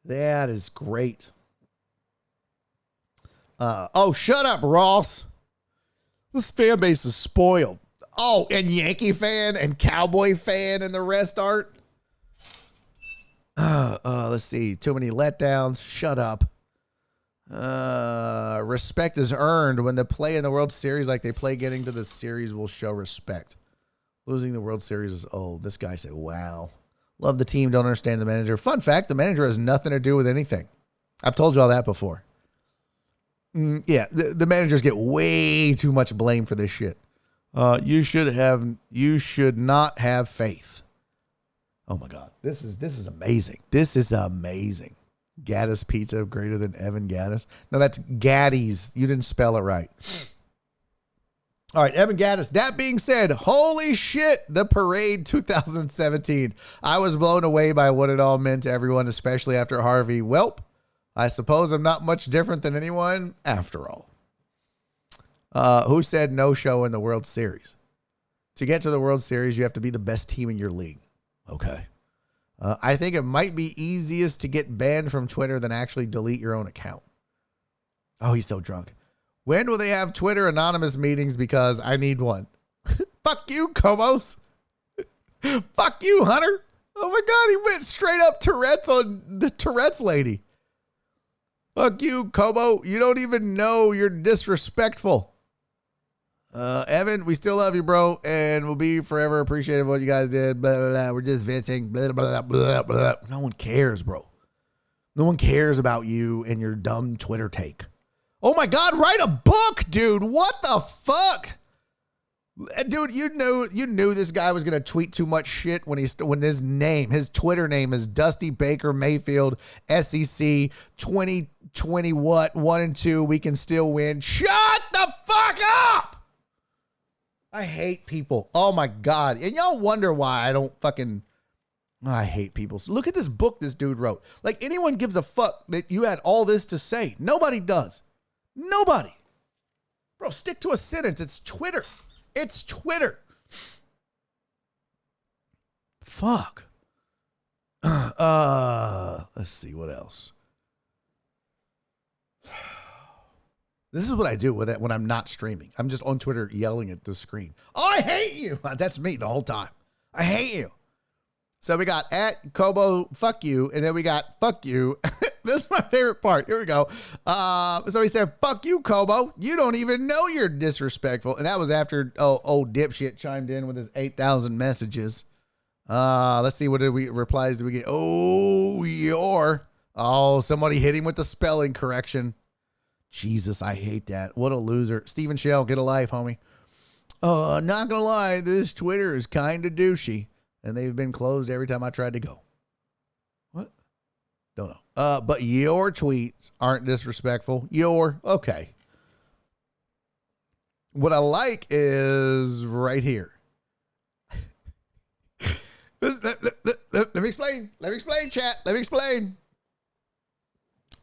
That is great. Shut up, Ross. This fan base is spoiled. Oh, and Yankee fan and Cowboy fan and the rest aren't. Let's see. Too many letdowns. Shut up. Respect is earned when they play in the World Series like they play getting to the series will show respect. Losing the World Series is old. This guy said, wow. Love the team, don't understand the manager. Fun fact, the manager has nothing to do with anything. I've told you all that before. Yeah, the managers get way too much blame for this shit. You should not have faith. Oh my God, this is amazing. This is amazing. Gattis pizza greater than Evan Gattis. No, that's Gattis. You didn't spell it right. All right, Evan Gattis. That being said, holy shit, the parade 2017. I was blown away by what it all meant to everyone, especially after Harvey. Welp, I suppose I'm not much different than anyone after all. Who said no show in the World Series? To get to the World Series, you have to be the best team in your league. Okay. I think it might be easiest to get banned from Twitter than actually delete your own account. Oh, he's so drunk. When will they have Twitter anonymous meetings? Because I need one. Fuck you, Comos. Fuck you, Hunter. Oh my God, he went straight up Tourette's on the Tourette's lady. Fuck you, Kobo. You don't even know you're disrespectful. Evan, we still love you, bro, and we'll be forever appreciative of what you guys did. Blah, blah, blah. We're just venting. Blah, blah, blah, blah. No one cares, bro. No one cares about you and your dumb Twitter take. Oh my God, write a book, dude. What the fuck? Dude, you knew this guy was going to tweet too much shit when his Twitter name is Dusty Baker Mayfield, SEC 2020 what? 1 and 2, we can still win. Shut the fuck up. I hate people. Oh my God. And y'all wonder why I don't fucking, I hate people. So look at this book this dude wrote. Like, anyone gives a fuck that you had all this to say. Nobody does. Nobody. Bro, stick to a sentence. It's Twitter. It's Twitter. Fuck. Let's see what else. This is what I do with it when I'm not streaming. I'm just on Twitter yelling at the screen. Oh, I hate you. That's me the whole time. I hate you. So we got at Kobo, fuck you. And then we got fuck you. This is my favorite part. Here we go. So he said, fuck you, Kobo. You don't even know you're disrespectful. And that was after old dipshit chimed in with his 8,000 messages. Let's see, what replies did we get? Oh, somebody hit him with the spelling correction. Jesus, I hate that. What a loser. Stephen Shell, get a life, homie. Not gonna lie, this Twitter is kind of douchey. And they've been closed every time I tried to go. What? Don't know. But your tweets aren't disrespectful. Okay. What I like is right here. Let me explain. Chat. Let me explain.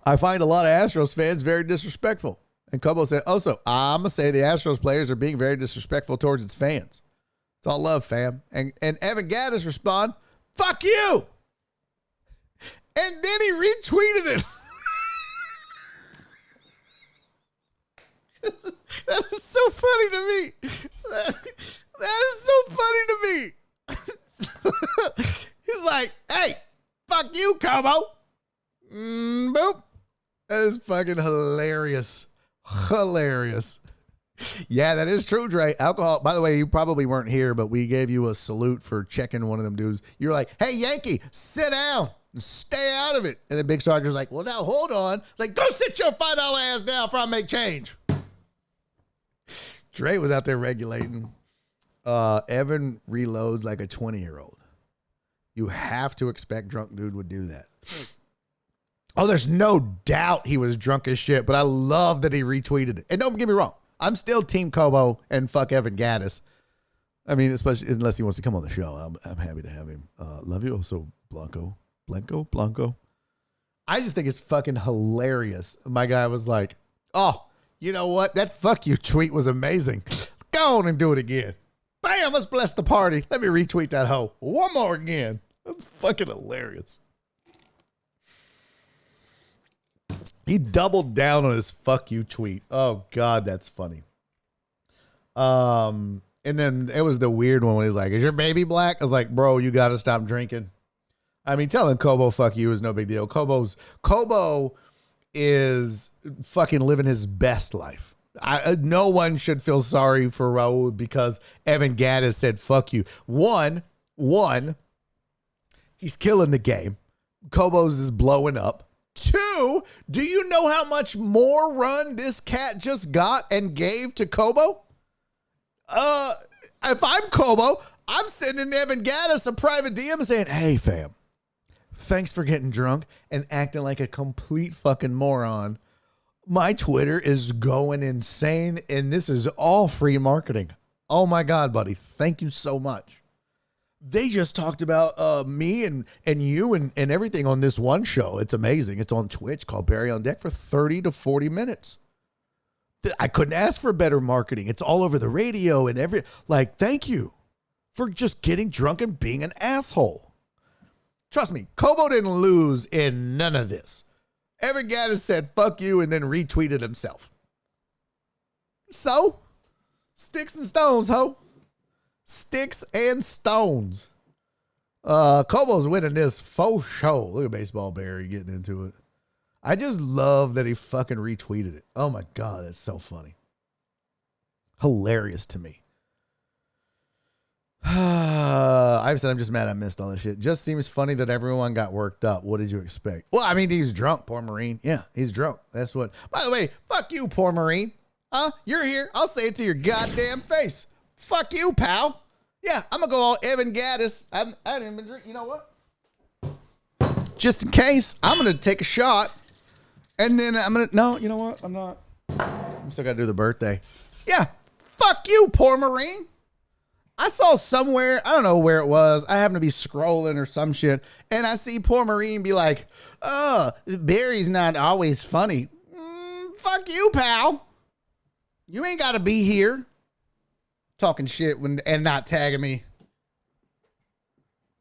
I find a lot of Astros fans very disrespectful. And Kobo said, also, I'm going to say the Astros players are being very disrespectful towards its fans. It's all love, fam. And Evan Gattis respond, fuck you. And then he retweeted it. That is so funny to me. That is so funny to me. He's like, hey, fuck you, Kobo. Boop. That is fucking hilarious. Hilarious. Yeah, that is true, Dre. Alcohol. By the way, you probably weren't here, but we gave you a salute for checking one of them dudes. You're like, hey, Yankee, sit down and stay out of it. And the big sergeant's like, well, now hold on. It's like, go sit your $5 ass down before I make change. Dre was out there regulating. Evan reloads like a 20-year-old. You have to expect drunk dude would do that. Oh, there's no doubt he was drunk as shit, but I love that he retweeted it. And don't get me wrong. I'm still Team Kobo and fuck Evan Gattis. I mean, especially unless he wants to come on the show. I'm happy to have him. Love you also, Blanco. I just think it's fucking hilarious. My guy was like, oh, you know what? That fuck you tweet was amazing. Go on and do it again. Bam, let's bless the party. Let me retweet that hoe. One more again. That's fucking hilarious. He doubled down on his fuck you tweet. Oh, God, that's funny. And then it was the weird one when he was like, is your baby black? I was like, bro, you got to stop drinking. I mean, telling Kobo fuck you is no big deal. Kobo is fucking living his best life. No one should feel sorry for Raul because Evan Gattis said fuck you. One, he's killing the game. Kobo's is blowing up. 2, do you know how much more run this cat just got and gave to Kobo? If I'm Kobo, I'm sending Evan Gattis a private DM saying, hey, fam, thanks for getting drunk and acting like a complete fucking moron. My Twitter is going insane, and this is all free marketing. Oh, my God, buddy. Thank you so much. They just talked about me and you and everything on this one show. It's amazing. It's on Twitch called Barry on Deck for 30 to 40 minutes. I couldn't ask for better marketing. It's all over the radio and thank you for just getting drunk and being an asshole. Trust me, Kobo didn't lose in none of this. Evan Gattis said, fuck you, and then retweeted himself. So, sticks and stones, ho. Sticks and stones. Kobo's winning this faux show. Look at Baseball Barry getting into it. I just love that he fucking retweeted it. Oh my God, that's so funny. Hilarious to me. I've said I'm just mad I missed all this shit. Just seems funny that everyone got worked up. What did you expect? Well, I mean, he's drunk, poor Marine. Yeah, he's drunk. That's what. By the way, fuck you, poor Marine. Huh? You're here. I'll say it to your goddamn face. Fuck you, pal. Yeah, I'm gonna go all Evan Gattis. I didn't even drink. You know what? Just in case, I'm gonna take a shot, and then I'm gonna. No, you know what? I'm not. I'm still gotta do the birthday. Yeah, fuck you, poor Marine. I saw somewhere, I don't know where it was. I happen to be scrolling or some shit, and I see poor Marine be like, "Oh, Barry's not always funny." Fuck you, pal. You ain't gotta be here talking shit and not tagging me.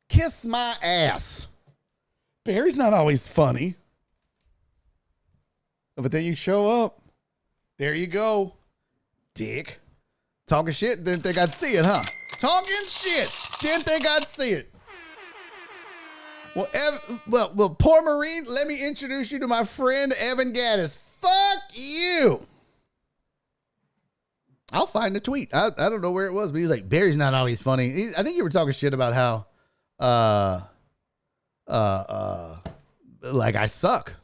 Kiss my ass. Barry's not always funny. But then you show up. There you go. Dick. Talking shit, didn't think I'd see it, huh? Talking shit, didn't think I'd see it. Well, poor Marine, let me introduce you to my friend Evan Gattis. Fuck you. I'll find the tweet. I don't know where it was, but he's like, Barry's not always funny. I think you were talking shit about how, like I suck.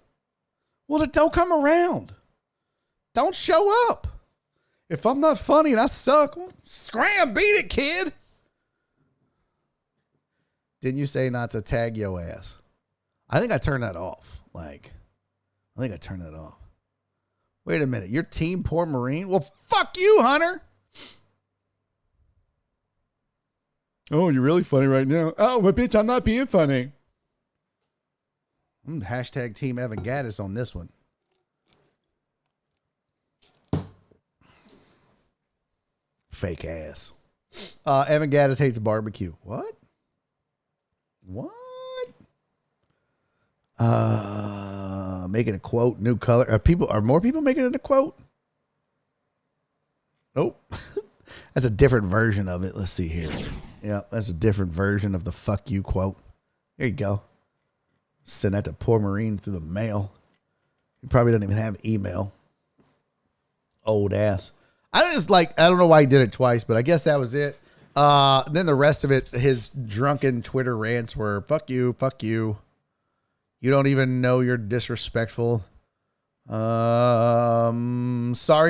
Well, then don't come around. Don't show up. If I'm not funny and I suck, well, scram, beat it, kid. Didn't you say not to tag your ass? I think I turned that off. I think I turned that off. Wait a minute. Your team, poor Marine? Well, fuck you, Hunter. Oh, you're really funny right now. Oh, but bitch, I'm not being funny. Hashtag Team Evan Gattis on this one. Fake ass. Evan Gattis hates barbecue. What? Making a quote, new color. Are more people making it a quote? Nope. That's a different version of it. Let's see here. Yeah, that's a different version of the fuck you quote. There you go. Send that to poor Marine through the mail. He probably doesn't even have email. Old ass. I don't know why he did it twice, but I guess that was it. Then the rest of it, his drunken Twitter rants were, fuck you. You don't even know you're disrespectful. Sorry,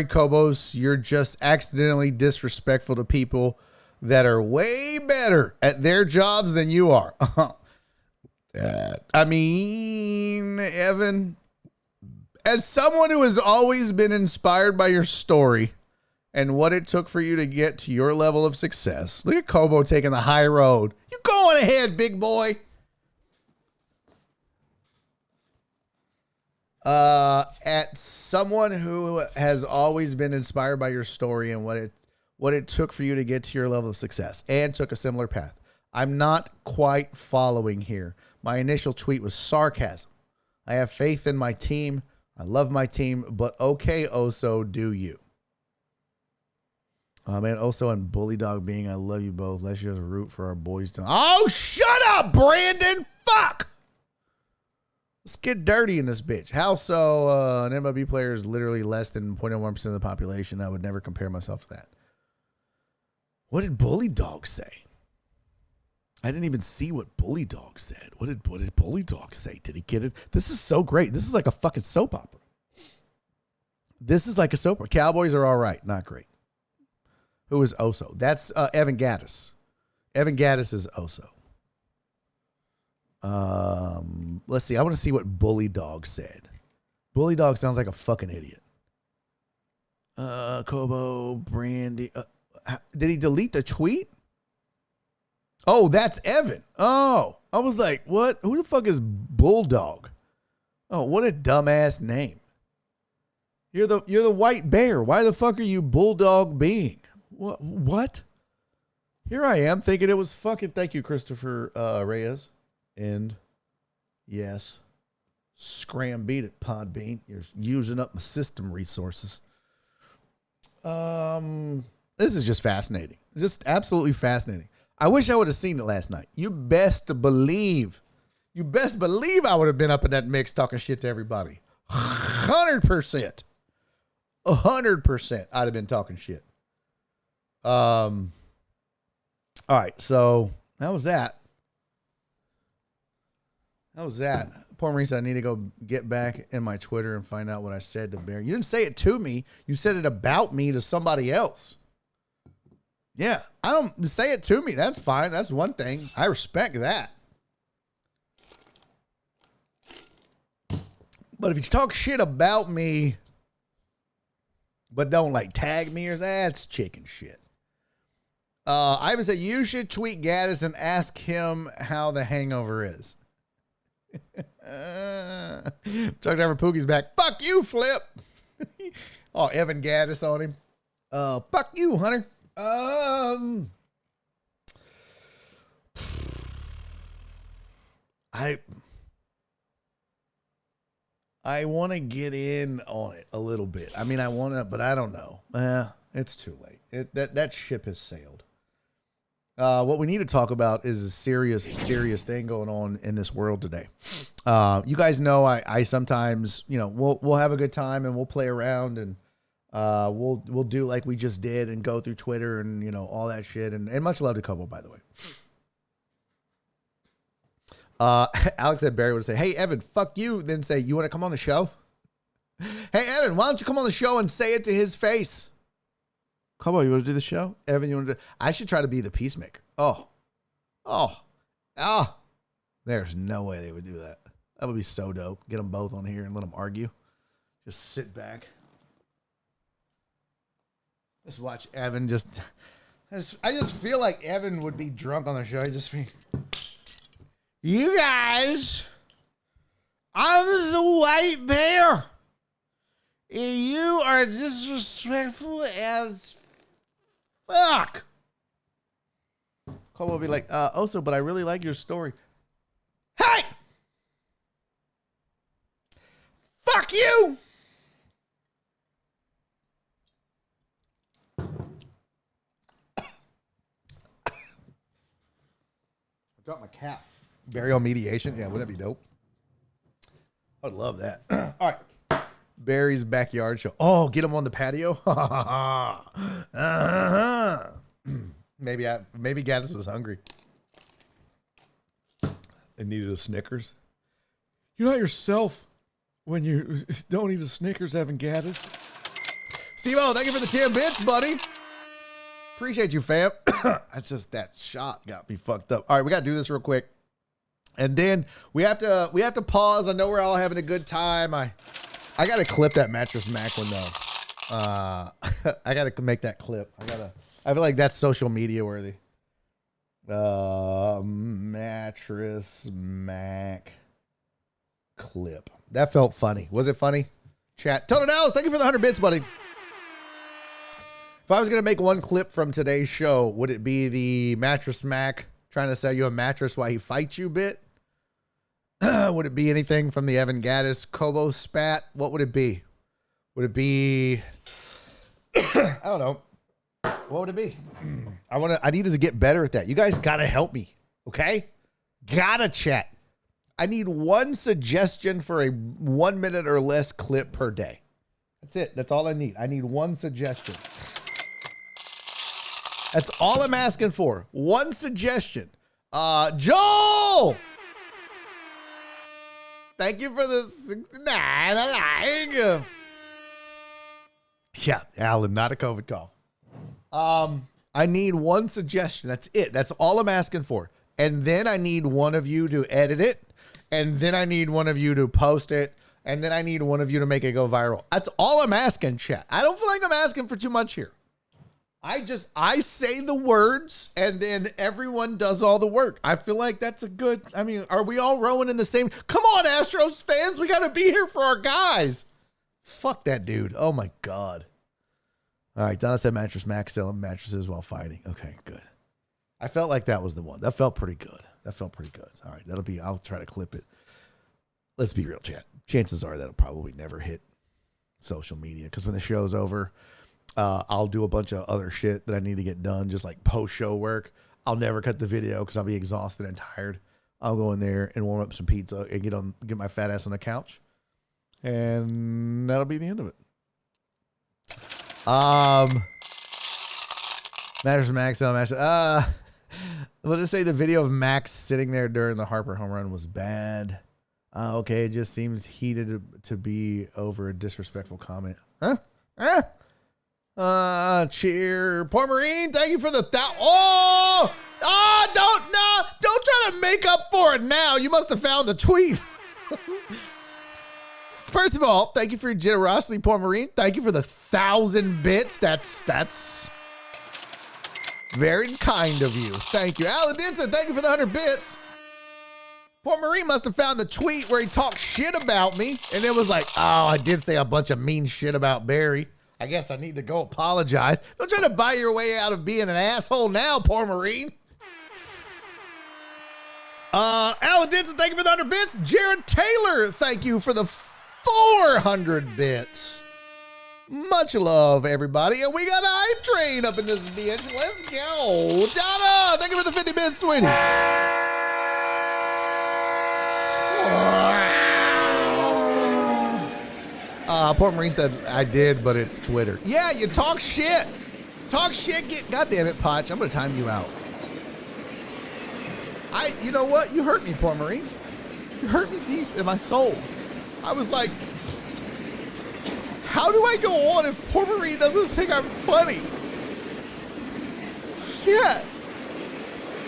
Kobos. You're just accidentally disrespectful to people that are way better at their jobs than you are. I mean, Evan, as someone who has always been inspired by your story and what it took for you to get to your level of success. Look at Kobo taking the high road. You going ahead, big boy. At someone who has always been inspired by your story and what it took for you to get to your level of success and took a similar path. I'm not quite following here. My initial tweet was sarcasm. I have faith in my team. I love my team, but okay, Oso, do you? Oh, man, Oso and Bully Dog being, I love you both. Let's just root for our boys. Oh, shut up, Brandon. Fuck. Let's get dirty in this bitch. How so? An MLB player is literally less than 0.1% of the population. I would never compare myself to that. What did Bully Dog say? I didn't even see what Bully Dog said. What did Bully Dog say? Did he get it? This is so great. This is like a fucking soap opera. This is like a soap opera. Cowboys are all right. Not great. Who is Oso? That's Evan Gattis. Evan Gattis is Oso. Let's see. I want to see what Bully Dog said. Bully Dog sounds like a fucking idiot. Kobo, Brandy. Did he delete the tweet? Oh, that's Evan. Oh, I was like, what? Who the fuck is Bulldog? Oh, what a dumbass name. You're the white bear. Why the fuck are you Bulldog being? What? Here I am thinking it was fucking. Thank you, Christopher Reyes. And yes, scram beat it, Podbean. You're using up my system resources. This is just fascinating. Just absolutely fascinating. I wish I would have seen it last night. You best believe I would have been up in that mix talking shit to everybody. 100%. 100%. I'd have been talking shit. All right, so that was that. Poor Maurice, I need to go get back in my Twitter and find out what I said to Barry. You didn't say it to me. You said it about me to somebody else. Yeah, I don't say it to me. That's fine. That's one thing. I respect that. But if you talk shit about me, but don't like tag me or that's chicken shit. Ivan said, you should tweet Gattis and ask him how the hangover is. Truck driver Pookie's back. Fuck you, Flip. Oh, Evan Gattis on him. Fuck you, Hunter. I want to get in on it a little bit. I mean, I want to, but I don't know. It's too late. That ship has sailed. What we need to talk about is a serious thing going on in this world today. You guys know I sometimes, we'll have a good time and we'll play around and we'll do like we just did and go through Twitter and all that shit and much love to Kobo, by the way. Alex said Barry would say, "Hey Evan, fuck you," then say, "You want to come on the show?" Hey Evan, why don't you come on the show and say it to his face? Come on, you want to do the show? Evan, you want to do? I should try to be the peacemaker. Oh. There's no way they would do that. That would be so dope. Get them both on here and let them argue. Just sit back. Just watch Evan I just feel like Evan would be drunk on the show. He'd just be, you guys, I'm the white bear. And you are disrespectful as fuck. Cole will be like, also, but I really like your story. Hey! Fuck you! I dropped my cap. Burial mediation? Yeah, wouldn't that be dope? I'd love that. All right. Barry's backyard show. Oh, get him on the patio? Maybe Gattis was hungry and needed a Snickers. You're not yourself when you don't eat a Snickers, Evan Gattis. Steve-O, thank you for the 10 bits, buddy. Appreciate you, fam. That's just that shot got me fucked up. All right, we got to do this real quick. And then we have to pause. I know we're all having a good time. I got to clip that Mattress Mack one, though. I got to make that clip. I feel like that's social media worthy. Mattress Mack clip. That felt funny. Was it funny? Chat. Tony Dallas, thank you for the 100 bits, buddy. If I was going to make one clip from today's show, would it be the Mattress Mack trying to sell you a mattress while he fights you bit? Would it be anything from the Evan Gattis Kobo spat? What would it be? Would it be, I don't know. What would it be? I need to get better at that. You guys got to help me. Okay. Gotta chat. I need one suggestion for a 1 minute or less clip per day. That's it. That's all I need. I need one suggestion. That's all I'm asking for. One suggestion. Joel! Thank you for the 69. I like. Yeah, Alan, not a COVID call. I need one suggestion. That's it. That's all I'm asking for. And then I need one of you to edit it. And then I need one of you to post it. And then I need one of you to make it go viral. That's all I'm asking, chat. I don't feel like I'm asking for too much here. I say the words and then everyone does all the work. I feel like that's a good, I mean, are we all rowing in the same? Come on, Astros fans. We got to be here for our guys. Fuck that dude. Oh my God. All right. Donna said Mattress Mack selling mattresses while fighting. Okay, good. I felt like that was the one. That felt pretty good. All right. I'll try to clip it. Let's be real, chat. Chances are that'll probably never hit social media because when the show's over, I'll do a bunch of other shit that I need to get done, just like post-show work. I'll never cut the video because I'll be exhausted and tired. I'll go in there and warm up some pizza and get my fat ass on the couch And that'll be the end of it. Mattress Mack, we'll just say the video of Max sitting there during the Harper home run was bad. Okay, it just seems heated to be over a disrespectful comment. Cheer. Poor Marine, thank you for the don't try to make up for it now. You must have found the tweet. First of all, thank you for your generosity, Poor Marine. Thank you for the 1,000 bits. That's very kind of you. Thank you. Alan Denson, thank you for the 100 bits. Poor Marine must have found the tweet where he talked shit about me. And it was like, oh, I did say a bunch of mean shit about Barry. I guess I need to go apologize. Don't try to buy your way out of being an asshole now, Poor Marine. Alan Denson, thank you for the 100 bits. Jared Taylor, thank you for the 400 bits. Much love, everybody. And we got a hype train up in this bitch. Let's go. Donna, thank you for the 50 bits, sweetie. Poor Marine said, I did, but it's Twitter. Yeah, you talk shit. Talk shit. God damn it, Potch. I'm going to time you out. You know what? You hurt me, Poor Marine. You hurt me deep in my soul. I was like, how do I go on if Poor Marine doesn't think I'm funny? Shit.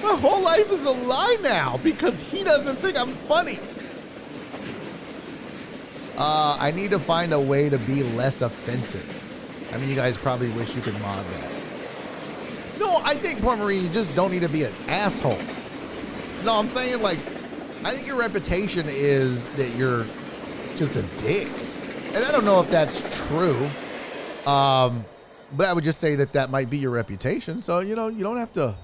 My whole life is a lie now because he doesn't think I'm funny. I need to find a way to be less offensive. I mean, you guys probably wish you could mod that. No, I think, Poor Marine, you just don't need to be an asshole. No, I'm saying, like, I think your reputation is that you're just a dick. And I don't know if that's true. But I would just say that might be your reputation. So, you know, you don't have to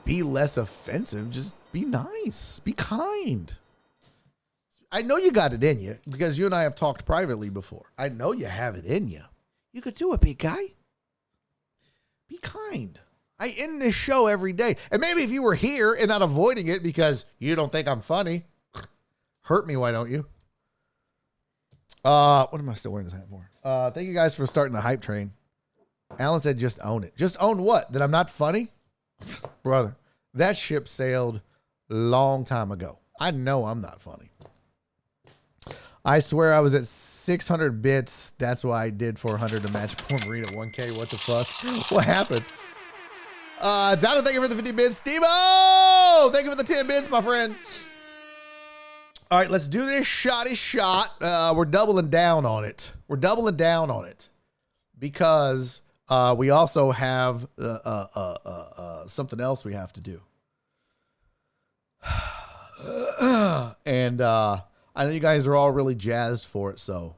be less offensive. Just be nice. Be kind. I know you got it in you because you and I have talked privately before. I know you have it in you. You could do it, big guy. Be kind. I end this show every day. And maybe if you were here and not avoiding it because you don't think I'm funny, hurt me, why don't you? What am I still wearing this hat for? Thank you guys for starting the hype train. Alan said just own it. Just own what? That I'm not funny? Brother, that ship sailed long time ago. I know I'm not funny. I swear I was at 600 bits. That's why I did 400 to match Poor Marine at 1K. What the fuck? What happened? Donna, thank you for the 50 bits. Steve-O! Thank you for the 10 bits, my friend. All right, let's do this shotty shot. We're doubling down on it. We're doubling down on it because we also have something else we have to do. And I know you guys are all really jazzed for it, so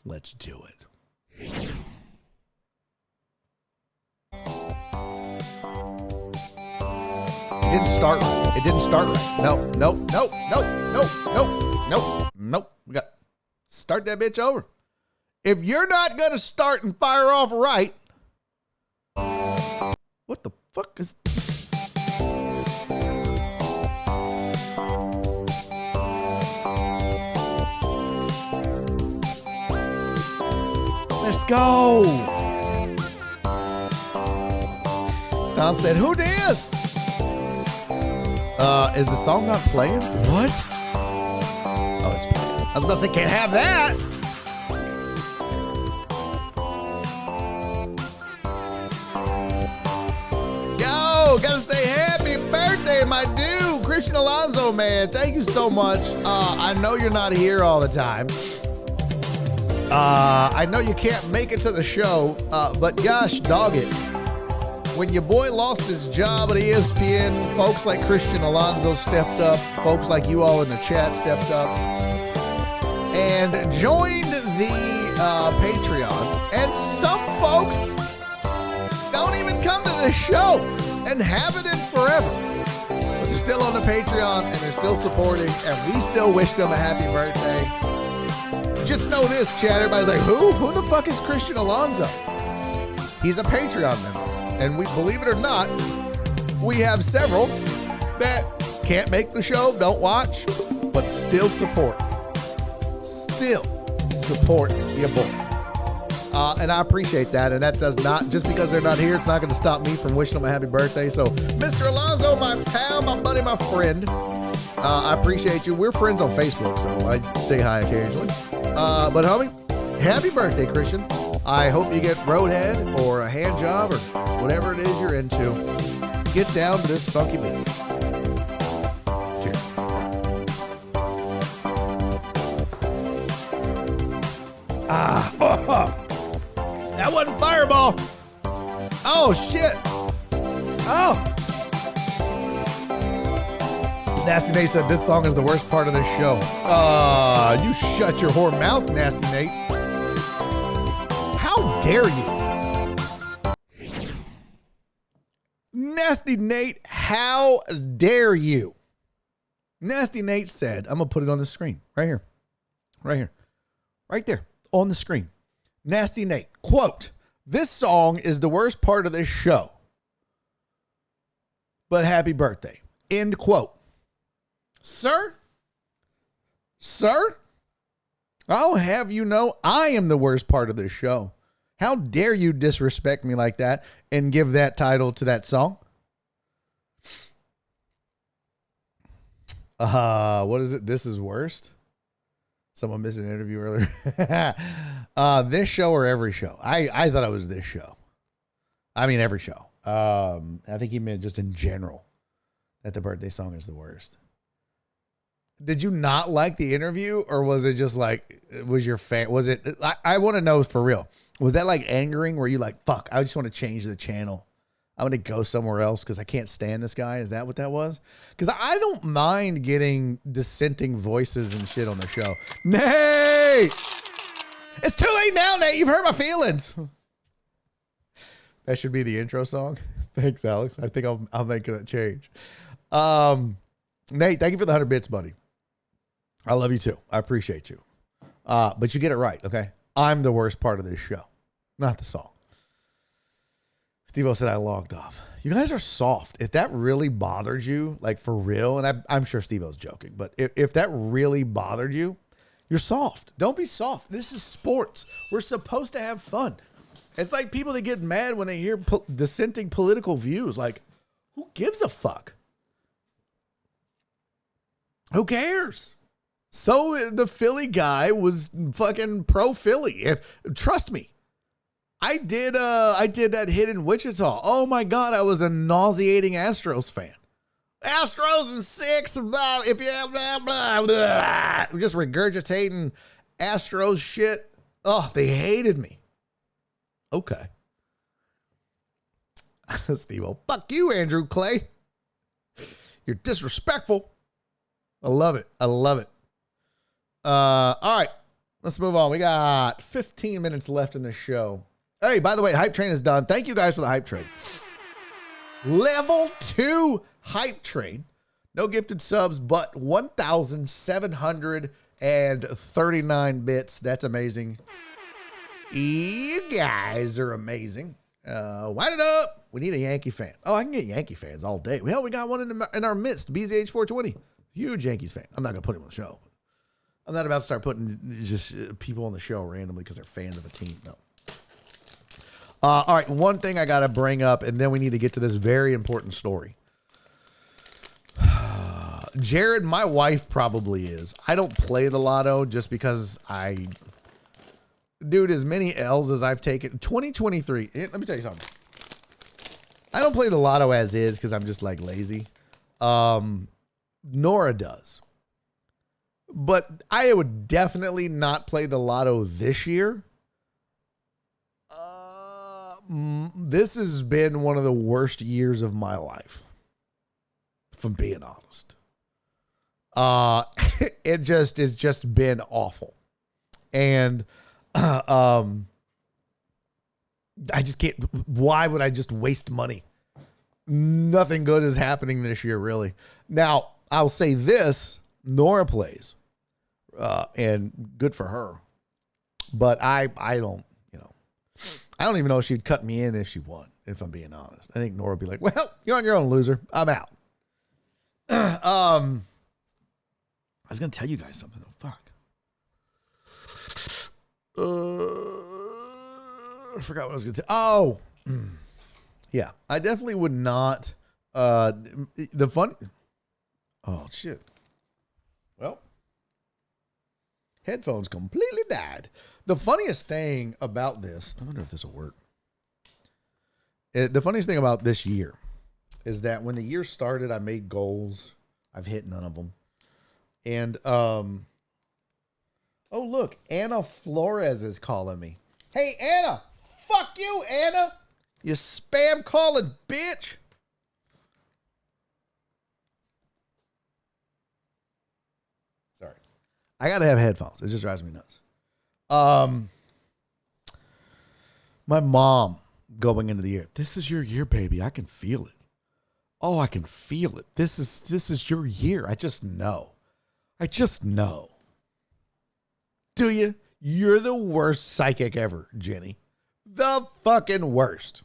let's do it. It didn't start right. It didn't start right. Nope. We got start that bitch over. If you're not gonna start and fire off right, what the fuck is this? Let's go. Don said, who dis? Is the song not playing? What? Oh, it's playing. I was about to say, can't have that. Yo, gotta say happy birthday, my dude. Christian Alonso, man. Thank you so much. I know you're not here all the time. I know you can't make it to the show, but gosh, dog it. When your boy lost his job at ESPN, folks like Christian Alonso stepped up, folks like you all in the chat stepped up, and joined the Patreon. And some folks don't even come to the show and haven't in forever. But they're still on the Patreon, and they're still supporting, and we still wish them a happy birthday. Just know this, chat. Everybody's like, who? Who the fuck is Christian Alonso? He's a Patreon member. And we, believe it or not, we have several that can't make the show, don't watch, but still support. Still. support your boy. And I appreciate that. And that does not, just because they're not here, it's not going to stop me from wishing them a happy birthday. So, Mr. Alonzo, my pal, my buddy, my friend, I appreciate you. We're friends on Facebook, so I say hi occasionally. But, homie, happy birthday, Christian. I hope you get roadhead or a hand job or whatever it is you're into. Get down to this funky beat. Cheers. That wasn't Fireball. Oh, shit. Oh. Nasty Nate said this song is the worst part of this show. You shut your whore mouth, Nasty Nate. How dare you? Nasty Nate, how dare you? Nasty Nate said, I'm going to put it on the screen. Right here. Right here. Right there. On the screen. Nasty Nate, quote, this song is the worst part of this show. But happy birthday. End quote. Sir? I'll have you know I am the worst part of this show. How dare you disrespect me like that and give that title to that song? What is it? This is worst? Someone missed an interview earlier. This show or every show? I thought it was this show. I mean, every show. I think he meant just in general that the birthday song is the worst. Did you not like the interview, or was it just like, was your fan? Was it, I want to know for real. Was that like angering? Were you like, fuck, I just want to change the channel. I'm going to go somewhere else because I can't stand this guy. Is that what that was? Because I don't mind getting dissenting voices and shit on the show. Nate! It's too late now, Nate. You've hurt my feelings. That should be the intro song. Thanks, Alex. I think I'll make that change. Nate, thank you for the 100 bits, buddy. I love you too. I appreciate you. But you get it right, okay? I'm the worst part of this show, not the song. Steve-O said I logged off. You guys are soft. If that really bothered you, like for real, and I'm sure Steve-O's joking, but if that really bothered you, you're soft. Don't be soft. This is sports. We're supposed to have fun. It's like people that get mad when they hear dissenting political views. Like, who gives a fuck? Who cares? So the Philly guy was fucking pro Philly. Trust me. I did that hit in Wichita. Oh my God, I was a nauseating Astros fan. Astros in 6, blah, if you have blah, blah, blah. Just regurgitating Astros shit. Oh, they hated me. Okay. Steve-O, fuck you, Andrew Clay. You're disrespectful. I love it. I love it. All right, let's move on. We got 15 minutes left in the show. Hey, by the way, Hype Train is done. Thank you guys for the Hype Train. Level 2 Hype Train. No gifted subs, but 1,739 bits. That's amazing. You guys are amazing. Wind it up. We need a Yankee fan. Oh, I can get Yankee fans all day. Hell, we got one in our midst. BZH 420. Huge Yankees fan. I'm not going to put him on the show. I'm not about to start putting just people on the show randomly because they're fans of a team. No. All right, one thing I got to bring up, and then we need to get to this very important story. Jared, my wife probably is. I don't play the lotto just because dude, as many L's as I've taken. 2023, let me tell you something. I don't play the lotto as is because I'm just like lazy. Nora does. But I would definitely not play the lotto this year. This has been one of the worst years of my life, if I'm being honest. It's just been awful. And I just can't, why would I just waste money? Nothing good is happening this year, really. Now, I'll say this, Nora plays, and good for her. But I don't, I don't even know if she'd cut me in if she won, if I'm being honest. I think Nora would be like, well, you're on your own, loser. I'm out. I was going to tell you guys something, though. Fuck. I forgot what I was going to say. Oh, yeah. I definitely would not. The fun. Oh, shit. Well, headphones completely died. The funniest thing about this, I wonder if this will work. The funniest thing about this year is that when the year started, I made goals. I've hit none of them. And, oh, look, Anna Flores is calling me. Hey, Anna, fuck you, Anna. You spam calling bitch. Sorry. I got to have headphones. It just drives me nuts. My mom going into the year. This is your year, baby. I can feel it. Oh, I can feel it. This is your year. I just know. Do you? You're the worst psychic ever, Jenny. The fucking worst.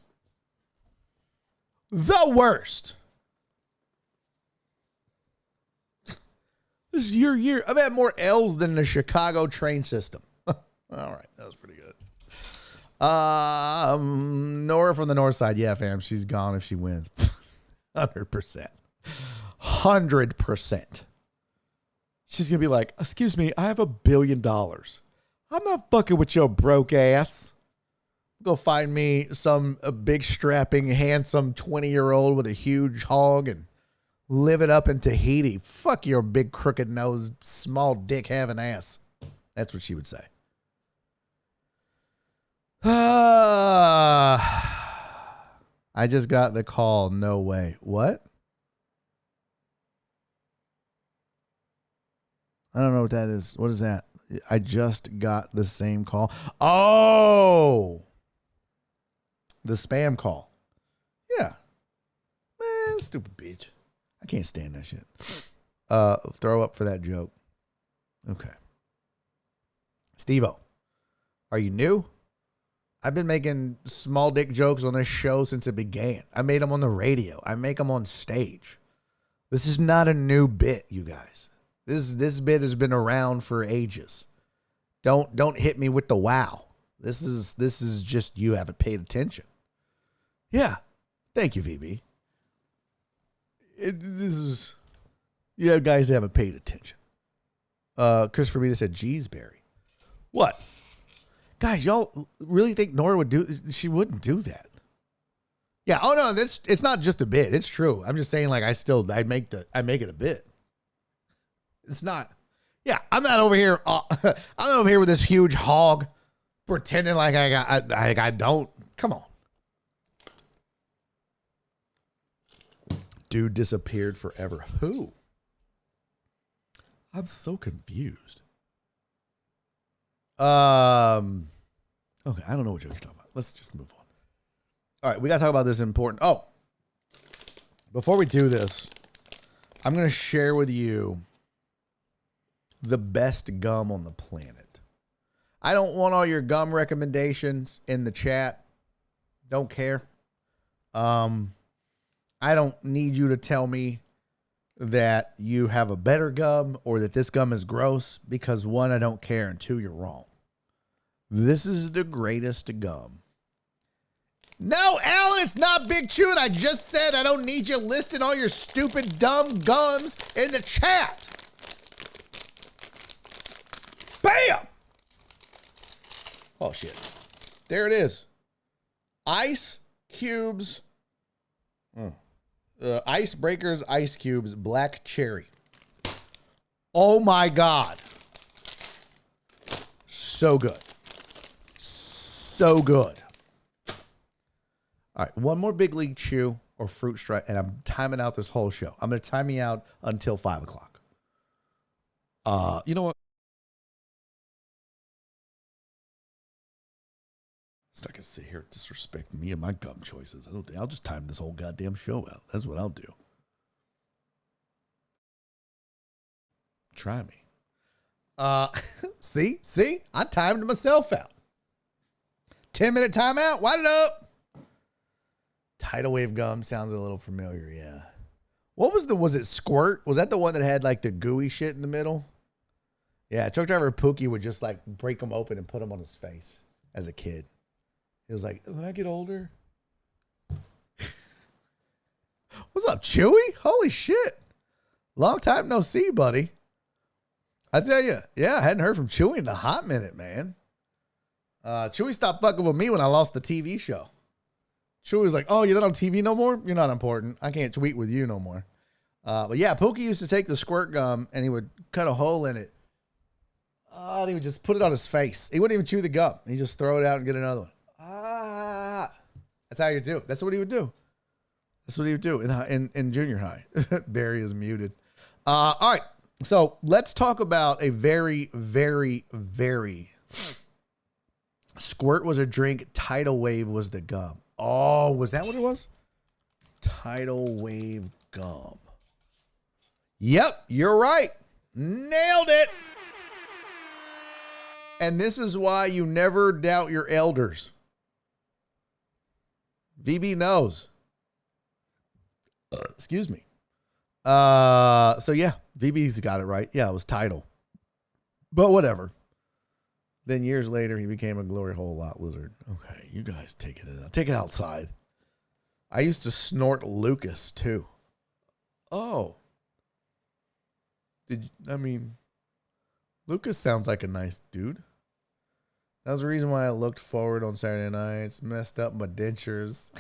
The worst. This is your year. I've had more L's than the Chicago train system. All right, that was pretty good. Nora from the north side. Yeah, fam, she's gone if she wins. 100%. 100%. She's going to be like, excuse me, I have $1 billion. I'm not fucking with your broke ass. Go find me some big strapping, handsome 20-year-old with a huge hog and live it up in Tahiti. Fuck your big crooked nose, small dick having ass. That's what she would say. I just got the call. No way. What? I don't know what that is. What is that? I just got the same call. Oh, the spam call. Yeah. Man, stupid bitch. I can't stand that shit. Throw up for that joke. Okay. Steve-O, are you new? I've been making small dick jokes on this show since it began. I made them on the radio. I make them on stage. This is not a new bit, you guys. This bit has been around for ages. Don't hit me with the wow. This is just you haven't paid attention. Yeah. Thank you, VB. You guys haven't paid attention. Christopher Beta said, geez, Barry. What? Guys, y'all really think Nora would do? She wouldn't do that. Yeah. Oh no, it's not just a bit. It's true. I'm just saying, like, I make it a bit. It's not. Yeah, I'm not over here. I'm not over here with this huge hog, pretending like I don't. Come on. Dude disappeared forever. Who? I'm so confused. Okay, I don't know what you're talking about. Let's just move on. All right, we got to talk about this important. Oh, before we do this, I'm going to share with you the best gum on the planet. I don't want all your gum recommendations in the chat. Don't care. I don't need you to tell me that you have a better gum or that this gum is gross because one, I don't care, and two, you're wrong. This is the greatest gum. No, Alan, it's not Big Chew, and I just said I don't need you listing all your stupid, dumb gums in the chat. Bam! Oh, shit. There it is. Ice Cubes. Icebreakers, Ice Cubes, Black Cherry. Oh, my God. So good. So good. All right, one more Big League Chew or Fruit Stripe, and I'm timing out this whole show. I'm going to time me out until 5 o'clock. You know what? It's not going to sit here and disrespect me and my gum choices. I don't think I'll just time this whole goddamn show out. That's what I'll do. Try me. See? I timed myself out. 10-minute timeout. Wind it up. Tidal Wave gum sounds a little familiar, yeah. What was it Squirt? Was that the one that had like the gooey shit in the middle? Yeah, truck driver Pookie would just like break them open and put them on his face as a kid. He was like, when I get older. What's up, Chewy? Holy shit. Long time no see, buddy. I tell you, yeah, I hadn't heard from Chewy in a hot minute, man. Chewy stopped fucking with me when I lost the TV show. Chewy was like, oh, you're not on TV no more? You're not important. I can't tweet with you no more. But yeah, Pookie used to take the squirt gum and he would cut a hole in it. And he would just put it on his face. He wouldn't even chew the gum. He'd just throw it out and get another one. That's how you do it. That's what he would do. That's what he would do in junior high. Barry is muted. All right. So let's talk about a very, very, very squirt was a drink. Tidal wave was the gum. Oh, was that what it was? Tidal wave gum. Yep, you're right. Nailed it. And this is why you never doubt your elders. VB knows. Excuse me. So yeah, VB's got it right. Yeah, it was Tidal. But whatever. Then years later, he became a glory hole lot lizard. Okay, you guys take it outside. I used to snort Lucas too. Oh. Lucas sounds like a nice dude. That was the reason why I looked forward on Saturday nights, messed up my dentures.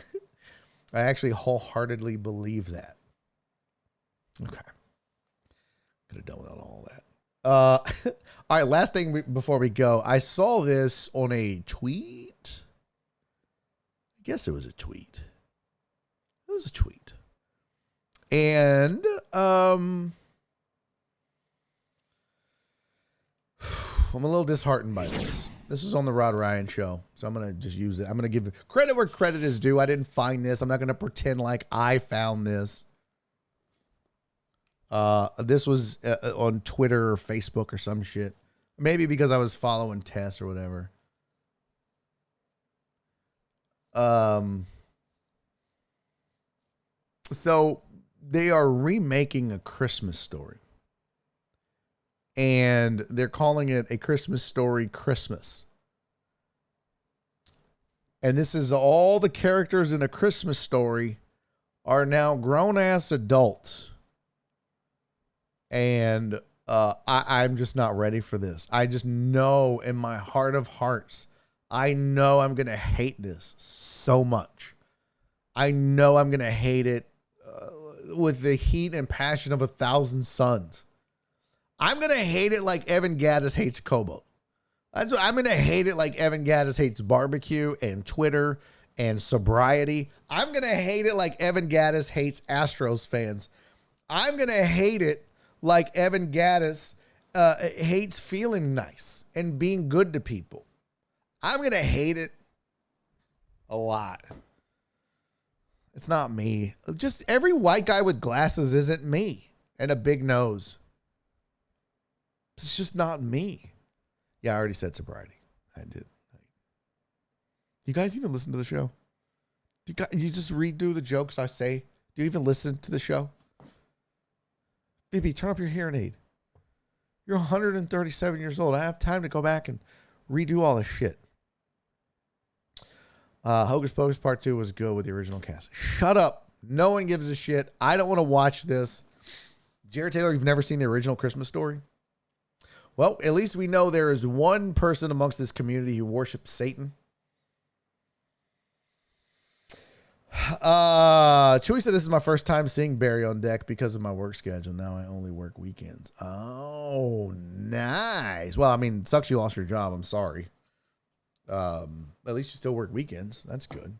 I actually wholeheartedly believe that. Okay. Could have done without all that. All right, last thing before we go. I saw this on a tweet. I guess it was a tweet. It was a tweet. And I'm a little disheartened by this. This was on the Rod Ryan show, so I'm going to just use it. I'm going to give credit where credit is due. I didn't find this. I'm not going to pretend like I found this. This was on Twitter or Facebook or some shit. Maybe because I was following Tess or whatever. So they are remaking A Christmas Story. And they're calling it A Christmas Story Christmas. And this is all the characters in A Christmas Story are now grown-ass adults. And I'm just not ready for this. I just know in my heart of hearts, I know I'm going to hate this so much. I know I'm going to hate it with the heat and passion of 1,000 suns. I'm going to hate it like Evan Gattis hates Kobo. I'm going to hate it like Evan Gattis hates barbecue and Twitter and sobriety. I'm going to hate it like Evan Gattis hates Astros fans. I'm going to hate it like Evan Gattis hates feeling nice and being good to people. I'm going to hate it a lot. It's not me. Just every white guy with glasses isn't me and a big nose. It's just not me. Yeah, I already said sobriety. I did. You guys even listen to the show? You just redo the jokes I say? Do you even listen to the show? BB, turn up your hearing aid. You're 137 years old. I have time to go back and redo all this shit. Hocus Pocus Part 2 was good with the original cast. Shut up. No one gives a shit. I don't want to watch this. Jared Taylor, you've never seen the original Christmas Story? Well, at least we know there is one person amongst this community who worships Satan. Chewy said, this is my first time seeing Barry on deck because of my work schedule. Now I only work weekends. Oh, nice. Well, I mean, sucks you lost your job. I'm sorry. At least you still work weekends. That's good.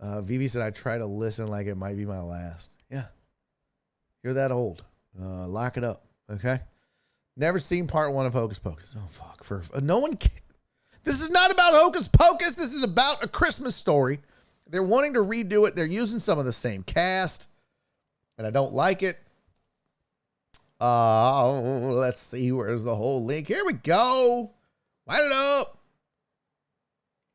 Vivi said, I try to listen like it might be my last. Yeah. You're that old. Lock it up. Okay. Never seen part 1 of Hocus Pocus. Oh, fuck. No one can. This is not about Hocus Pocus. This is about A Christmas Story. They're wanting to redo it. They're using some of the same cast, and I don't like it. Let's see. Where's the whole link? Here we go. Light it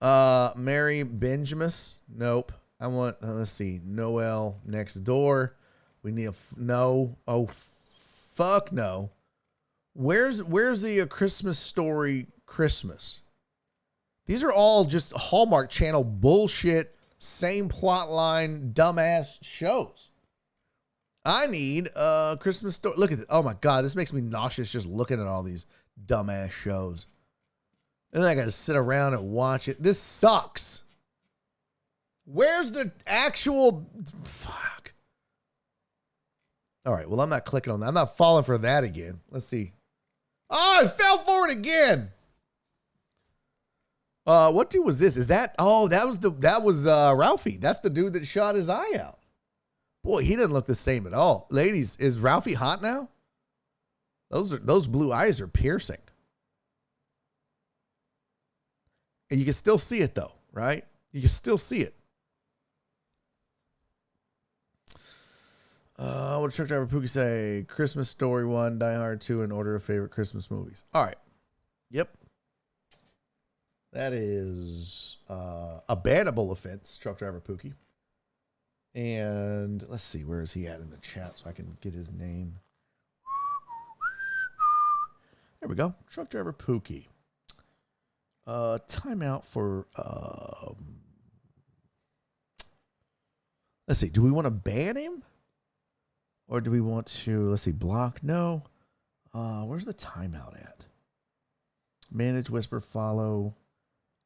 up. Mary Benjamis. Nope. I want, let's see. Noel next door. We need no. Oh, fuck no. Where's the A Christmas Story Christmas? These are all just Hallmark Channel bullshit, same plot line, dumbass shows. I need a Christmas Story. Look at this. Oh my God, this makes me nauseous just looking at all these dumbass shows. And then I got to sit around and watch it. This sucks. Where's the actual... Fuck. All right, well, I'm not clicking on that. I'm not falling for that again. Let's see. Oh, I fell for it again. What dude was this? Is that... Oh, that was Ralphie. That's the dude that shot his eye out. Boy, he didn't look the same at all. Ladies, is Ralphie hot now? Those blue eyes are piercing. And you can still see it though, right? You can still see it. What did Truck Driver Pookie say? Christmas Story 1, Die Hard 2, in order of favorite Christmas movies. All right. Yep. That is a bannable offense, Truck Driver Pookie. And let's see, where is he at in the chat so I can get his name? There we go. Truck Driver Pookie. Timeout for, let's see, do we want to ban him? Or do we want to, let's see, block? No. Where's the timeout at? Manage, whisper, follow.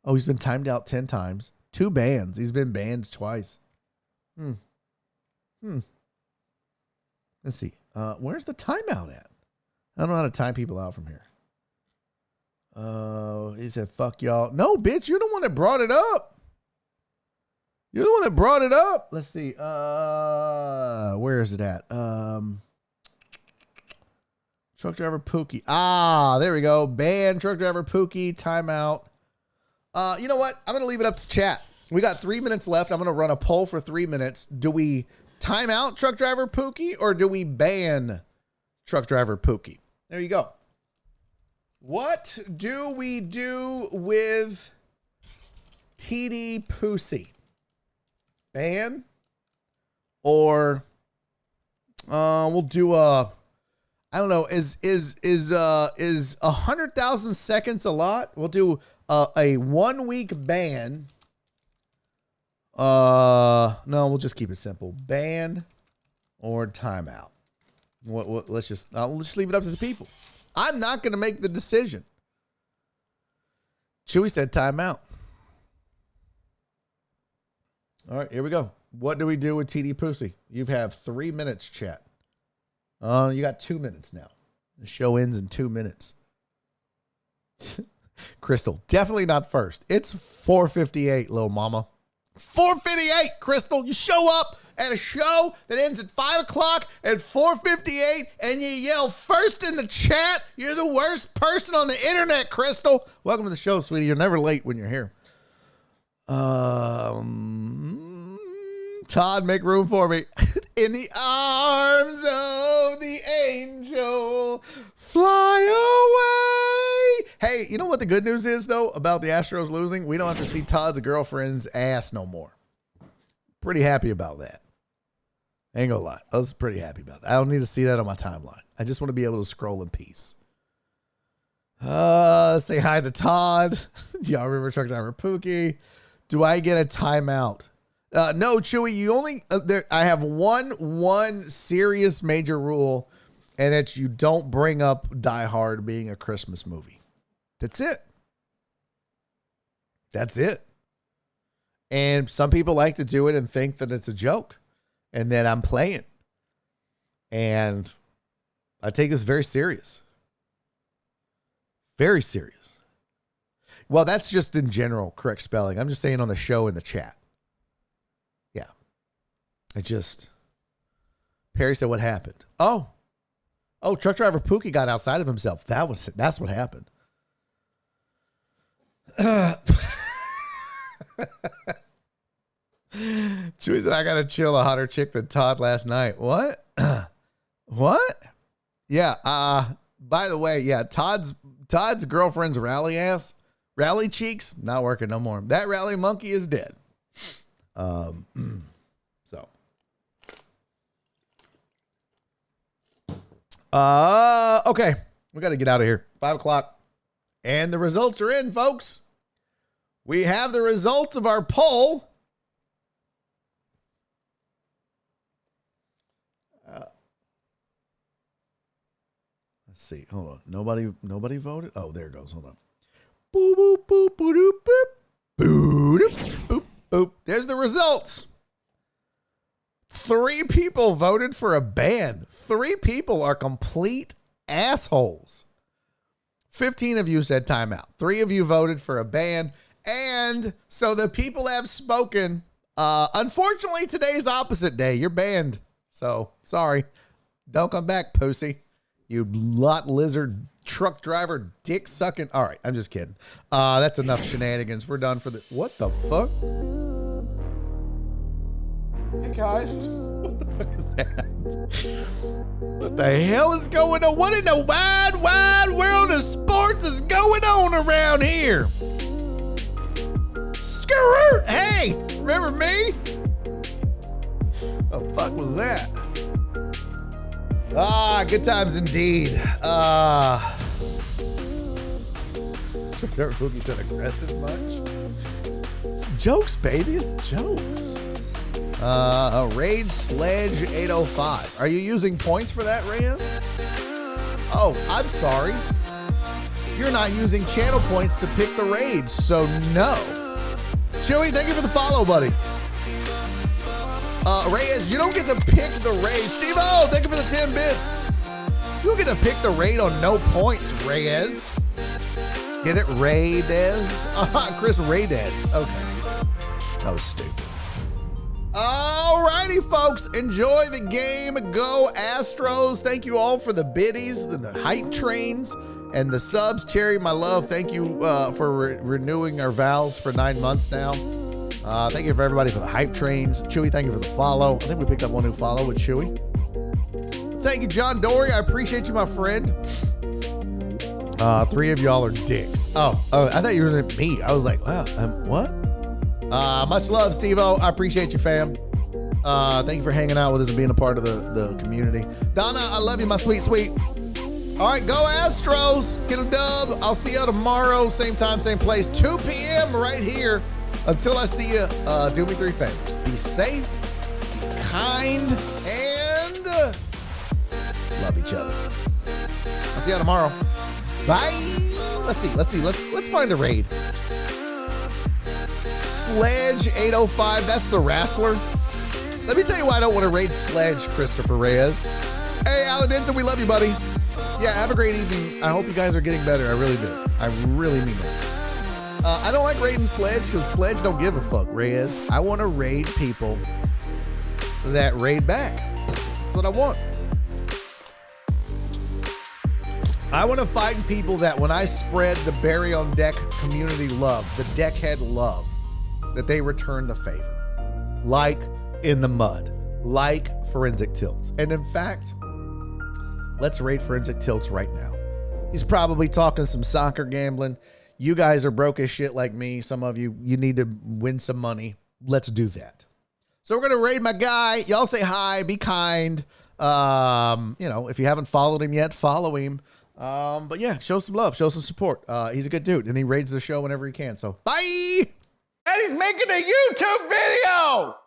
Oh, he's been timed out 10 times. 2 bans. He's been banned twice. Let's see. Where's the timeout at? I don't know how to time people out from here. He said, fuck y'all. No, bitch, you're the one that brought it up. You're the one that brought it up. Let's see. Where is it at? Truck Driver Pookie. Ah, there we go. Ban Truck Driver Pookie. Timeout. You know what? I'm going to leave it up to chat. We got 3 minutes left. I'm going to run a poll for 3 minutes. Do we time out Truck Driver Pookie or do we ban Truck Driver Pookie? There you go. What do we do with TD Pussy? Ban? Or we'll do I don't know, is 100,000 seconds a lot? We'll do a 1 week ban. No, we'll just keep it simple. Ban or timeout. Let's just leave it up to the people. I'm not going to make the decision. Chewy said timeout. All right, here we go. What do we do with TD Pussy? You have 3 minutes, chat. You got 2 minutes now. The show ends in 2 minutes. Crystal, definitely not first. It's 4:58, little mama. 4:58, Crystal. You show up at a show that ends at 5 o'clock at 4:58 and you yell first in the chat. You're the worst person on the internet, Crystal. Welcome to the show, sweetie. You're never late when you're here. Todd, make room for me. In the arms of the angel, fly away. Hey, you know what the good news is, though, about the Astros losing? We don't have to see Todd's girlfriend's ass no more. Pretty happy about that. Ain't gonna lie. I was pretty happy about that. I don't need to see that on my timeline. I just want to be able to scroll in peace. Say hi to Todd. Do y'all remember Truck Driver Pookie? Do I get a timeout? No, Chewy, you only, I have one serious major rule, and it's you don't bring up Die Hard being a Christmas movie. That's it. That's it. And some people like to do it and think that it's a joke and that I'm playing. And I take this very serious. Very serious. Well, that's just in general correct spelling. I'm just saying on the show in the chat. Yeah. Perry said, what happened? Oh, Truck Driver Pookie got outside of himself. That's what happened. Chewy said, I got to chill a hotter chick than Todd last night. What? What? Yeah. By the way, yeah, Todd's girlfriend's rally cheeks, not working no more. That rally monkey is dead. So. Okay. We got to get out of here. 5 o'clock. And the results are in, folks. We have the results of our poll. Let's see. Hold on. Nobody voted. Oh, there it goes. Hold on. Boop, boop, boop, boop, boop, boop, boop, boop, boop. There's the results. 3 people voted for a ban. 3 people are complete assholes. 15 of you said timeout. 3 of you voted for a ban. And so the people have spoken. Unfortunately, today's opposite day. You're banned. So, sorry. Don't come back, pussy. You lot lizard truck driver dick sucking. All right, I'm just kidding. That's enough shenanigans. We're done for the. What the fuck? Hey guys, what the fuck is that? What the hell is going on? What in the wide, wide world of sports is going on around here? Skirt! Hey, remember me? The fuck was that? Good times indeed. Boogie said aggressive much? It's jokes, baby. It's jokes. Rage Sledge 805. Are you using points for that, Reyes? Oh, I'm sorry. You're not using channel points to pick the rage, so no. Chewy, thank you for the follow, buddy. Reyes, you don't get to pick the raid. Steve-O, thank you for the 10 bits. You don't get to pick the raid on no points, Reyes. Get it? Reyes? Chris Reyes. Okay. That was stupid. Alrighty, folks. Enjoy the game. Go Astros. Thank you all for the biddies and the hype trains and the subs. Cherry, my love, thank you for renewing our vows for 9 months now. Thank you for everybody for the hype trains. Chewy, thank you for the follow. I think we picked up one new follow with Chewy. Thank you, John Dory. I appreciate you, my friend. 3 of y'all are dicks. Oh, I thought you were me. I was like, wow, what? Much love, Steve-O. I appreciate you, fam. Thank you for hanging out with us and being a part of the community. Donna, I love you, my sweet, sweet. All right, go Astros. Get a dub. I'll see you tomorrow. Same time, same place. 2 p.m. right here. Until I see you, do me 3 favors. Be safe, be kind, and love each other. I'll see you tomorrow. Bye. Let's find a raid. Sledge 805, that's the wrestler. Let me tell you why I don't want to raid Sledge, Christopher Reyes. Hey, Alan Denson, we love you, buddy. Yeah, have a great evening. I hope you guys are getting better. I really do. I really mean it. I don't like raiding Sledge because Sledge don't give a fuck, Reyes. I want to raid people that raid back. That's what I want. I want to find people that when I spread the Barry on Deck community love, the deckhead love, that they return the favor. Like In the Mud, like Forensic Tilts. And in fact, let's raid Forensic Tilts right now. He's probably talking some soccer gambling. You guys are broke as shit like me. Some of you need to win some money. Let's do that. So we're going to raid my guy. Y'all say hi, be kind. If you haven't followed him yet, follow him. But yeah, show some love, show some support. He's a good dude and he raids the show whenever he can. So bye. And he's making a YouTube video.